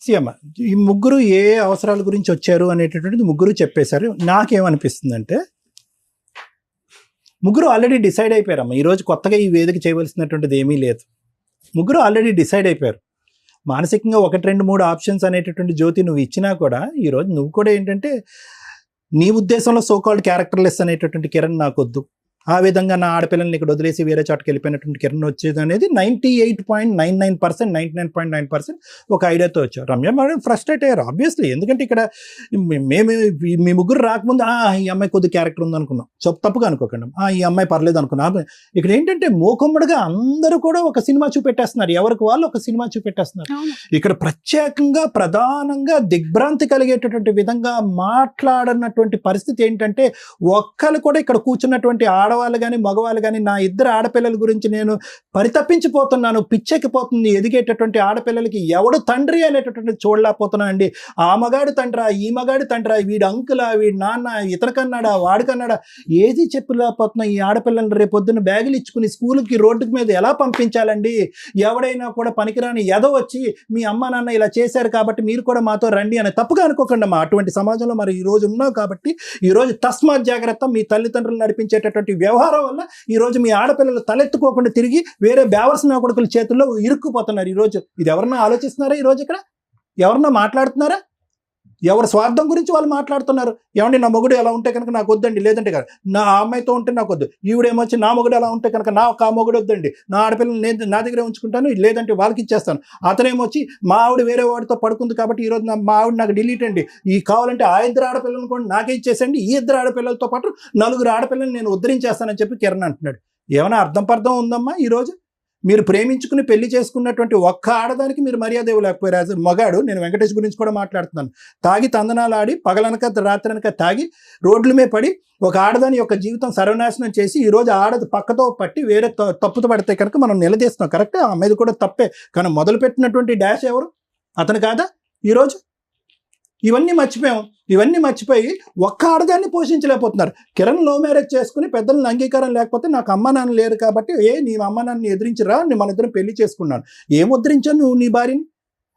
సీఎమ్మ ఈ ముగ్గురు ఏ అవసరాల గురించి వచ్చారు అనేటటువంటిది ముగ్గురు చెప్పేశారు. నాకేమనిపిస్తుందంటే ముగ్గురు ఆల్రెడీ డిసైడ్ అయిపోయారమ్మా. ఈరోజు కొత్తగా ఈ వేదిక చేయవలసినటువంటిది ఏమీ లేదు. ముగ్గురు ఆల్రెడీ డిసైడ్ అయిపోయారు. మానసికంగా 1-2-3 ఆప్షన్స్ అనేటటువంటి జ్యోతి నువ్వు ఇచ్చినా కూడా ఈరోజు నువ్వు కూడా ఏంటంటే నీ ఉద్దేశంలో సోకాల్డ్ క్యారెక్టర్లెస్ అనేటటువంటి కిరణ్ నాకు వద్దు, ఆ విధంగా నా ఆడపిల్లల్ని ఇక్కడ వదిలేసి వేరే చోటకి వెళ్ళిపోయినటువంటి కిరణ్ వచ్చేది అనేది 98.99%, 99.9% ఒక ఐడియాతో వచ్చారు. రమ్య మేడం ఫ్రస్ట్రేట్ అయ్యారు ఆబ్వియస్లీ. ఎందుకంటే ఇక్కడ మేము మీ ముగ్గురు రాకముందు ఈ అమ్మాయి కొద్ది క్యారెక్టర్ ఉంది అనుకున్నాం. తప్పుగా అనుకోకండి, ఈ అమ్మాయి పర్లేదు అనుకున్నాం. ఇక్కడ ఏంటంటే మోకమ్మడిగా అందరూ కూడా ఒక సినిమా చూపెట్టేస్తున్నారు, ఎవరికి వాళ్ళు ఒక సినిమా చూపెట్టేస్తున్నారు. ఇక్కడ ప్రత్యేకంగా ప్రధానంగా దిగ్భ్రాంతి కలిగేటటువంటి విధంగా మాట్లాడనటువంటి పరిస్థితి ఏంటంటే ఒక్కరు కూడా ఇక్కడ కూర్చున్నటువంటి ఆడవాళ్ళు కానీ మగవాళ్ళు కానీ నా ఇద్దరు ఆడపిల్లల గురించి నేను పరితపించిపోతున్నాను, పిచ్చెక్కిపోతుంది. ఎదిగేటటువంటి ఆడపిల్లలకి ఎవడు తండ్రి అనేటటువంటి చూడలేకపోతున్నాను అండి. ఆ మగాడి తండ్రా, ఈ మగాడి తండ్రా, వీడు అంకులా, వీడి నాన్న, ఇతనికన్నాడా, వాడికన్నాడా, ఏది చెప్పలేకపోతున్నా. ఈ ఆడపిల్లలు రేపొద్దున బ్యాగులు ఇచ్చుకుని స్కూల్కి రోడ్డు మీద ఎలా పంపించాలండి? ఎవడైనా కూడా పనికిరాని ఎద వచ్చి మీ అమ్మ నాన్న ఇలా చేశారు కాబట్టి మీరు కూడా మాతో రండి అని తప్పుగా అనుకోకండి అమ్మా. అటువంటి సమాజంలో మరి ఈ రోజు ఉన్నావు కాబట్టి ఈరోజు తస్మాత్ జాగ్రత్త. మీ తల్లిదండ్రులు నడిపించేటటువంటి వ్యవహారం వల్ల ఈరోజు మీ ఆడపిల్లలు తలెత్తుకోకుండా తిరిగి వేరే బేవర్సిన కొడుకుల చేతుల్లో ఇరుక్కుపోతున్నారు. ఈరోజు ఇది ఎవరన్నా ఆలోచిస్తున్నారా? ఈరోజు ఇక్కడ ఎవరన్నా మాట్లాడుతున్నారా? ఎవరి స్వార్థం గురించి వాళ్ళు మాట్లాడుతున్నారు. ఏమండి నా మొగుడు ఎలా ఉంటే కనుక నాకు వద్దండి, లేదంటే కదా నా అమ్మాయితో ఉంటే నాకు వద్దు, ఈవిడేమొచ్చి నా మొగుడు ఎలా ఉంటే కనుక నాకు ఆ మొగుడు వద్దండి, నా ఆడపిల్లలు నేను నా దగ్గరే ఉంచుకుంటాను, లేదంటే వాళ్ళకి ఇచ్చేస్తాను. అతనేమొచ్చి మా ఆవిడ వేరే వాడితో పడుకుంది కాబట్టి ఈరోజు మా ఆవిడ నాకు డిలీట్ అండి, ఈ కావాలంటే ఆ ఇద్దరు ఆడపిల్లలను కూడా నాకే ఇచ్చేసండి, ఈ ఇద్దరు ఆడపిల్లలతో పాటు 4 ఆడపిల్లలు నేను ఉద్ధరించేస్తానని చెప్పి కిరణ్ అంటున్నాడు. ఏమైనా అర్థం ఉందమ్మా? ఈరోజు మీరు ప్రేమించుకుని పెళ్లి చేసుకున్నటువంటి ఒక్క ఆడదానికి మీరు మర్యాద ఇవ్వలేకపోయారు. మగాడు, నేను వెంకటేష్ గురించి కూడా మాట్లాడుతున్నాను, తాగి తందనాలు ఆడి పగలనక రాత్రనక తాగి రోడ్ల మీద పడి ఒక ఆడదాని యొక్క జీవితం సర్వనాశనం చేసి ఈరోజు ఆడది పక్కతో పట్టి వేరే తప్పుతో పడితే కనుక మనం నిలదీస్తున్నాం. కరెక్టే, ఆ మీద కూడా తప్పే. కానీ మొదలుపెట్టినటువంటి డాష్ ఎవరు? అతను కాదా? ఈరోజు ఇవన్నీ మర్చిపోయి ఒక్క ఆడదాన్ని పోషించలేకపోతున్నారు. కిరణ్ లవ్ మ్యారేజ్ చేసుకుని పెద్దలను అంగీకారం లేకపోతే నాకు అమ్మ నాన్న లేరు కాబట్టి నీ అమ్మ నాన్నని ఎదిరించరా, మన ఇద్దరం పెళ్లి చేసుకున్నాను. ఏం ఉద్ధరించాను నువ్వు నీ భార్యని?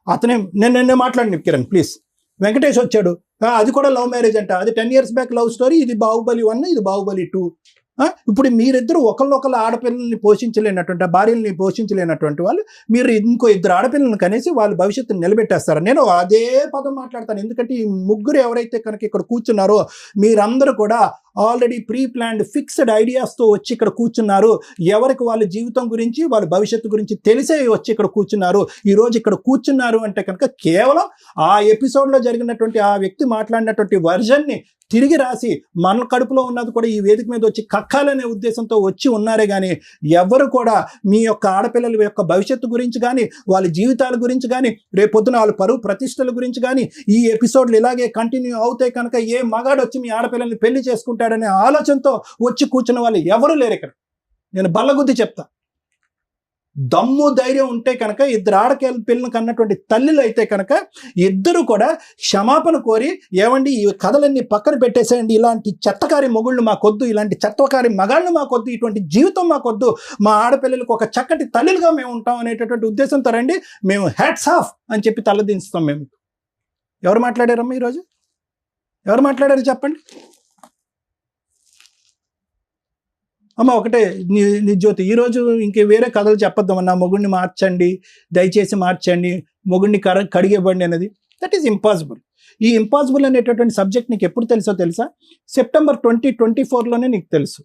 అతనే నేను మాట్లాడి కిరణ్ ప్లీజ్. వెంకటేష్ వచ్చాడు, అది కూడా లవ్ మ్యారేజ్ అంట, అది 10 years బ్యాక్ లవ్ స్టోరీ. ఇది బాహుబలి 1, ఇది బాహుబలి 2. ఇప్పుడు మీరిద్దరు ఒకళ్ళొకళ్ళ ఆడపిల్లల్ని పోషించలేనటువంటి, భార్యల్ని పోషించలేనటువంటి వాళ్ళు మీరు ఇంకో 2 ఆడపిల్లలను కనేసి వాళ్ళ భవిష్యత్తుని నిలబెట్టేస్తారు. నేను అదే పదం మాట్లాడతాను. ఎందుకంటే ఈ ముగ్గురు ఎవరైతే కనుక ఇక్కడ కూర్చున్నారో మీరందరూ కూడా ఆల్రెడీ ప్రీ ప్లాన్డ్ ఫిక్స్డ్ ఐడియాస్తో వచ్చి ఇక్కడ కూర్చున్నారు. ఎవరికి వాళ్ళ జీవితం గురించి వాళ్ళ భవిష్యత్తు గురించి తెలిసే వచ్చి ఇక్కడ కూర్చున్నారు. ఈరోజు ఇక్కడ కూర్చున్నారు అంటే కనుక కేవలం ఆ ఎపిసోడ్లో జరిగినటువంటి ఆ వ్యక్తి మాట్లాడినటువంటి వర్జన్ని తిరిగి రాసి మన కడుపులో ఉన్నది కూడా ఈ వేదిక మీద వచ్చి కక్కాలనే ఉద్దేశంతో వచ్చి ఉన్నారే కానీ ఎవరు కూడా మీ యొక్క ఆడపిల్లల యొక్క భవిష్యత్తు గురించి కానీ వాళ్ళ జీవితాల గురించి కానీ రేపొద్దున వాళ్ళ పరువు ప్రతిష్టల గురించి కానీ ఈ ఎపిసోడ్లు ఇలాగే కంటిన్యూ అవుతాయి కనుక ఏ మగాడు వచ్చి మీ ఆడపిల్లల్ని పెళ్లి చేసుకుంటాడనే ఆలోచనతో వచ్చి కూర్చున్న వాళ్ళు ఎవరు లేరు ఇక్కడ. నేను బల్లగుద్ది చెప్తా. దమ్ము ధైర్యం ఉంటే కనుక 2 ఆడపిల్లలను కన్నటువంటి తల్లులు అయితే కనుక ఇద్దరు కూడా క్షమాపణ కోరి, ఏమండి ఈ కథలన్నీ పక్కన పెట్టేసేయండి, ఇలాంటి చెత్తకారి మొగుళ్ళు మాకొద్దు, ఇలాంటి చెత్తకారి మగాళ్ళు మాకొద్దు, ఇటువంటి జీవితం మాకొద్దు, మా ఆడపిల్లలకు ఒక చక్కటి తల్లులుగా మేము ఉంటాం అనేటటువంటి ఉద్దేశంతో రండి, మేము హ్యాట్స్ ఆఫ్ అని చెప్పి తలదించుతాం. మేము ఎవరు మాట్లాడారమ్మా ఈరోజు? ఎవరు మాట్లాడారు చెప్పండి అమ్మ? ఒకటే నీ జ్యోతి, ఈరోజు ఇంక వేరే కథలు చెప్పొద్దామన్నా, మొగుడిని మార్చండి, దయచేసి మార్చండి, మొగుడిని కడిగివ్వండి అనేది. That is impossible. ఈ ఇంపాసిబుల్ అనేటటువంటి సబ్జెక్ట్ నీకు ఎప్పుడు తెలుసా? సెప్టెంబర్ 2024లోనే నీకు తెలుసు.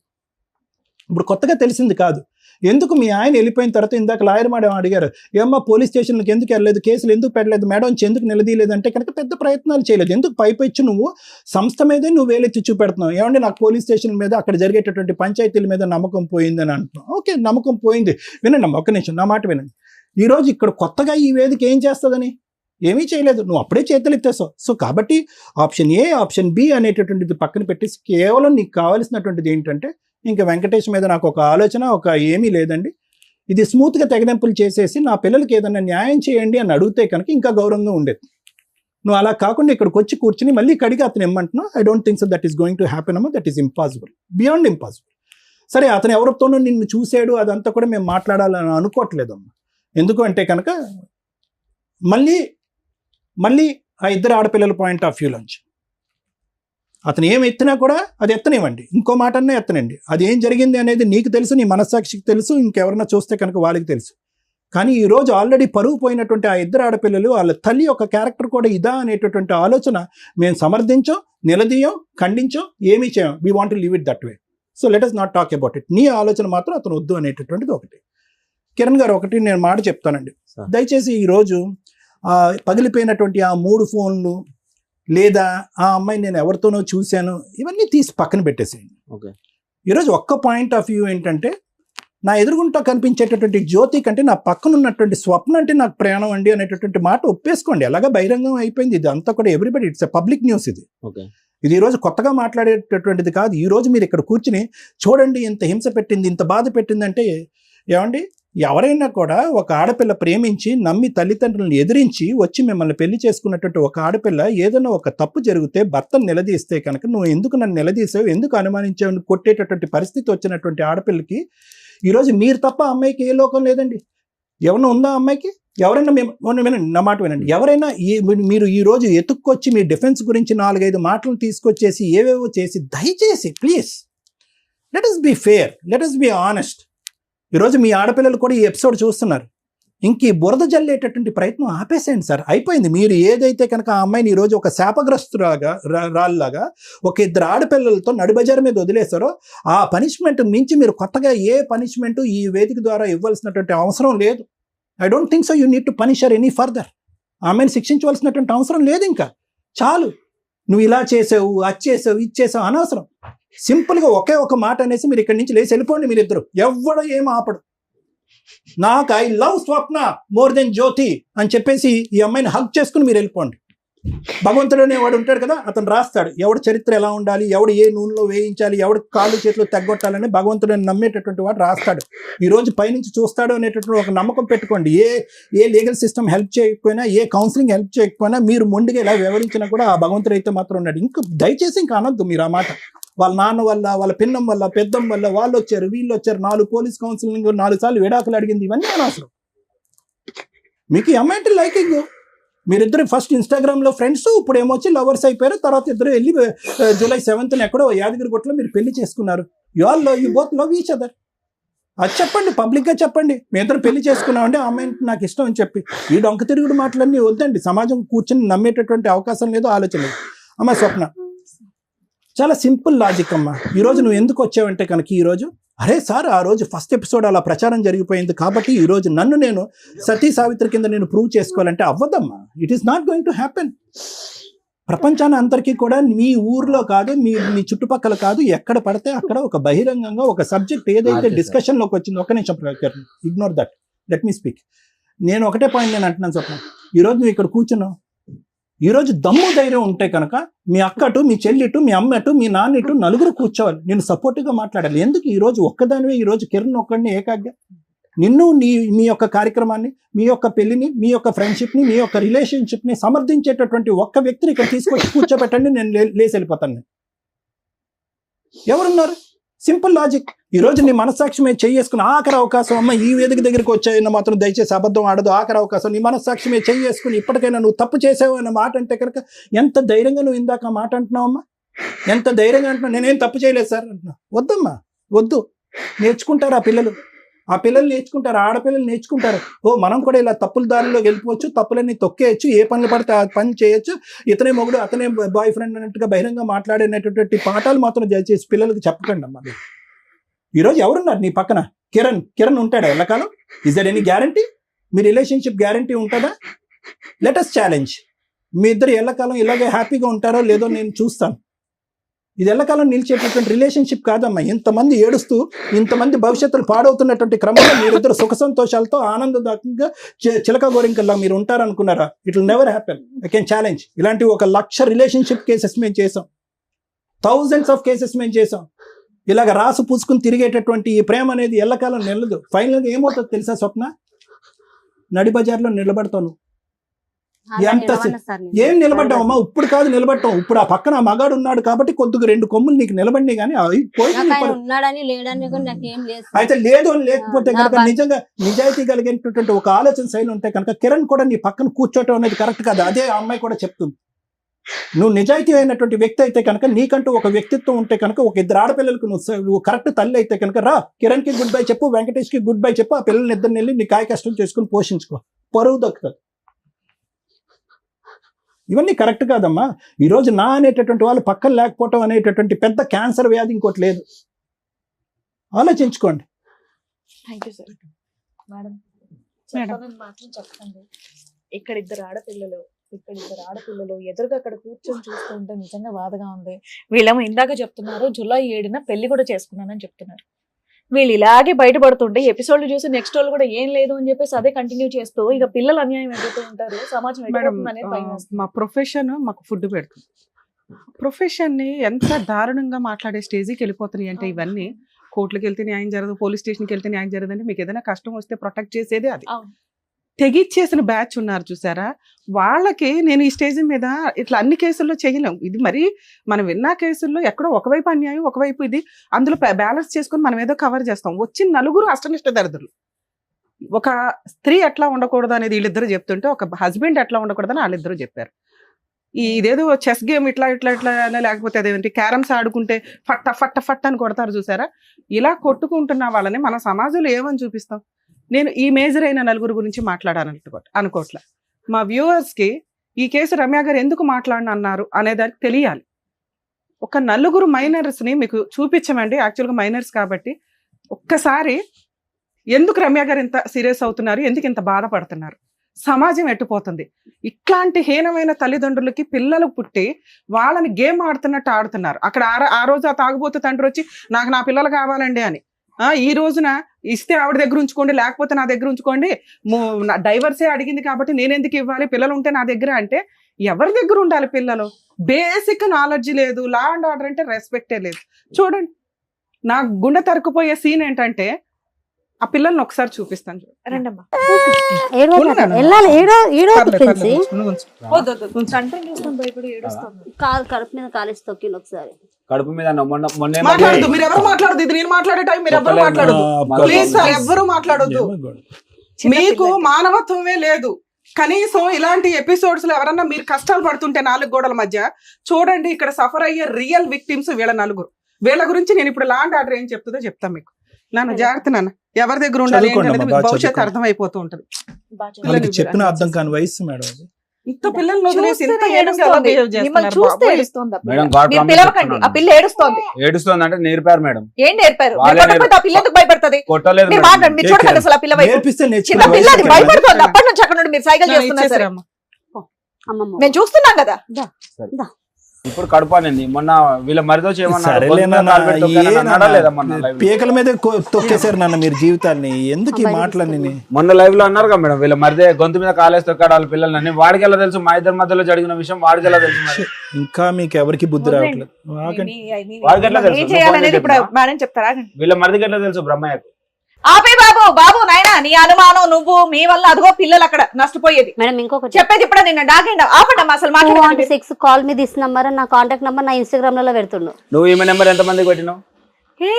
ఇప్పుడు కొత్తగా తెలిసింది కాదు. ఎందుకు మీ ఆయన వెళ్ళిపోయిన తర్వాత ఇందాక లాయర్ మేడం అడిగారు, ఏమ్మా పోలీస్ స్టేషన్లకు ఎందుకు వెళ్ళలేదు, కేసులు ఎందుకు పెట్టలేదు, మేడం ఎందుకు నిలదీయలేదు అంటే కనుక పెద్ద ప్రయత్నాలు చేయలేదు. ఎందుకు పైపొచ్చి నువ్వు సంస్థ మీదే నువ్వు వేలెత్తి చూపెడుతున్నావు. ఏమంటే నాకు పోలీస్ స్టేషన్ మీద అక్కడ జరిగేటటువంటి పంచాయతీల మీద నమ్మకం పోయిందని అంటున్నావు. ఓకే, నమ్మకం పోయింది. వినండి అమ్మ, ఒక్క నిమిషం నా మాట వినండి. ఈరోజు ఇక్కడ కొత్తగా ఈ వేదిక ఏం చేస్తుందని ఏమీ చేయలేదు, నువ్వు అప్పుడే చేతులు ఎత్తేసావు. సో కాబట్టి ఆప్షన్ ఏ, ఆప్షన్ బి అనేటటువంటిది పక్కన పెట్టేసి కేవలం నీకు కావాల్సినటువంటిది ఏంటంటే, ఇంకా వెంకటేష్ మీద నాకు ఒక ఆలోచన ఏమీ లేదండి, ఇది స్మూత్గా తెగదెంపులు చేసేసి నా పిల్లలకి ఏదైనా న్యాయం చేయండి అని అడిగితే కనుక ఇంకా గౌరవంగా ఉండేది. నువ్వు అలా కాకుండా ఇక్కడికి వచ్చి కూర్చుని మళ్ళీ కడిగి అతను ఏమంటున్నావు, I don't think so that is going to happen అమ్మా, that is impossible, beyond impossible. సరే, అతను ఎవరితోనూ నిన్ను చూసాడు అదంతా కూడా మేము మాట్లాడాలని అనుకోవట్లేదమ్మా. ఎందుకు అంటే కనుక మళ్ళీ ఆ 2 ఆడపిల్లల పాయింట్ ఆఫ్ వ్యూలోంచి అతను ఏం ఎత్తినా కూడా అది ఎత్తనివ్వండి, ఇంకో మాట అన్నా ఎత్తనండి. అది ఏం జరిగింది అనేది నీకు తెలుసు, నీ మనస్సాక్షికి తెలుసు, ఇంకెవరన్నా చూస్తే కనుక వాళ్ళకి తెలుసు. కానీ ఈరోజు ఆల్రెడీ పరువు పోయినటువంటి ఆ 2 ఆడపిల్లలు వాళ్ళ తల్లి యొక్క క్యారెక్టర్ కూడా ఇదా అనేటటువంటి ఆలోచన మేము సమర్థించం, నిలదీయం, ఖండించం, ఏమీ చేయం. We want to leave it that way. So let us not talk about it. నీ ఆలోచన మాత్రం అతను వద్దు అనేటటువంటిది ఒకటి. కిరణ్ గారు, ఒకటి నేను మాట చెప్తానండి, దయచేసి ఈరోజు పగిలిపోయినటువంటి ఆ 3 ఫోన్లు లేదా ఆ అమ్మాయిని నేను ఎవరితోనో చూశాను ఇవన్నీ తీసి పక్కన పెట్టేసేయండి. ఈరోజు ఒక్క పాయింట్ ఆఫ్ వ్యూ ఏంటంటే, నా ఎదురుగుంటా కనిపించేటటువంటి జ్యోతి కంటే నా పక్కన ఉన్నటువంటి స్వప్న అంటే నాకు ప్రయాణం అండి అనేటటువంటి మాట ఒప్పేసుకోండి. అలాగా బహిరంగం అయిపోయింది. ఇది అంతా కూడా everybody, it's a public news ఇది. ఇది ఈరోజు కొత్తగా మాట్లాడేటటువంటిది కాదు. ఈరోజు మీరు ఇక్కడ కూర్చుని చూడండి ఇంత హింస పెట్టింది, ఇంత బాధ పెట్టిందంటే ఏమండి, ఎవరైనా కూడా ఒక ఆడపిల్ల ప్రేమించి నమ్మి తల్లిదండ్రులను ఎదిరించి వచ్చి మిమ్మల్ని పెళ్లి చేసుకున్నటువంటి ఒక ఆడపిల్ల ఏదైనా ఒక తప్పు జరిగితే భర్తను నిలదీస్తే కనుక నువ్వు ఎందుకు నన్ను నిలదీసావు, ఎందుకు అనుమానించావు కొట్టేటటువంటి పరిస్థితి వచ్చినటువంటి ఆడపిల్లకి ఈరోజు మీరు తప్ప అమ్మాయికి ఏ లోకం లేదండి. ఎవరైనా ఉందా అమ్మాయికి? ఎవరైనా వినండి, నా మాట వినండి, ఎవరైనా మీరు ఈరోజు ఎత్తుక్కొచ్చి మీ డిఫెన్స్ గురించి 4-5 మాటలు తీసుకొచ్చేసి ఏవేవో చేసి దయచేసి please let us be fair, let us be honest. ఈరోజు మీ ఆడపిల్లలు కూడా ఈ ఎపిసోడ్ చూస్తున్నారు. ఇంక ఈ బురద జల్లేటటువంటి ప్రయత్నం ఆపేసేయండి సార్, అయిపోయింది. మీరు ఏదైతే కనుక ఆ అమ్మాయిని ఈరోజు ఒక శాపగ్రస్తురాగా రాళ్ళలాగా ఒక 2 ఆడపిల్లలతో నడిబజారు మీద వదిలేశారో ఆ పనిష్మెంట్ మించి మీరు కొత్తగా ఏ పనిష్మెంట్ ఈ వేదిక ద్వారా ఇవ్వాల్సినటువంటి అవసరం లేదు. I don't think so you need to Punisher any further. ఆ అమ్మాయిని శిక్షించవలసినటువంటి అవసరం లేదు. ఇంకా చాలు, నువ్వు ఇలా చేసావు, అది చేసావు, ఇది చేసావు అనవసరం. సింపుల్గా ఒకే ఒక మాట అనేసి మీరు ఇక్కడి నుంచి లేచి వెళ్ళిపోండి. మీరిద్దరు ఎవడో ఏం ఆపడు. నాకు I love Swapna more than Jyothi అని చెప్పేసి ఈ అమ్మాయిని హగ్ చేసుకుని మీరు వెళ్ళిపోండి. భగవంతుడు అనేవాడు ఉంటాడు కదా, అతను రాస్తాడు ఎవడు చరిత్ర ఎలా ఉండాలి, ఎవడు ఏ నూనెలో వేయించాలి, ఎవడు కాళ్ళు చేతులు తగ్గొట్టాలని భగవంతుడిని నమ్మేటటువంటి వాడు రాస్తాడు. ఈరోజు పైనుంచి చూస్తాడు అనేటటువంటి ఒక నమ్మకం పెట్టుకోండి. ఏ లీగల్ సిస్టమ్ హెల్ప్ చేయకపోయినా, ఏ కౌన్సిలింగ్ హెల్ప్ చేయకపోయినా, మీరు మొండిగా ఎలా వివరించినా కూడా ఆ భగవంతుడు అయితే మాత్రం ఉన్నాడు. ఇంకా దయచేసి ఇంకా అనొద్దు మీరు ఆ మాట. వాళ్ళ నాన్న వల్ల, వాళ్ళ పిన్నం వల్ల, పెద్దం వల్ల వాళ్ళు వచ్చారు, వీళ్ళు వచ్చారు, 4 పోలీస్ కౌన్సిలింగ్, 4 సార్లు విడాకులు అడిగింది, ఇవన్నీ అనవసరం. మీకు ఈ అమ్మాయి లైకింగ్, మీరిద్దరు ఫస్ట్ ఇన్స్టాగ్రామ్లో ఫ్రెండ్స్, ఇప్పుడు ఏమొచ్చి లవర్స్ అయిపోయారు. తర్వాత ఇద్దరు వెళ్ళి July 7th ఎక్కడో యాదగిరిగుట్టలో మీరు పెళ్లి చేసుకున్నారు. You both love each other. అది చెప్పండి, పబ్లిక్గా చెప్పండి. మీ ఇద్దరు పెళ్లి చేసుకున్నామంటే ఆ అమ్మాయి నాకు ఇష్టం అని చెప్పి. ఈ డొంక తిరుగుడు మాటలన్నీ వద్దండి. సమాజం కూర్చొని నమ్మేటటువంటి అవకాశం లేదు, ఆలోచన లేదు. అమ్మ స్వప్న, చాలా సింపుల్ లాజిక్ అమ్మా. ఈరోజు నువ్వు ఎందుకు వచ్చావంటే కనుక ఈరోజు అరే సార్ ఆ రోజు ఫస్ట్ ఎపిసోడ్ అలా ప్రచారం జరిగిపోయింది కాబట్టి ఈరోజు నన్ను నేను సతీ సావిత్రి కింద నేను ప్రూవ్ చేసుకోవాలంటే అవ్వదమ్మా. It is not going to happen. ప్రపంచాన్ని అందరికీ కూడా మీ ఊర్లో కాదు, మీ చుట్టుపక్కల కాదు, ఎక్కడ పడితే అక్కడ ఒక బహిరంగంగా ఒక సబ్జెక్ట్ ఏదైతే డిస్కషన్లోకి వచ్చిందో, ఒక్క నిమిషం ignore that, let me speak. నేను ఒకటే పాయింట్ నేను అంటున్నాను స్వప్న, ఈరోజు నువ్వు ఇక్కడ కూర్చున్నావు. ఈరోజు దమ్ము ధైర్యం ఉంటే కనుక మీ అక్కటు, మీ చెల్లిటు, మీ అమ్మటు, మీ నాన్నటు నలుగురు కూర్చోవాలి, నేను సపోర్టివ్గా మాట్లాడాలి. ఎందుకు ఈరోజు ఒక్కదానివే, ఈరోజు కిరణ్ ఒక్కడిని ఏకాగ్గా నిన్ను మీ యొక్క కార్యక్రమాన్ని, మీ యొక్క పెళ్లిని, మీ యొక్క ఫ్రెండ్షిప్ని, మీ యొక్క రిలేషన్షిప్ని సమర్థించేటటువంటి ఒక్క వ్యక్తిని ఇక్కడ తీసుకొచ్చి కూర్చోబెట్టండి, నేను లేచి వెళ్ళిపోతాను. ఎవరున్నారు? Simple logic. ఈరోజు నీ మనస్సాక్షి మీద చేసుకుని ఆఖరి అవకాశం, అమ్మ ఈ వేదిక దగ్గరికి వచ్చాయన్న మాత్రం దయచేసి అబద్ధం ఆడదు, ఆఖరి అవకాశం నీ మనస్సాక్షి మీద చేసుకుని ఇప్పటికైనా నువ్వు తప్పు చేసావు అన్న మాట అంటే కనుక ఎంత ధైర్యంగా నువ్వు ఇందాక ఆ మాట అంటున్నావు అమ్మా, ఎంత ధైర్యంగా అంటున్నావు. నేనేం తప్పు చేయలేదు సార్ అంటున్నా. వద్దమ్మా, వద్దు. నేర్చుకుంటారు ఆ పిల్లలు నేర్చుకుంటారు, ఆడపిల్లలు నేర్చుకుంటారు. మనం కూడా ఇలా తప్పుల దారిలో వెళ్ళిపోవచ్చు, తప్పులన్నీ తొక్కేయచ్చు, ఏ పనులు పడితే ఆ పని చేయొచ్చు, ఇతనే మొగుడు అతనే బాయ్ ఫ్రెండ్ అన్నట్టుగా బహిరంగ మాట్లాడేటటువంటి పాఠాలు మాత్రం దయచేసి పిల్లలకు చెప్పకండి అమ్మా. ఈరోజు ఎవరున్నారు నీ పక్కన? కిరణ్ ఉంటాడా ఎల్లకాలం? Is there any guarantee? మీ రిలేషన్షిప్ గ్యారంటీ ఉంటుందా? Let us challenge. మీ ఇద్దరు ఎల్లకాలం ఇలాగే హ్యాపీగా ఉంటారో లేదో నేను చూస్తాను. ఇది ఎల్లకాలం నిలిచేటటువంటి రిలేషన్షిప్ కాదమ్మా. ఇంతమంది ఏడుస్తూ, ఇంతమంది భవిష్యత్తులు పాడవుతున్నటువంటి క్రమంలో మీరిద్దరు సుఖ సంతోషాలతో ఆనందదాయకంగా చిలక గోరింకల్లా మీరు ఉంటారనుకున్నారా? It will never happen. I can challenge. ఇలాంటి 1,00,000 రిలేషన్షిప్ కేసెస్ మేము చేసాం, థౌజండ్స్ ఆఫ్ కేసెస్ మేము చేసాం. ఇలాగ రాసు పూసుకుని తిరిగేటటువంటి ఈ ప్రేమ అనేది ఎల్లకాలం నిలదు. ఫైనల్గా ఏమవుతుందో తెలుసా స్వప్న? నడి బజార్లో నిలబడతాను. ఏం నిలబడ్డావమ్మా? ఇప్పుడు కాదు నిలబడ్డావు, ఇప్పుడు ఆ పక్కన ఆ మగాడు ఉన్నాడు కాబట్టి కొద్దిగా 2 కొమ్ములు నీకు నిలబడినాయి. కానీ అయితే లేదు అని లేకపోతే కనుక నిజంగా నిజాయితీ కలిగినటువంటి ఒక ఆలోచన శైలి ఉంటే కనుక కిరణ్ కూడా నీ పక్కన కూర్చోవటం అనేది కరెక్ట్ కాదు. అదే ఆ అమ్మాయి కూడా చెప్తుంది. నువ్వు నిజాయితీ అయినటువంటి వ్యక్తి అయితే కనుక, నీకంటూ ఒక వ్యక్తిత్వం ఉంటే కనుక, ఒక 2 ఆడపిల్లలకు నువ్వు కరెక్ట్ తల్లి అయితే కనుక రా, కిరణ్కి గుడ్ బై చెప్పు, వెంకటేష్కి గుడ్ బై చెప్పు, ఆ పిల్లల్ని ఇద్దరిని వెళ్ళి నీ కాయ కష్టం చేసుకుని పోషించుకో, పరువు దక్కుతుంది. ఇవన్నీ కరెక్ట్ కాదమ్మా. ఈరోజు నా అనేటటువంటి వాళ్ళు పక్కన లేకపోవటం అనేటటువంటి పెద్ద క్యాన్సర్ వ్యాధి ఇంకోటి లేదు. ఆలోచించుకోండి. Thank you sir. మేడం మాత్రం చెప్పండి, ఇక్కడ ఇద్దరు ఆడపిల్లలు ఎదురుగా అక్కడ కూర్చొని చూస్తూ ఉంటే నిజంగా బాధగా ఉంది. వీళ్ళేమో ఇందాక చెప్తున్నారు July 7న పెళ్లి కూడా చేసుకున్నానని చెప్తున్నారు. వీళ్ళు ఇలాగే బయటపడుతుంటే ఎపిసోడ్లు చూసి నెక్స్ట్ వాళ్ళు కూడా ఏం లేదు అని చెప్పేసి అదే కంటిన్యూ చేస్తూ ఇక పిల్లలు అన్యాయం ఎదుగుతూ ఉంటారు, సమాజం ఎదుగుతుంది అనేది భయం వేస్తుంది. మా ప్రొఫెషన్ మాకు ఫుడ్ పెడుతుంది. ప్రొఫెషన్ ని ఎంత దారుణంగా మాట్లాడే స్టేజ్కి వెళ్ళిపోతున్నాయి అంటే ఇవన్నీ కోర్టులకు వెళ్తే న్యాయం జరగదు, పోలీస్ స్టేషన్కి వెళ్తే న్యాయం జరగదు అంటే మీకు ఏదైనా కష్టం వస్తే ప్రొటెక్ట్ చేసేది అది. అవును. తెగిచ్చేసిన బ్యాచ్ ఉన్నారు చూసారా, వాళ్ళకి నేను ఈ స్టేజ్ మీద ఇట్లా అన్ని కేసుల్లో చేయలేం. ఇది మరి మనం విన్న కేసుల్లో ఎక్కడో ఒకవైపు అన్యాయం ఒకవైపు ఇది, అందులో బ్యాలెన్స్ చేసుకుని మనం ఏదో కవర్ చేస్తాం. వచ్చిన నలుగురు అష్టనిష్ట దరిద్రులు. ఒక స్త్రీ ఎట్లా ఉండకూడదు అనేది వీళ్ళిద్దరు చెప్తుంటే ఒక హస్బెండ్ ఎట్లా ఉండకూడదని వాళ్ళిద్దరూ చెప్పారు. ఇదేదో చెస్ గేమ్ ఇట్లా ఇట్లా ఇట్లా లేకపోతే అదేంటి క్యారమ్స్ ఆడుకుంటే ఫట్ట ఫట్ట ఫట్ట అని కొడతారు చూసారా, ఇలా కొట్టుకుంటున్న వాళ్ళని మన సమాజంలో ఏమని చూపిస్తాం. నేను ఈ మేజర్ అయిన నలుగురు గురించి అనుకోవట్లే. మా వ్యూవర్స్కి ఈ కేసు రమ్య గారు ఎందుకు మాట్లాడనన్నారు అనేదానికి తెలియాలి. ఒక నలుగురు మైనర్స్ని మీకు చూపించమండి, యాక్చువల్గా మైనర్స్ కాబట్టి. ఒక్కసారి ఎందుకు రమ్య గారు ఇంత సీరియస్ అవుతున్నారు, ఎందుకు ఇంత బాధపడుతున్నారు, సమాజం ఎట్టుపోతుంది. ఇట్లాంటి హీనమైన తల్లిదండ్రులకి పిల్లలు పుట్టి వాళ్ళని గేమ్ ఆడుతున్నట్టు ఆడుతున్నారు. అక్కడ ఆ రోజు ఆ తాగుబోతు తండ్రి వచ్చి నాకు నా పిల్లలు కావాలండి అని, ఈ రోజున ఇస్తే ఆవిడ దగ్గర ఉంచుకోండి లేకపోతే నా దగ్గర ఉంచుకోండి, డైవర్సే అడిగింది కాబట్టి నేను ఎందుకు ఇవ్వాలి, పిల్లలు ఉంటే నా దగ్గర అంటే ఎవరి దగ్గర ఉండాలి పిల్లలు? బేసిక్ నాలెడ్జ్ లేదు, లా అండ్ ఆర్డర్ అంటే రెస్పెక్టే లేదు. చూడండి, నా గుండె తరుకుపోయే సీన్ ఏంటంటే ఆ పిల్లల్ని ఒకసారి చూపిస్తాను. రండమ్మా. కడుపు మీద కాలేసి తొక్కింది ఒకసారి. కడుపు మీద మాట్లాడదు, మీరు ఎవరు మాట్లాడదు, ఇది నేను మాట్లాడే టైం మీరు ఎవరు మాట్లాడదు ప్లీజ్ సార్, ఎవరు మాట్లాడొద్దు. మీకు మానవత్వమే లేదు. కనీసం ఇలాంటి ఎపిసోడ్స్ లో ఎవరన్నా మీరు కష్టాలు పడుతుంటే నాలుగు గోడల మధ్య చూడండి, ఇక్కడ సఫర్ అయ్యే రియల్ విక్టిమ్స్ వీళ్ళ నలుగురు. వీళ్ళ గురించి నేను ఇప్పుడు లా అండ్ ఆర్డర్ ఏం చెప్తుందో చెప్తాను మీకు. నాన్న జాగ్రత్త నాన్న, ఎవరి దగ్గర ఉండాలి ఏంటనేది మీకు భవిష్యత్తు అర్థమైపోతూ ఉంటది. చెప్పిన అర్థం కాని వయసు మేడం అది. ఇంత పిల్లల్ని వదిలేసి ఇంత హీనంగా ఎలా behave చేస్తున్నారు చూస్తే బాబోయ్. ఏడుస్తోంది ఆ పిల్ల. మేడం గాడ్ మీరు పిలవకండి, ఆ పిల్ల ఏడుస్తోంది. ఏడుస్తుంది అంటే నేర్పారు మేడం, ఏం నేర్పారు? వాళ్ళే మీరు కొట్టకపోతే ఆ పిల్ల ఎందుకు భయపడుతుంది? కొట్టలేదు మీరు మేడం. మాట్లాడండి, మీరు చూడండి అసలు ఆ పిల్ల వైపు. నేర్పిస్తే చిన్న నేర్చుకునే పిల్ల అది వయసు భయపడుతుంది. మేడం. అప్పటి నుంచి అక్కడ నుండి మీరు సైకిల్ నా చేస్తున్నారు సరే. ఇచ్చేసారమ్మా. అమ్మమ్మ మేము చూస్తున్నాం కదా. ఇప్పుడు కడుపు అనింది. మొన్న వీళ్ళ మరిదో చేయమన్నారు, సరేలే నాన్న, అన్నాడా లేదా మొన్న live లో? పీకల మీద తొక్కేశారు నాన్న మీరు జీవితాన్ని. ఎందుకు ఈ మాటలన్నీ? మొన్న లైవ్ లో అన్నారు కదా మేడం, వీళ్ళ మరిదే గొంతు మీద కాలేసి తొక్కాడు వాళ్ళ పిల్లలని. వాడికి ఎలా తెలుసు? మా ఇద్దరి మధ్యలో జరిగిన విషయం వాడికి ఎలా తెలుసు మరి? ఇంకా మీకు ఎవరికి బుద్ధి రావట్లేదు. వాడికి ఎట్లా తెలుసు? ఏం చేయాలనేది ఇప్పుడు మేడం చెప్తారా? వీళ్ళ మరిదికి ఎట్లా తెలుసు బ్రహ్మయ్యకు? ఆపే బాబు, బాబు నాయనా, నీ అనుమానం నువ్వు, మీ వల్ల అదిగో పిల్లలు అక్కడ నష్టపోయేది. మేడం ఇంకొకటి చెప్పేది ఇప్పుడు నిన్న డాగండి. ఆపండి అసలు మాట్లాడండి. 216 కాల్ మీ దిస్ నంబర్ నా కాంటాక్ట్ నంబర్ నా ఇన్స్టాగ్రామ్ లో పెడుతుండు. నువ్వు ఈమె నెంబర్ ఎంత మందికి పెట్టినావు?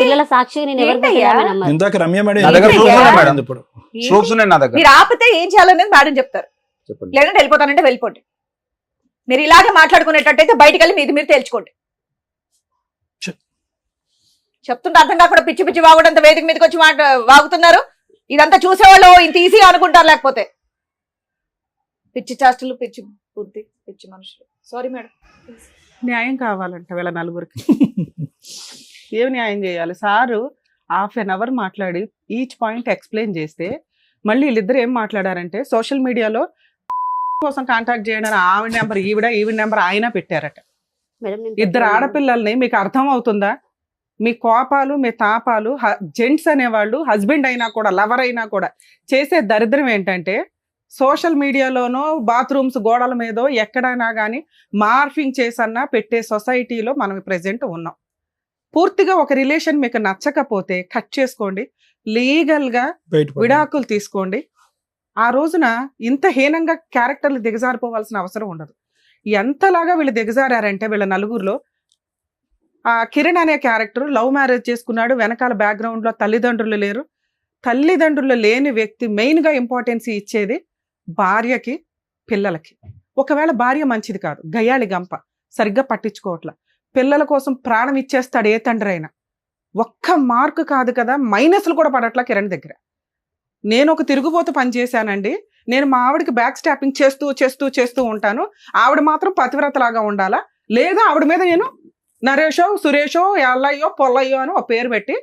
పిల్లల సాక్షిగా నేను ఎవరికి ఏంటయ్యా? పెట్టినా నంబర్. ఇందాక రమ్య మేడం నా దగ్గర ఏంటి ప్రూఫ్స్ ఉన్నాయి అయ్యా? మేడం, ఇప్పుడు ప్రూఫ్స్ ఉన్నాయి నా దగ్గర. మీరు ఆపితే ఏం చేయాలనేది మేడం చెప్తారు. చెప్పండి. లేదంటే వెళ్ళిపోతానంటే వెళ్ళిపోండి. మీరు ఇలాగే మాట్లాడుకునేటట్టయితే బయటికి వెళ్ళి మీది మీరు తేల్చుకోండి. చెప్తుంటే అర్థం కాకుండా పిచ్చి పిచ్చి వాగుడంత వేదిక మీదకి వచ్చి వాగుతున్నారు. ఇదంతా చూసేవాళ్ళు ఇంత ఈజీగా అనుకుంటారు, లేకపోతే పిచ్చి చేష్టలు, పిచ్చి బుద్ధి, పిచ్చి మనుషులు. Sorry madam. న్యాయం కావాలంట వీళ్ళ నలుగురికి. ఏం న్యాయం చేయాలి? సారు హాఫ్ అన్ అవర్ మాట్లాడి ఈచ్ పాయింట్ ఎక్స్ప్లెయిన్ చేస్తే మళ్ళీ వీళ్ళిద్దరు ఏం మాట్లాడారంటే సోషల్ మీడియాలో కోసం కాంటాక్ట్ చేయడానికి ఆవిడ నెంబర్ ఈవిడ నెంబర్ ఆయన పెట్టారట. మేడం నేను ఇద్దరు ఆడపిల్లల్ని మీకు అర్థం అవుతుందా? మీ కోపాలు, మీ తాపాలు, జెంట్స్ అనేవాళ్ళు హస్బెండ్ అయినా కూడా లవర్ అయినా కూడా చేసే దరిద్రం ఏంటంటే సోషల్ మీడియాలోనో బాత్రూమ్స్ గోడల మీదో ఎక్కడైనా కానీ మార్ఫింగ్ చేసన్నా పెట్టే సొసైటీలో మనం ప్రెజెంట్ ఉన్నాం. పూర్తిగా ఒక రిలేషన్ మీకు నచ్చకపోతే కట్ చేసుకోండి, లీగల్గా విడాకులు తీసుకోండి. ఆ రోజున ఇంత హీనంగా క్యారెక్టర్లు దిగజారిపోవాల్సిన అవసరం ఉండదు. ఎంతలాగా వీళ్ళు దిగజారంటే వీళ్ళ నలుగురిలో ఆ కిరణ్ అనే క్యారెక్టర్ లవ్ మ్యారేజ్ చేసుకున్నాడు, వెనకాల బ్యాక్గ్రౌండ్ లో తల్లిదండ్రులు లేరు. తల్లిదండ్రులు లేని వ్యక్తి మెయిన్ గా ఇంపార్టెన్స్ ఇచ్చేది భార్యకి, పిల్లలకి. ఒకవేళ భార్య మంచిది కాదు, గయ్యాళి గంప, సరిగ్గా పట్టించుకోవట్ల, పిల్లల కోసం ప్రాణం ఇచ్చేస్తాడు ఏ తండ్రి అయినా. ఒక్క మార్కు కాదు కదా, మైనస్లు కూడా పడట్లా కిరణ్ దగ్గర. నేను ఒక తిరుగుబోతు పని చేశానండి, నేను మా ఆవిడకి బ్యాక్ స్టాపింగ్ చేస్తూ చేస్తూ చేస్తూ ఉంటాను, ఆవిడ మాత్రం పతివ్రతలాగా ఉండాలా, లేదా ఆవిడ మీద నేను నరేషో సురేషో ఎల్లయ్యో పొల్లయ్యో అని ఒక పేరు పెట్టి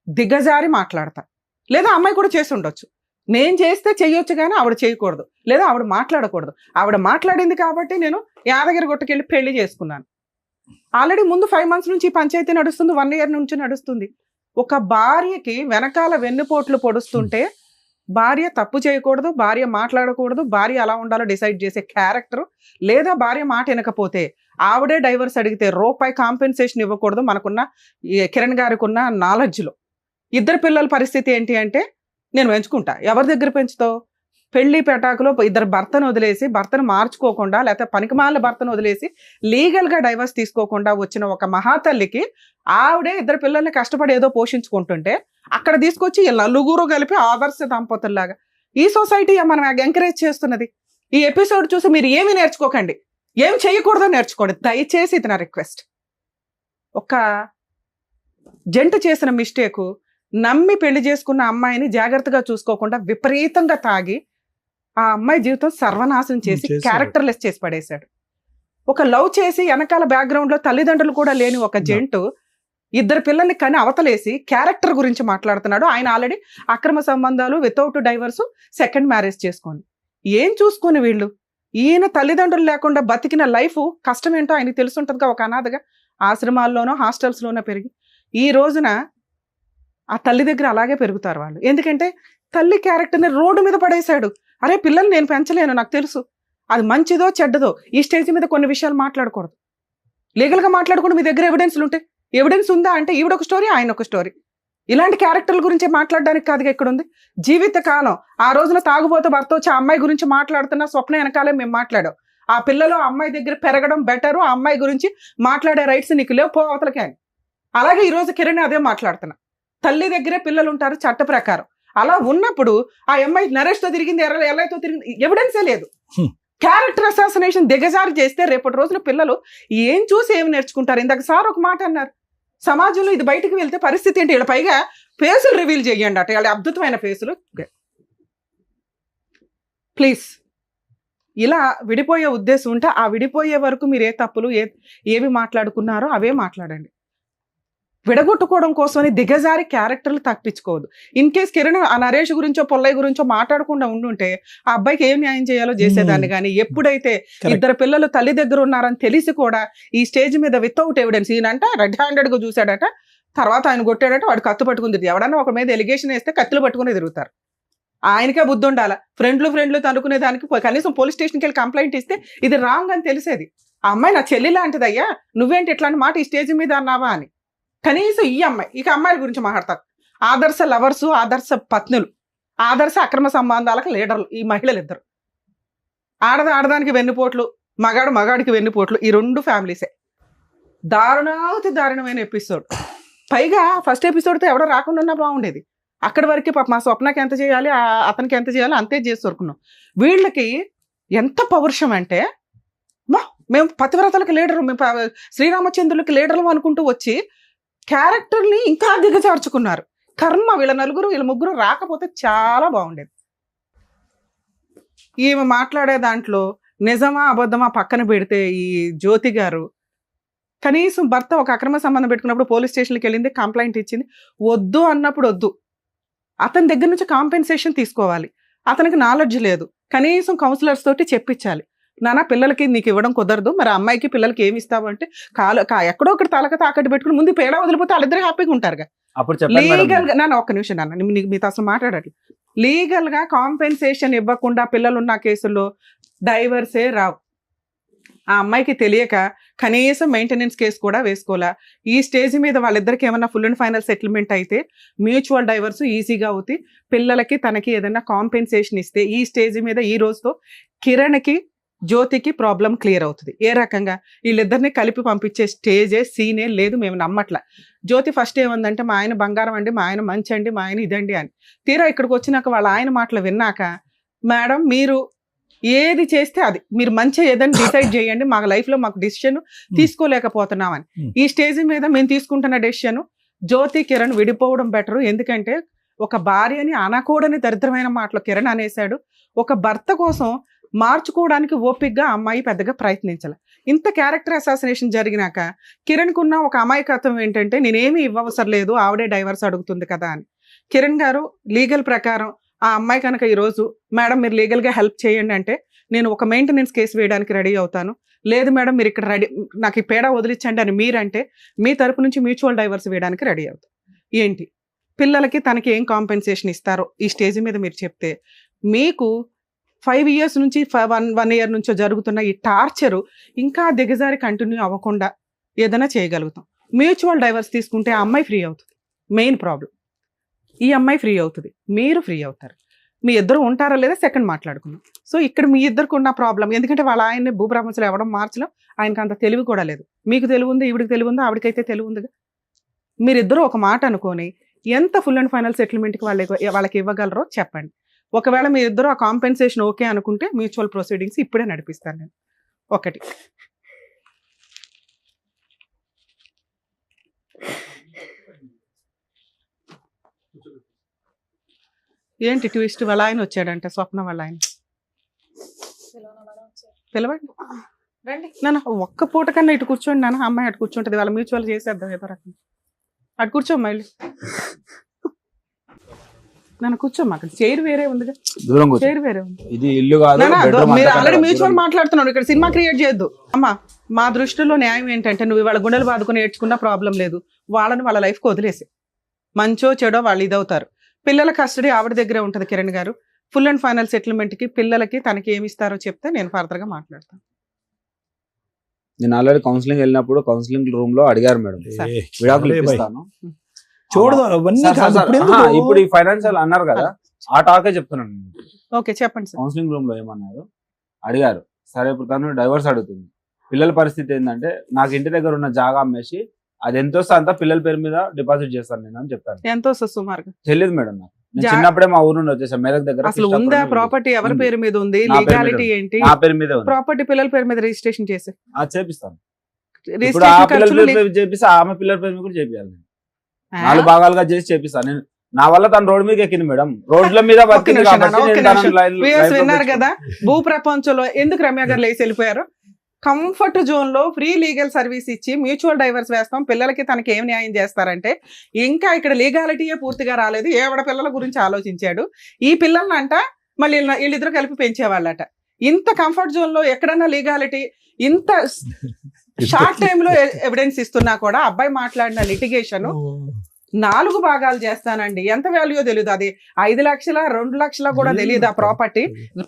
దిగజారి మాట్లాడతా. లేదా అమ్మాయి కూడా చేసి ఉండొచ్చు, నేను చేస్తే చెయ్యొచ్చు కానీ ఆవిడ చేయకూడదు, లేదా ఆవిడ మాట్లాడకూడదు. ఆవిడ మాట్లాడింది కాబట్టి నేను యాదగిరి గుట్టకెళ్ళి పెళ్లి చేసుకున్నాను. ఆల్రెడీ ముందు 5 months నుంచి పంచాయతీ నడుస్తుంది, 1 year నుంచి నడుస్తుంది. ఒక భార్యకి వెనకాల వెన్నుపోట్లు పొడుస్తుంటే భార్య తప్పు చేయకూడదు, భార్య మాట్లాడకూడదు, భార్య అలా ఉండాలో డిసైడ్ చేసే క్యారెక్టర్, లేదా భార్య మాట వినకపోతే ఆవిడే డైవర్స్ అడిగితే రూపాయి కాంపెన్సేషన్ ఇవ్వకూడదు. మనకున్న ఈ కిరణ్ గారికి ఉన్న నాలెడ్జ్లో ఇద్దరు పిల్లల పరిస్థితి ఏంటి అంటే నేను పెంచుకుంటా. ఎవరి దగ్గర పెంచుతావు? పెళ్లి పెటాకులో ఇద్దరు భర్తను వదిలేసి, భర్తను మార్చుకోకుండా, లేకపోతే పనికిమాల భర్తను వదిలేసి లీగల్గా డైవర్స్ తీసుకోకుండా వచ్చిన ఒక మహాతల్లికి ఆవిడే ఇద్దరు పిల్లల్ని కష్టపడి ఏదో పోషించుకుంటుంటే అక్కడ తీసుకొచ్చి ఈ నలుగురు కలిపి ఆదర్శ దంపతుల్లాగా ఈ సొసైటీ మనం ఎంకరేజ్ చేస్తున్నది. ఈ ఎపిసోడ్ చూసి మీరు ఏమీ నేర్చుకోకండి, ఏం చేయకూడదో నేర్చుకోండి దయచేసి. ఇది నా రిక్వెస్ట్. ఒక జంట చేసిన మిస్టేకు, నమ్మి పెళ్లి చేసుకున్న అమ్మాయిని జాగ్రత్తగా చూసుకోకుండా విపరీతంగా తాగి ఆ అమ్మాయి జీవితం సర్వనాశనం చేసి క్యారెక్టర్లెస్ చేసి పడేశాడు. ఒక లవ్ చేసి వెనకాల బ్యాక్గ్రౌండ్ లో తల్లిదండ్రులు కూడా లేని ఒక జంటు ఇద్దరు పిల్లల్ని కని అవతలేసి క్యారెక్టర్ గురించి మాట్లాడుతున్నాడు. ఆయన ఆల్రెడీ అక్రమ సంబంధాలు, వితౌట్ డైవర్స్, సెకండ్ మ్యారేజ్ చేసుకొని ఏం చూసుకొని వీళ్ళు, ఈయన తల్లిదండ్రులు లేకుండా బతికిన లైఫ్ కష్టం ఏంటో ఆయనకి తెలుసుంటుందిగా. ఒక అనాథగా ఆశ్రమాల్లోనో హాస్టల్స్లోనో పెరిగి ఈ రోజున ఆ తల్లి దగ్గర అలాగే పెరుగుతారు వాళ్ళు. ఎందుకంటే తల్లి క్యారెక్టర్ని రోడ్డు మీద పడేశాడు. అరే పిల్లలు నేను పెంచలేను, నాకు తెలుసు అది మంచిదో చెడ్డదో. ఈ స్టేజ్ మీద కొన్ని విషయాలు మాట్లాడకూడదు, లీగల్గా మాట్లాడకుండా మీ దగ్గర ఎవిడెన్స్లు ఉంటాయి. ఎవిడెన్స్ ఉందా అంటే ఈవిడ ఒక స్టోరీ, ఆయన ఒక స్టోరీ. ఇలాంటి క్యారెక్టర్ల గురించి మాట్లాడడానికి కాదుగా ఇక్కడ ఉంది. జీవితకాలం ఆ రోజున తాగుబోతూ భర్త వచ్చి ఆ అమ్మాయి గురించి మాట్లాడుతున్న స్వప్న వెనకాలే మేము మాట్లాడాం. ఆ పిల్లలు ఆ అమ్మాయి దగ్గర పెరగడం బెటరు, ఆ అమ్మాయి గురించి మాట్లాడే రైట్స్ నీకు లేవు, పో అవతలకే అని. అలాగే ఈరోజు కిరణ్ అదే మాట్లాడుతున్నా. తల్లి దగ్గరే పిల్లలు ఉంటారు చట్ట ప్రకారం. అలా ఉన్నప్పుడు ఆ అమ్మాయి నరేష్తో తిరిగింది, ఎల్లతో తిరిగింది, ఎవిడెన్సే లేదు. క్యారెక్టర్ అసాసినేషన్ దిగజారి చేస్తే రేపటి రోజున పిల్లలు ఏం చూసి ఏమి నేర్చుకుంటారు? ఇందాక సార్ ఒక మాట అన్నారు, సమాజంలో ఇది బయటకు వెళ్తే పరిస్థితి ఏంటి? వీళ్ళ పైగా ఫేసులు రివీల్ చేయండి అట, వాళ్ళ అద్భుతమైన ఫేసులు. ప్లీజ్ ఇలా విడిపోయే ఉద్దేశం ఉంటే ఆ విడిపోయే వరకు మీరు ఏ తప్పులు ఏవి మాట్లాడుకున్నారో అవే మాట్లాడండి. విడగొట్టుకోవడం కోసమని దిగజారి క్యారెక్టర్లు తప్పించుకోవద్దు. ఇన్ కేస్ కిరణ్ ఆ నరేష్ గురించో పొల్లయ్య గురించో మాట్లాడకుండా ఉండుంటే ఆ అబ్బాయికి ఏం న్యాయం చేయాలో చేసేదాన్ని. కానీ ఎప్పుడైతే ఇద్దరు పిల్లలు తల్లి దగ్గర ఉన్నారని తెలిసి కూడా ఈ స్టేజ్ మీద వితౌట్ ఎవిడెన్స్, ఈయనంట రెడ్ హ్యాండెడ్గా చూశాడట, తర్వాత ఆయన కొట్టాడట, వాడు కత్తి పట్టుకుని ఎవడన్నా ఒక మీద ఎలిగేషన్ వేస్తే కత్తులు పట్టుకుని తిరుగుతారు. ఆయనకే బుద్ధి ఉండాలా. ఫ్రెండ్లు తనుకునే దానికి కనీసం పోలీస్ స్టేషన్కి వెళ్ళి కంప్లైంట్ ఇస్తే ఇది రాంగ్ అని తెలిసేది. ఆ అమ్మాయి నా చెల్లి లాంటిదయ్యా, నువ్వేంటి ఇట్లాంటి మాట ఈ స్టేజ్ మీద అన్నావా అని. కనీసం ఈ అమ్మాయి, ఇక అమ్మాయిల గురించి మాట్లాడతారు. ఆదర్శ లవర్సు, ఆదర్శ పత్నులు, ఆదర్శ అక్రమ సంబంధాలకు లీడర్లు ఈ మహిళలు ఇద్దరు. ఆడదానికి వెన్నుపోట్లు, మగాడికి వెన్నుపోట్లు, ఈ రెండు ఫ్యామిలీసే. దారుణమైన ఎపిసోడ్. పైగా ఫస్ట్ ఎపిసోడ్తో ఎవడో రాకుండా ఉన్నా బాగుండేది. అక్కడి వరకు పాప మా స్వప్నకి ఎంత చేయాలి, అతనికి ఎంత చేయాలి అంతే చేసి దొరుకున్నాం. వీళ్ళకి ఎంత పౌరుషం అంటే, మేము పతివ్రతలకు లీడరు, మేము శ్రీరామచంద్రులకి లీడర్లు అనుకుంటూ వచ్చి క్యారెక్టర్ని ఇంకా దిగజార్చుకున్నారు. కర్మ వీళ్ళ నలుగురు వీళ్ళ ముగ్గురు రాకపోతే చాలా బాగుండేది. ఈమె మాట్లాడే దాంట్లో నిజమా అబద్ధమా పక్కన పెడితే ఈ జ్యోతి గారు కనీసం భర్త ఒక అక్రమ సంబంధం పెట్టుకున్నప్పుడు పోలీస్ స్టేషన్కి వెళ్ళింది, కంప్లైంట్ ఇచ్చింది. వద్దు అన్నప్పుడు వద్దు, అతని దగ్గర నుంచి కాంపెన్సేషన్ తీసుకోవాలి. అతనికి నాలెడ్జ్ లేదు, కనీసం కౌన్సిలర్స్ తోటి చెప్పించాలి. నాన్న పిల్లలకి నీకు ఇవ్వడం కుదరదు, మరి అమ్మాయికి పిల్లలకి ఏమి ఇస్తావు అంటే ఎక్కడో ఒకటి తలక తాకట్టు పెట్టుకుని ముందు పేడ వదిలిపోతే వాళ్ళిద్దరు హ్యాపీగా ఉంటారుగా. లీగల్ గా నాన్న ఒక్క నిమిషం నాన్న, మీతో అసలు మాట్లాడట్లేదు. లీగల్ గా కాంపెన్సేషన్ ఇవ్వకుండా పిల్లలున్న కేసుల్లో డైవర్సే రావు. ఆ అమ్మాయికి తెలియక కనీసం మెయింటెనెన్స్ కేసు కూడా వేసుకోవాలా. ఈ స్టేజ్ మీద వాళ్ళిద్దరికి ఏమన్నా ఫుల్ అండ్ ఫైనల్ సెటిల్మెంట్ అయితే మ్యూచువల్ డైవర్స్ ఈజీగా అవుతాయి. పిల్లలకి తనకి ఏదైనా కాంపెన్సేషన్ ఇస్తే ఈ స్టేజ్ మీద ఈ రోజుతో కిరణ్కి జ్యోతికి ప్రాబ్లం క్లియర్ అవుతుంది. ఏ రకంగా వీళ్ళిద్దరిని కలిపి పంపించే స్టేజే సీనే లేదు, మేము నమ్మట్ల. జ్యోతి ఫస్ట్ ఏముందంటే మా ఆయన బంగారం అండి, మా ఆయన మంచి అండి, మా ఆయన ఇదండి అని. తీరా ఇక్కడికి వచ్చినాక వాళ్ళ ఆయన మాటలు విన్నాక, మేడం మీరు ఏది చేస్తే అది, మీరు మంచిగా ఏదైనా డిసైడ్ చేయండి, మా లైఫ్లో మాకు డెసిషన్ తీసుకోలేకపోతున్నామని. ఈ స్టేజ్ మీద మేము తీసుకుంటున్న డెసిషన్ జ్యోతి కిరణ్ విడిపోవడం బెటరు. ఎందుకంటే ఒక భార్యని అనకూడని దరిద్రమైన మాటలు కిరణ్ అనేశాడు. ఒక భర్త కోసం మార్చుకోవడానికి ఓపికగా అమ్మాయి పెద్దగా ప్రయత్నించాలి. ఇంత క్యారెక్టర్ అసాసినేషన్ జరిగినాక కిరణ్కున్న ఒక అమాయకత్వం ఏంటంటే నేనేమి ఇవ్వవసరం లేదు, ఆవిడే డైవర్స్ అడుగుతుంది కదా అని. కిరణ్ గారు లీగల్ ప్రకారం ఆ అమ్మాయి కనుక ఈరోజు మేడం మీరు లీగల్గా హెల్ప్ చేయండి అంటే నేను ఒక మెయింటెనెన్స్ కేసు వేయడానికి రెడీ అవుతాను, లేదు మేడం మీరు ఇక్కడ రెడీ నాకు ఈ పేడ వదిలించండి అని మీరంటే మీ తరపు నుంచి మ్యూచువల్ డైవర్స్ వేయడానికి రెడీ అవుతాం. ఏంటి పిల్లలకి తనకి ఏం కాంపెన్సేషన్ ఇస్తారో ఈ స్టేజ్ మీద మీరు చెప్తే మీకు 5 years నుంచి 1 year నుంచో జరుగుతున్న ఈ టార్చరు ఇంకా దిగజారి కంటిన్యూ అవ్వకుండా ఏదైనా చేయగలుగుతాం. మ్యూచువల్ డైవర్స్ తీసుకుంటే ఆ అమ్మాయి ఫ్రీ అవుతుంది, మెయిన్ ప్రాబ్లం. ఈ అమ్మాయి ఫ్రీ అవుతుంది, మీరు ఫ్రీ అవుతారు. మీ ఇద్దరు ఉంటారా లేదా సెకండ్ మాట్లాడుకుందాం. సో ఇక్కడ మీ ఇద్దరికి ఉన్న ప్రాబ్లం, ఎందుకంటే వాళ్ళ ఆయన్ని భూప్రపంచంలో ఎవడం మార్చడం, ఆయనకు అంత తెలివి కూడా లేదు. మీకు తెలివి ఉంది, ఈవిడికి తెలివి ఉంది, ఆవిడకైతే తెలివి ఉందిగా. మీరిద్దరూ ఒక మాట అనుకొని ఎంత ఫుల్ అండ్ ఫైనల్ సెటిల్మెంట్కి వాళ్ళకి ఇవ్వగలరో చెప్పండి. ఒకవేళ మీరిద్దరూ ఆ కాంపెన్సేషన్ ఓకే అనుకుంటే మ్యూచువల్ ప్రొసీడింగ్స్ ఇప్పుడే నడిపిస్తాను నేను. ఒకటి ఏంటి ట్విస్ట్, వాళ్ళ ఆయన వచ్చాడంట, స్వప్న వాళ్ళ ఆయన. పిలవండి రండి నాన్న, ఒక్క పూట కన్నా ఇటు కూర్చోండి నాన్న. అమ్మాయి అటు కూర్చుంటుంది, వాళ్ళ మ్యూచువల్ చేసేద్దాం ఏదో రకం. అటు కూర్చోమ్మా వెళ్ళి. నన్ను కూర్చోమ్మా, అక్కడ చైర్ వేరే ఉందిగా, చైర్ వేరే ఉంది. ఇది ఇల్లు కాదు, మీరు ఆల్రెడీ మ్యూచువల్ మాట్లాడుతున్నాడు, ఇక్కడ సినిమా క్రియేట్ చేయొద్దు. అమ్మా మా దృష్టిలో న్యాయం ఏంటంటే, నువ్వు వాళ్ళ గుండెలు బాదుకుని ఏడ్చుకున్నా ప్రాబ్లం లేదు, వాళ్ళని వాళ్ళ లైఫ్కి వదిలేసి మంచో చెడో వాళ్ళు ఇదవుతారు. పిల్లల కస్టడీ ఆవిడ దగ్గరే ఉంటుంది కిరణ్ గారు. ఫుల్ అండ్ ఫైనల్ సెటిల్మెంట్కి పిల్లలకి తనకి ఏమి ఇస్తారో చెప్తే నేను ఫర్దర్గా మాట్లాడతాను. నేను ఆల్రెడీ కౌన్సిలింగ్ వెళ్ళినప్పుడు కౌన్సిలింగ్ రూమ్ లో అడిగారు మేడం, విడాకులు ఇప్పిస్తాను చూడదు అవన్నీ కాదు. ఇప్పుడు ఈ ఫైనాన్షియల్ అన్నారు కదా, ఆ టాకే చెప్తున్నాను. ఓకే చెప్పండి సార్. కౌన్సిలింగ్ రూమ్ లో ఏమన్నారు అడిగారు, సరే ఇప్పుడు తను డైవర్స్ అడుగుతుంది. పిల్లల పరిస్థితి ఏంటంటే, నాకు ఇంటి దగ్గర ఉన్న జాగా అమ్మేసి అది ఎంత వస్తే అంతా పిల్లల పేరు మీద డిపాజిట్ చేస్తాను నేను అని చెప్పాను. ఎంత వస్తుంది సుమారుగా తెలియదు మేడం నాకు. నేను చిన్నప్పుడే మా ఊరు నుండి వచ్చేసాను, మెదక్ దగ్గర. అసలు ఉందా ప్రాపర్టీ, ఎవరి పేరు మీద ఉంది, లీగాలిటీ ఏంటి? నా పేరు మీద ప్రాపర్టీ పిల్లల పేరు మీద రిజిస్ట్రేషన్ చేసి చేపిస్తాను. ఇప్పుడు ఆ పిల్లల పేరు మీద చేపిస్తే ఆమె పిల్లల పేరు మీద కూడా చేపియాలి. 4 భాగాలుగా చేసి చేపిస్తాను నేను. నా వల్ల తను రోడ్డు మీద ఎక్కింది మేడం, రోడ్ల మీద విన్నారు కదా. భూ ప్రపంచంలో ఎందుకు రమ్య గారు లేచి వెళ్ళిపోయారు? కంఫర్ట్ జోన్ లో ఫ్రీ లీగల్ సర్వీస్ ఇచ్చి మ్యూచువల్ డైవర్స్ వేస్తాం, పిల్లలకి తనకి ఏం న్యాయం చేస్తారంటే ఇంకా ఇక్కడ లీగాలిటీయే పూర్తిగా రాలేదు. ఏవడ పిల్లల గురించి ఆలోచించాడు. ఈ పిల్లల్ని అంట మళ్ళీ వీళ్ళిద్దరు కలిపి పెంచేవాళ్ళట. ఇంత కంఫర్ట్ జోన్ లో ఎక్కడన్నా లీగాలిటీ, ఇంత షార్ట్ టైమ్ లో ఎవిడెన్స్ ఇస్తున్నా కూడా అబ్బాయి మాట్లాడిన లిటిగేషన్ 4 భాగాలు చేస్తానండి. ఎంత వాల్యూ తెలియదు, అది 5 లక్షల 2 లక్షల కూడా తెలియదు. ఆ ప్రాపర్టీ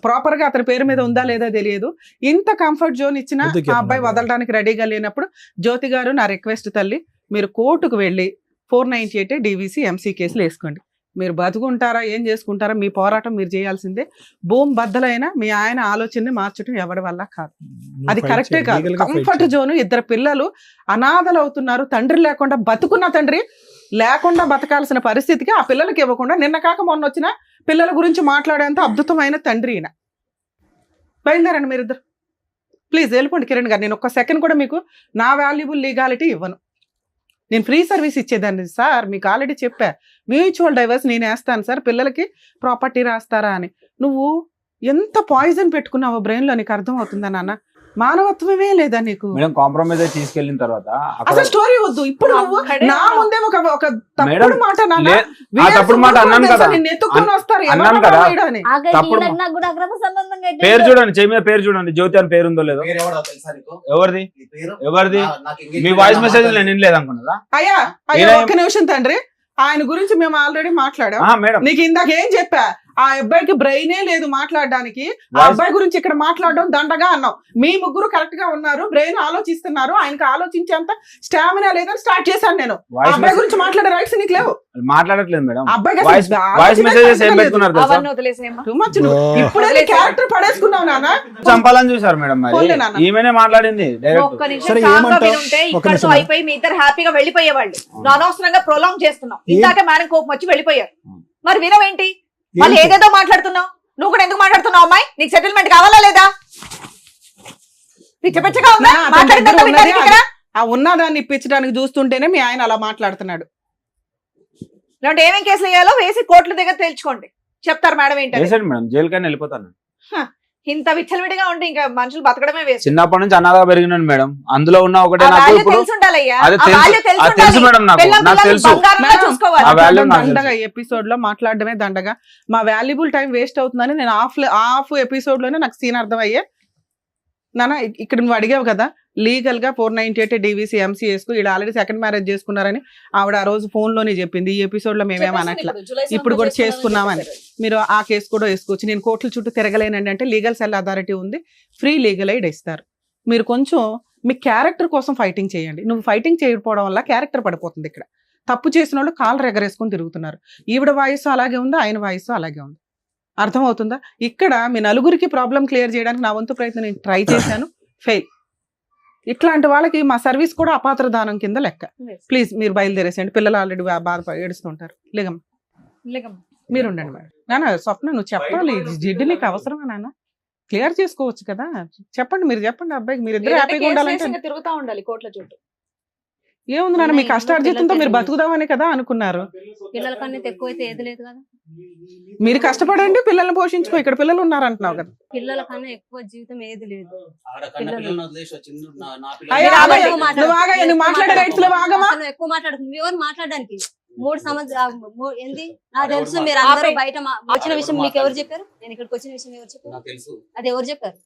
ప్రాపర్ గా అతని పేరు మీద ఉందా లేదా తెలియదు. ఇంత కంఫర్ట్ జోన్ ఇచ్చిన ఆ అబ్బాయి వదలడానికి రెడీగా లేనప్పుడు, జ్యోతి గారు నా రిక్వెస్ట్ తల్లి, మీరు కోర్టుకు వెళ్ళి 498 DVC MC కేసులు వేసుకోండి. మీరు బతుకుంటారా ఏం చేసుకుంటారా మీ పోరాటం మీరు చేయాల్సిందే. భూమి బద్దలైనా మీ ఆయన ఆలోచనని మార్చడం ఎవరి వల్ల కాదు, అది కరెక్టే కాదు. కంఫర్ట్ జోన్, 2 పిల్లలు అనాథలు అవుతున్నారు, తండ్రి లేకుండా, బతుకున్న తండ్రి లేకుండా బతకాల్సిన పరిస్థితికి ఆ పిల్లలకి ఇవ్వకుండా నిన్న కాక మొన్న వచ్చిన పిల్లల గురించి మాట్లాడేంత అద్భుతమైన తండ్రి ఈయన. బయలుదేరండి మీరిద్దరు, ప్లీజ్ వెళ్ళిపోండి. కిరణ్ గారు, నేను ఒక్క సెకండ్ కూడా మీకు నా వాల్యుబుల్ లీగాలిటీ ఇవ్వను. నేను ఫ్రీ సర్వీస్ ఇచ్చేదాన్ని సార్, మీకు ఆల్రెడీ చెప్పా. మ్యూచువల్ డైవర్స్ నేను వేస్తాను సార్, పిల్లలకి ప్రాపర్టీ రాస్తారా అని. నువ్వు ఎంత పాయిజన్ పెట్టుకున్నావో బ్రెయిన్ లో నీకు అర్థం అవుతుందా నాన్న? మానవత్వమే లేదా నీకు? కాంప్రమైజ్ అయి తీసుకెళ్లిన తర్వాత అసలు స్టోరీ వద్దు. ఇప్పుడు నువ్వు నా ముందే ఒక తప్పుడు మాట అన్నాను కదా, పేరు చూడండి, చెయ్యి మీద పేరు చూడండి, జ్యోతి అని పేరు ఉందో లేదో. ఎవరిది ఎవరిది? మీ వాయిస్ మెసేజ్ నేను వినలేదు అనుకున్నదా? అయ్యా అయ్యా ఒక్క నిమిషం తండ్రి, ఆయన గురించి మేము ఆల్రెడీ మాట్లాడాం. నీకు ఇందాక ఏం చెప్పా, ఆ అబ్బాయికి బ్రెయినే లేదు మాట్లాడడానికి. ఆ అబ్బాయి గురించి ఇక్కడ మాట్లాడడం దండగా అన్నావు. మీ ముగ్గురు కరెక్ట్ గా ఉన్నారు, బ్రెయిన్ ఆలోచిస్తున్నారు, ఆయనకు ఆలోచించేంత స్టామినా లేదని స్టార్ట్ చేశాను నేను. ఆ అబ్బాయి గురించి మాట్లాడే రైట్స్ నీకు లేవు. మాట్లాడట్లేదు మేడం. ఇప్పుడే క్యారెక్టర్ పడేసుకున్నావు నాన్న. చంపాలని చూసారు మేడం, ఈమెనే మాట్లాడింది డైరెక్ట్. అయిపోయి మీ ఇద్దరు హ్యాపీగా వెళ్ళిపోయేవాళ్ళు, అనవసరంగా ప్రొలాంగ్ చేస్తున్నావు. ఇందాక మేడం కోపం వచ్చి వెళ్ళిపోయారు, మరి వినవేంటి? వాళ్ళు ఏదేదో మాట్లాడుతున్నావు, నువ్వు కూడా ఎందుకు మాట్లాడుతున్నావు? అమ్మాయి నీకు సెటిల్మెంట్ కావాలా లేదా? పిచ్చ పిచ్చగా ఉన్నదాన్ని ఇప్పించడానికి చూస్తుంటేనే మీ ఆయన అలా మాట్లాడుతున్నాడు. ఇలాంటి ఏమేం కేసులు వేయాలో వేసి కోర్టుల దగ్గర తేల్చుకోండి, చెప్తారు మేడం. ఏంటంటే మేడం జైలుకైనా వెళ్ళిపోతాను. ఇంత విచ్చలవిడిగా ఉంటే ఇంకా మనుషులు బతకడమే వేస్ట్. చిన్నప్పటి నుంచి అనాథగా పెరిగినాను మేడం, అందులో ఉన్న ఒకటే దండగా ఎపిసోడ్ లో మాట్లాడడమే దండగా. మా వాల్యుబుల్ టైం వేస్ట్ అవుతుందని నేను హాఫ్ ఎపిసోడ్ లోనే నాకు సీన్ అర్థమయ్యే. నాన్న ఇక్కడ నువ్వు అడిగావు కదా, లీగల్ గా 498 డివిసి ఎంసీఎస్ కు వీళ్ళు ఆల్రెడీ సెకండ్ మ్యారేజ్ చేసుకున్నారని ఆవిడ ఆ రోజు ఫోన్ లోనే చెప్పింది. ఈ ఎపిసోడ్ లో మేమేమనట్లా, ఇప్పుడు కూడా చేసుకున్నామని. మీరు ఆ కేసు కూడా వేసుకోవచ్చు. నేను కోర్టుల చుట్టూ తిరగలేనండి అంటే లీగల్ సెల్ అథారిటీ ఉంది, ఫ్రీ లీగల్ ఎయిడ్ ఇస్తారు. మీరు కొంచెం మీ క్యారెక్టర్ కోసం ఫైటింగ్ చేయండి. నువ్వు ఫైటింగ్ చేయకపోవడం వల్ల క్యారెక్టర్ పడిపోతుంది. ఇక్కడ తప్పు చేసిన వాళ్ళు కాళ్ళు ఎగరేసుకొని తిరుగుతున్నారు. ఈవిడ వాయిస్ అలాగే ఉంది, ఆయన వాయిస్ అలాగే ఉంది. అర్థమవుతుందా? ఇక్కడ మీ నలుగురికి ప్రాబ్లం క్లియర్ చేయడానికి నా వంతు ప్రయత్నం నేను ట్రై చేశాను, ఫెయిల్. ఇట్లాంటి వాళ్ళకి మా సర్వీస్ కూడా అపాత్ర దానం కింద లెక్క. ప్లీజ్ మీరు బయలుదేరేసేయండి. పిల్లలు ఆల్రెడీ బాధ ఏడుస్తుంటారు. లేగమ్మ మీరు ఉండండి మేడం. నాన్న స్వప్న నువ్వు చెప్పాలి, జిడ్డు నీకు అవసరమా నాన్న? క్లియర్ చేసుకోవచ్చు కదా, చెప్పండి. మీరు చెప్పండి అబ్బాయికి, మీరు ఇద్దరు హ్యాపీగా ఉండాలంటే తిరుగుతా ఉండాలి కోట్ల చుట్టూ. ఏముంది నాన్న, మీ కష్టార్జితంతో మీరు బతుకుదామని కదా అనుకున్నారు. పిల్లల కన్నా ఎక్కువ అయితే ఏది లేదు కదా. మీరు కష్టపడండి, పిల్లల్ని పోషించుకో. ఇక్కడ పిల్లలు ఉన్నారు అంటున్నావు కదా. పిల్లల కన్నా ఎక్కువ జీవితం ఏది లేదు. నువ్వు ఆగా, నువ్వు మాట్లాడే రైట్స్ లో ఆగమా? అసలు ఎక్కువ మాట్లాడుతుంది. ఎవరు మాట్లాడడానికి 3 సంవత్సరాలు ఏంది నాకు తెలుసు. మీరు అందరూ బయట వచ్చిన విషయం మీకు ఎవరు చెప్పారు? నేను ఇక్కడికి వచ్చిన విషయం ఎవరు చెప్పారు? అది ఎవరు చెప్పారు?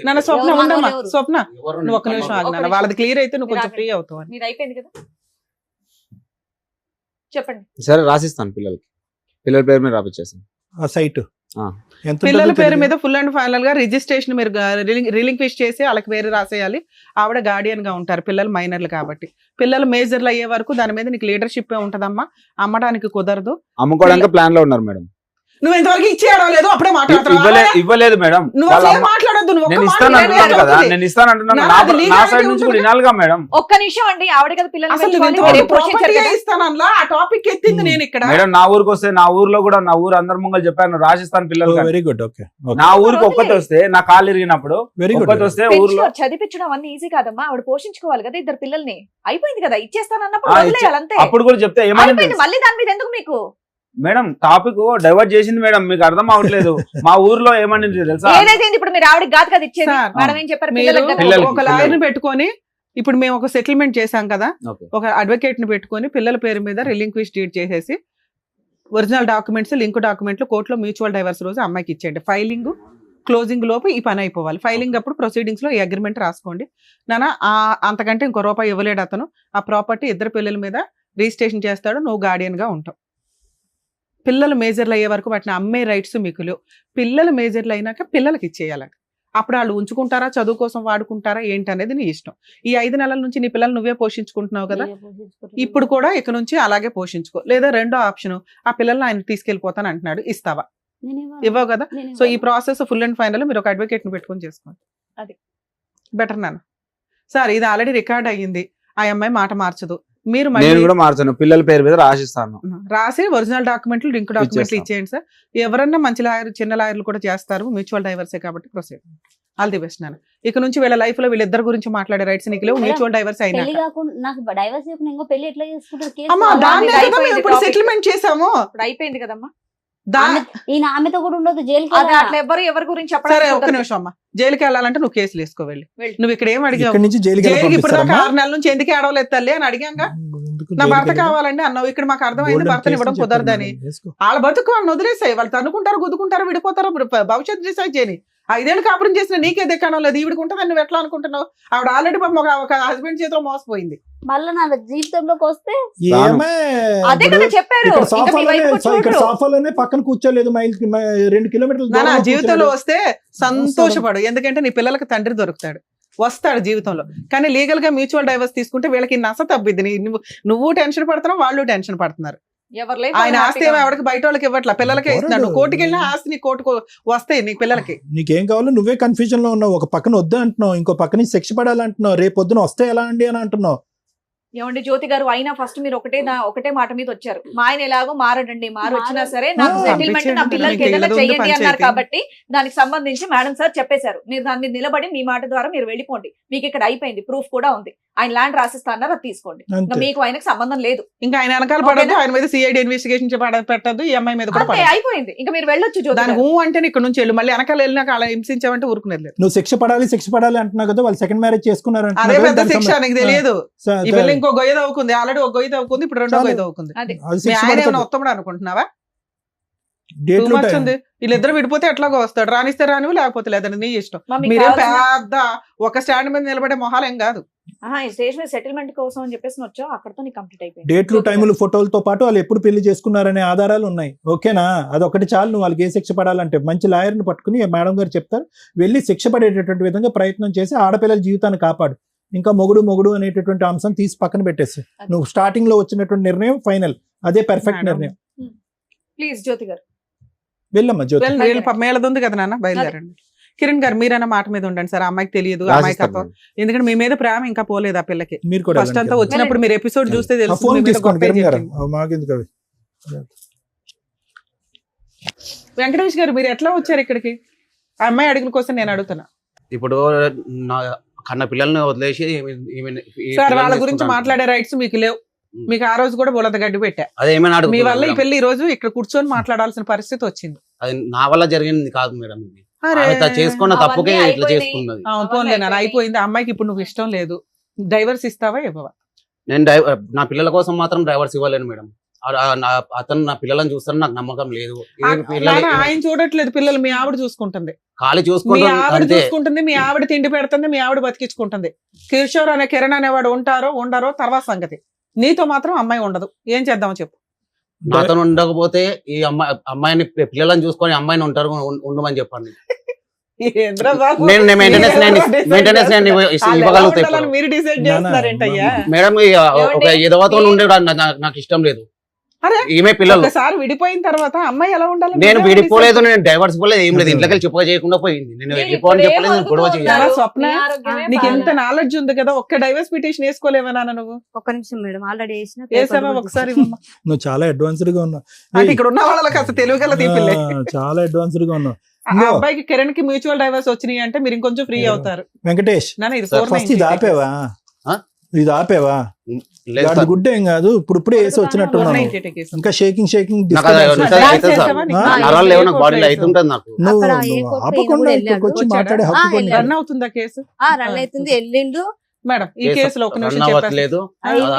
నన్ను స్వప్న ఎవరు ఉండమ్మా. ఎవరు? స్వప్న నువ్వు ఒక్క నిమిషం ఆగినా, వాళ్ళది క్లియర్ అయితే నువ్వు కొంచెం ఫ్రీ అవుతావు. మీరు అయిపోయింది కదా, చెప్పండి. సరే రాసిస్తాను, పిల్లల పేరు మీద రాపిచ్చేస్తాను. ఆ సైట్ పిల్లల పేరు మీద ఫుల్ అండ్ ఫైనల్ గా రిజిస్ట్రేషన్ మీరు రిలింక్విష్ చేసి వాళ్ళకి పేరు రాసేయాలి. ఆవిడ గార్డియన్ గా ఉంటారు, పిల్లలు మైనర్లు కాబట్టి. పిల్లలు మేజర్లు అయ్యే వరకు దాని మీద నీకు లీడర్షిప్ ఉంటదమ్మా. అమ్మడానికి కుదరదు. అమ్ముకోవడానికి ప్లాన్ లో ఉన్నారు మేడం. నువ్వు ఇంతవరకు ఇచ్చేయడం లేదు, అప్పుడే ఇవ్వలేదు మేడం. మాట్లాడద్దు. నేను ఇస్తాను అంటున్నాను కదా, నేను ఇస్తాను అంటున్నాను. నా సైడ్ నుంచి కూడా వినాలిగా మేడం. ఒక్క నిమిషం అండి, ఆవిడ కదా పిల్లలు ఇస్తాను ఆ టాపిక్ ఎత్తింది నేను ఇక్కడ. మేడం నా ఊరికి వస్తే, నా ఊర్లో కూడా నా ఊరు అందరి ముంగలు చెప్పాను రాజస్థాన్ పిల్లలు. Very good. ఓకే, నా ఊరికి ఒక్కటి వస్తే, నా కాళ్ళు ఇరిగినప్పుడు ఒక్కటి వస్తే ఊర్లో చదివించడం అన్ని ఈజీ కాదమ్మా. ఆవిడ పోషించుకోవాలి కదా ఇద్దరు పిల్లల్ని. అయిపోయింది కదా, ఇచ్చేస్తాను అన్నప్పుడు వదిలేయాలి అంతే. అప్పుడు కూడా చెప్తే ఏమైంది మళ్ళీ దాని మీద ఎందుకు మీకు? మేడం టాపిక్ డైవర్ట్ చేసింది మేడం, మీకు అర్థం అవ్వట్లేదు. మా ఊర్లో ఏమని తెలుసా? ఏదైతే ఇప్పుడు మీరు ఆవిడకి కాదు కదా ఇచ్చేది, మేడం ఏం చెప్పారు? పిల్లలకి ఒక లాయర్ ని పెట్టుకొని, ఇప్పుడు మేము ఒక సెటిల్మెంట్ చేశాం కదా, ఒక అడ్వకేట్ ని పెట్టుకొని పిల్లల పేరు మీద రిలింక్విష్ డీడ్ చేసేసి ఒరిజినల్ డాక్యుమెంట్స్, లింక్ డాక్యుమెంట్లు కోర్టులో మ్యూచువల్ డైవర్స్ రోజు అమ్మాయికి ఇచ్చేయండి. ఫైలింగ్ క్లోజింగ్ లోపు ఈ పని అయిపోవాలి. ఫైలింగ్ అప్పుడు ప్రొసీడింగ్స్ లో ఈ అగ్రిమెంట్ రాసుకోండి. నాన్న అంతకంటే ఇంకో రూపాయి ఇవ్వలేడు అతను. ఆ ప్రాపర్టీ ఇద్దరు పిల్లల మీద రిజిస్ట్రేషన్ చేస్తాడు, నువ్వు గార్డియన్ గా ఉంటావు. పిల్లలు మేజర్లు అయ్యే వరకు వాటిని అమ్మే రైట్స్ మీకు లేవు. పిల్లలు మేజర్లు అయినాక పిల్లలకి ఇచ్చేయాలంట. అప్పుడు వాళ్ళు ఉంచుకుంటారా, చదువు కోసం వాడుకుంటారా ఏంటనేది నీ ఇష్టం. ఈ 5 నెలల నుంచి నీ పిల్లలు నువ్వే పోషించుకుంటున్నావు కదా, ఇప్పుడు కూడా ఇక నుంచి అలాగే పోషించుకో. లేదా రెండో ఆప్షన్, ఆ పిల్లల్ని ఆయన తీసుకెళ్లిపోతాను అంటున్నాడు, ఇస్తావా? ఇవ్వవు కదా. సో ఈ ప్రాసెస్ ఫుల్ అండ్ ఫైనల్ మీరు ఒక అడ్వకేట్ ని పెట్టుకొని చేసుకోండి. అది బెటర్ నాన్న. సార్ ఇది ఆల్రెడీ రికార్డ్ అయ్యింది, ఆ అమ్మాయి మాట మార్చదు. మీరు నేను కూడా మార్చాను, పిల్లల పేరు మీద రాసిస్తాను. రాసి ఒరిజినల్ డాక్యుమెంట్లు, లింక్ డాక్యుమెంట్లు ఇచ్చేయండి సార్. ఎవరన్నా మంచి లాయర్, చిన్న లాయర్లు కూడా చేస్తారు, మ్యూచువల్ డైవర్సే కాబట్టి ప్రొసీడ్. ఆల్ ది బెస్ట్ నాన్న. ఇక నుంచి వీళ్ళ లైఫ్ లో వీళ్ళిద్దరు గురించి మాట్లాడే రైట్స్ నీకు లేవు. మ్యూచువల్ డైవర్స్ అయినా ఇప్పుడు సెటిల్మెంట్ చేసాము, అయిపోయింది కదమ్మా. ఈయన ఆమెతో కూడా ఉండదు జైలుకి. అట్లా ఎవరి గురించి సరే ఒక్క నిమిషం అమ్మా. జైలుకి వెళ్ళాలంటే నువ్వు కేసులు వేసుకో వెళ్ళి. నువ్వు ఇక్కడ ఏం అడిగావు? జైలుకి ఇప్పుడు దాకా 6 నెలల నుంచి ఎందుకు ఏడవలేదు తల్లి అని అడిగాంగా. నా భర్త కావాలండి అన్నావు. ఇక్కడ మాకు అర్థమైంది భర్తను ఇవ్వడం కుదరదని. వాళ్ళ బతుకు వాళ్ళని వదిలేసాయి. వాళ్ళు తనుకుంటారు, గుద్దుకుంటారు, విడిపోతారు. భవిష్యత్తు డిసైడ్ చేయని. 5 ఏళ్ళు కాపురం చేసిన నీకే దిక్కడం లేదు. ఈవిడికి ఉంటుందని నువ్వు ఎట్లా అనుకుంటున్నావు? ఆవిడ ఆల్రెడీ ఒక హస్బెండ్ చేతిలో మోసపోయింది. మళ్ళీ నా జీవితంలోకి వస్తే అదే కదా చెప్పారు. ఇక్కడ సోఫాలోనే పక్కన కూర్చోలేదు, 2 కిలోమీటర్లు నా జీవితంలో వస్తే సంతోషపడు. ఎందుకంటే నీ పిల్లలకు తండ్రి దొరుకుతాడు, వస్తాడు జీవితంలో. కానీ లీగల్ గా మ్యూచువల్ డైవర్స్ తీసుకుంటే వీళ్ళకి నస తప్పిద్ది. నువ్వు టెన్షన్ పడుతున్నావు, వాళ్ళు టెన్షన్ పడుతున్నారు. ఆయన ఆస్తి ఏమో ఎవరికి బయట వాళ్ళకి ఇవ్వట్లా, పిల్లలకే ఇస్తున్నాడు. కోర్టుకి వెళ్ళినా ఆస్తి నీ కోర్టుకు వస్తాయి నీ పిల్లలకి. నీకేం కావాలో నువ్వే కన్ఫ్యూజన్ లో ఉన్నావు. ఒక పక్కన వద్దు అంటున్నావు, ఇంకో పక్కన శిక్ష పడాలంటున్నావు, రేపు పొద్దున వస్తే ఎలా అండి అని అంటున్నావు. ఏమండి జ్యోతి గారు, అయినా ఫస్ట్ మీరు ఒకటే మాట మీద వచ్చారు. మా ఆయన ఎలాగో మారడండి, మారు వచ్చినా సరే నాకు సెటిల్మెంట్ నా పిల్లలకి ఏదైనా చెయ్యండి అన్నారు కాబట్టి దానికి సంబంధించి మేడం సార్ చెప్పేశారు. మీరు దాని మీద నిలబడి మీ మాట ద్వారా మీరు వెళ్ళిపోండి. మీకు ఇక్కడ అయిపోయింది, ప్రూఫ్ కూడా ఉంది. ఆయన ల్యాండ్ రాసిస్తా అన్నారు, అది తీసుకోండి. మీకు ఆయనకు సంబంధం లేదు. ఇంకా ఆయన వెనకాల పడదు, ఆయన మీద సిఐడి ఇన్వెస్టిగేషన్ పెట్టదు, ఈ అమ్మాయి మీద కూడా అయిపోయింది. ఇంకా మీరు వెళ్ళొచ్చు. దాని అంటే ఇక్కడ నుంచి వెళ్ళి మళ్ళీ వెనకాల వెళ్ళినాక అలా హింసించామంటే ఊరుకునేది లేదు. నువ్వు శిక్ష పడాలి అంటున్నావు కదా. వాళ్ళు సెకండ్ మ్యారేజ్ చేసుకున్నారు, అదే పెద్ద శిక్ష నీకు తెలియదు. ఇంకో గొయ్య తవ్వుకుంది, ఆల్రెడీ ఒక గొయ్య తవ్వుకుంది, ఇప్పుడు రెండో గొయ్య తవ్వుకుంది. ఆయన ఏమైనా ఉత్తముడు అనుకుంటున్నావా? డేట్లు Too much ఉంది. వీళ్ళిద్దరు విడిపోతే ఎట్లాగో వస్తాడు, రానిస్తే రానివి లేకపోతే లేదని నీ ఇష్టం. మీకు మీరేం కావాల్సిన- పెద్ద ఒక స్టాండ్ మీద నిలబడే మొహాలు ఏం కాదు. ఈ స్టేజ్ మీద సెటిల్మెంట్ కోసం అని చెప్పేసి వచ్చావు, అక్కడతో నీకు కంప్లీట్ అయిపోయింది. డేట్లు టైములు ఫోటోలతో పాటు వాళ్ళు ఎప్పుడు పెళ్లి చేసుకున్నారనే ఆధారాలు ఉన్నాయి. ఓకేనా? అదొకటి చాలు. నువ్వు వాళ్ళకి ఏ శిక్ష పడాలంటే మంచి లాయర్ని పట్టుకుని మేడం గారు చెప్తారు, వెళ్ళి శిక్ష పడేటటువంటి విధంగా ప్రయత్నం చేసి ఆడపిల్లల జీవితాన్ని కాపాడు. ఇంకా మొగుడు అనేటటువంటి అంశం తీసి పక్కన పెట్టేసి నువ్వు స్టార్టింగ్ లో వచ్చినటువంటి నిర్ణయం ఫైనల్, అదే పర్ఫెక్ట్ మేడం. నిర్ణయం. ప్లీజ్ జ్యోతి గారు. వెళ్ళమ్మా జ్యోతి. మేళది ఉంది కదా నాన్న, బయలుదేరండి. కిరణ్ గారు మీరైనా మాట మీద ఉండండి సార్. అమ్మాయికి తెలియదు, అమ్మాయికి రాసిస్తాను అర్థం. ఎందుకంటే మీ మీద ప్రేమ ఇంకా పోలేదు ఆ పిల్లకి. మీరు కూడా ఫస్ట్ అంతా వచ్చినప్పుడు మీరు ఎపిసోడ్ చూస్తే ఆ తెలుసు. ఫోన్ మీ మీద తీసుకోండి గొప్పే కిరణ్ గారు. చెప్పింది. మాకెందుకు అవి? వెంకటేష్ గారు మీరు ఎట్లా వచ్చారు ఇక్కడికి? ఆ అమ్మాయి అడుగుల కోసం నేను అడుగుతున్నా ఇప్పుడు నా కన్న పిల్లల్ని వదిలేసి సార్. వాళ్ళ గురించి మాట్లాడే రైట్స్ మీకు లేవు. మీకు ఆ రోజు కూడా బులద గడ్డి పెట్టా. అదే ఏమైనా మీ వల్ల ఈ అడుగుతున్నా పెళ్లి ఈ రోజు ఇక్కడ కూర్చొని మాట్లాడాల్సిన పరిస్థితి వచ్చింది. అది నా వల్ల జరిగింది కాదు మేడం. ఇది అరే, ఆమె చేసుకున్న తప్పుకే అవన్నీ ఇట్లా అయిపోయినాయి. చేసుకున్నది. అవును పోన్లే నాన్న, అయిపోయింది. ఆ అమ్మాయికి ఇప్పుడు నువ్వు ఇష్టం లేదు, డైవర్స్ ఇస్తావా ఇవ్వవా? నేను నా పిల్లల కోసం మాత్రం డ్రైవర్స్ ఇవ్వలేను మేడం. అతను నా పిల్లలను చూస్తాను నాకు నమ్మకం లేదు. నాన్న, ఆయన చూడట్లేదు పిల్లలు, మీ ఆవిడ చూసుకుంటుంది. ఖాళీ మీ చూసుకుంటూ ఆవిడ కడితే చూసుకుంటుంది, మీ ఆవిడ తిండి పెడుతుంది, మీ ఆవిడ బతికించుకుంటుంది. కిషోర్ అనే కిరణ్ అనేవాడు ఉంటారో ఉండరో తర్వాత సంగతి. నీతో మాత్రం అమ్మాయి ఉండదు. ఏం చేద్దామో చెప్పు. నాతో ఉండకపోతే ఈ అమ్మాయిని పిల్లలను చూసుకొని అమ్మాయిని ఉంటారు ఉండమని చెప్పండి. ఏంద్రా బాబు, నేను మెయింటెనెన్స్ నేను వాళ్ళు ఎలా ఇవ్వగలుగుతాయి. ఉండాలని మీరు డిసైడ్ చేస్తున్నారేంటయ్యా? మేడం ఒక ఎదవతో ఉండే నాకు ఇష్టం లేదు. అరే, ఈమె పిల్లలు ఒకసారి విడిపోయిన తర్వాత అమ్మాయి ఎలా ఉండాలి? నేను విడిపోలేదు, నేను డైవర్స్ పోలేదు, ఏం లేదు. ఇంట్లోకి చెప్పగా చేయకుండా పోయింది. నేను వెళ్ళిపోని చెప్పలేదు, నేను గొడవ చేయాలి. చాలా స్వప్న, నీకు ఎంత నాలెడ్జ్ ఉంది కదా, ఒక్క డైవర్స్ పిటిషన్ వేసుకోలేవనా నువ్వు? ఒక్క నిమిషం మేడం, ఆల్రెడీ వేసిన వేసావా ఒకసారి ఇవ్వమ్మా. నువ్వు చాలా అడ్వాన్స్డ్ గా ఉన్నావు. అంటే ఇక్కడ ఉన్న వాళ్ళకి అసలు తెలివిగల తీపిల్లే. చాలా అడ్వాన్స్డ్ గా ఉన్నావు. ఆ అబ్బాయికి కిరణ్ కి మ్యూచువల్ డైవర్స్ వచ్చినాయి అంటే మీరు ఇంకొంచెం ఫ్రీ అవుతారు. వెంకటేష్ నాన్న ఇది ఫస్ట్ ఇది ఆపేవా? ఆ? ఇది ఆపేవా? లేదు సార్. గుడ్ ఏం కాదు, ఇప్పుడే వేసి వచ్చినట్టున్నాను. ఇంకా షేకింగ్ నాకు అది నిజంగా అవుతుంది సార్. నరాలు లేవు నాకు, బాడీలో అవుతుంటది నాకు. నువ్వు అక్కడ ఏ కోర్టులో ఆపకుండా ఈయన కూడా ఇక్కడికి వచ్చి వెళ్ళాడు. మాట్లాడే హక్కు ఆ, కూడా నీకు. రన్ అవుతుందా కేసు? రన్ అవుతుంది, వెళ్ళిండు. మేడం ఈ కేసులో ఒక నిమిషం రన్ చెప్పేసి అవ్వట్లేదు.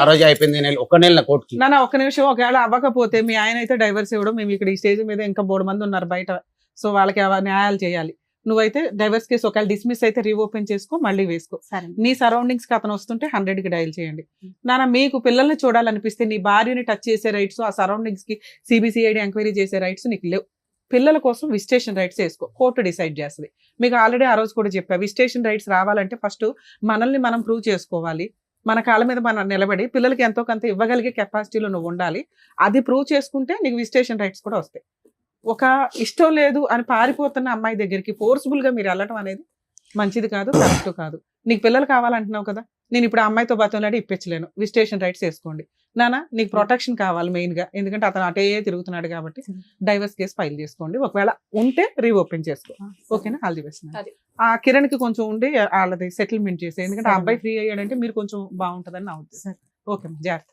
ఆ రోజు అయిపోయింది, ఒక నెల కోర్టుకి. నాన్న ఒక నిమిషం. ఒకవేళ అవ్వకపోతే మీ ఆయన అయితే డైవర్స్ ఇవ్వడం, మేము ఇక్కడ ఈ స్టేజ్ మీద ఇంకా 3 మంది ఉన్నారు బయట, సో వాళ్ళకి న్యాయాలు చేయాలి. నువ్వైతే డైవర్స్ కేసు ఒకవేళ డిస్మిస్ అయితే రీఓపెన్ చేసుకో, మళ్ళీ వేసుకో. సరే నీ సరౌండింగ్స్ కి అతను వస్తుంటే 100 కి డయల్ చేయండి. నాన్న మీకు పిల్లల్ని చూడాలనిపిస్తే నీ భార్యని టచ్ చేసే రైట్స్, ఆ సరౌండింగ్స్ కి సిబిసిఐడి ఎంక్వైరీ చేసే రైట్స్ నీకు లేవు. పిల్లల కోసం విజిటేషన్ రైట్స్ వేసుకో, కోర్టు డిసైడ్ చేస్తుంది. మీకు ఆల్రెడీ ఆ రోజు కూడా చెప్పా, విజిటేషన్ రైట్స్ రావాలంటే ఫస్ట్ మనల్ని మనం ప్రూవ్ చేసుకోవాలి. మన కాళ్ళ మీద మనం నిలబడి పిల్లలకి ఎంతో కొంత ఇవ్వగలిగే కెపాసిటీలో నువ్వు ఉండాలి. అది ప్రూవ్ చేసుకుంటే నీకు విజిటేషన్ రైట్స్ కూడా వస్తాయి. ఒక ఇష్టం లేదు అని పారిపోతున్న అమ్మాయి దగ్గరికి ఫోర్స్ఫుల్ గా మీరు వెళ్ళటం అనేది మంచిది కాదు, కరెక్ట్ కాదు. నీకు పిల్లలు కావాలంటున్నావు కదా, నేను ఇప్పుడు అమ్మాయితో బతంలాడి ఇప్పించలేను, విజిటేషన్ రైట్స్ వేసుకోండి. నానా నీకు ప్రొటెక్షన్ కావాలి మెయిన్ గా, ఎందుకంటే అతను అటే తిరుగుతున్నాడు కాబట్టి డైవర్స్ కేసు ఫైల్ చేసుకోండి. ఒకవేళ ఉంటే రీఓపెన్ చేసుకో. ఓకేనా? All the best. ఆ కిరణ్ కి కొంచెం ఉండి వాళ్ళది సెటిల్మెంట్ చేసే, ఎందుకంటే ఆ అబ్బాయి ఫ్రీ అయ్యాడంటే మీరు కొంచెం బాగుంటుందని నా ఉద్దేశం. ఓకే జాగ్రత్త.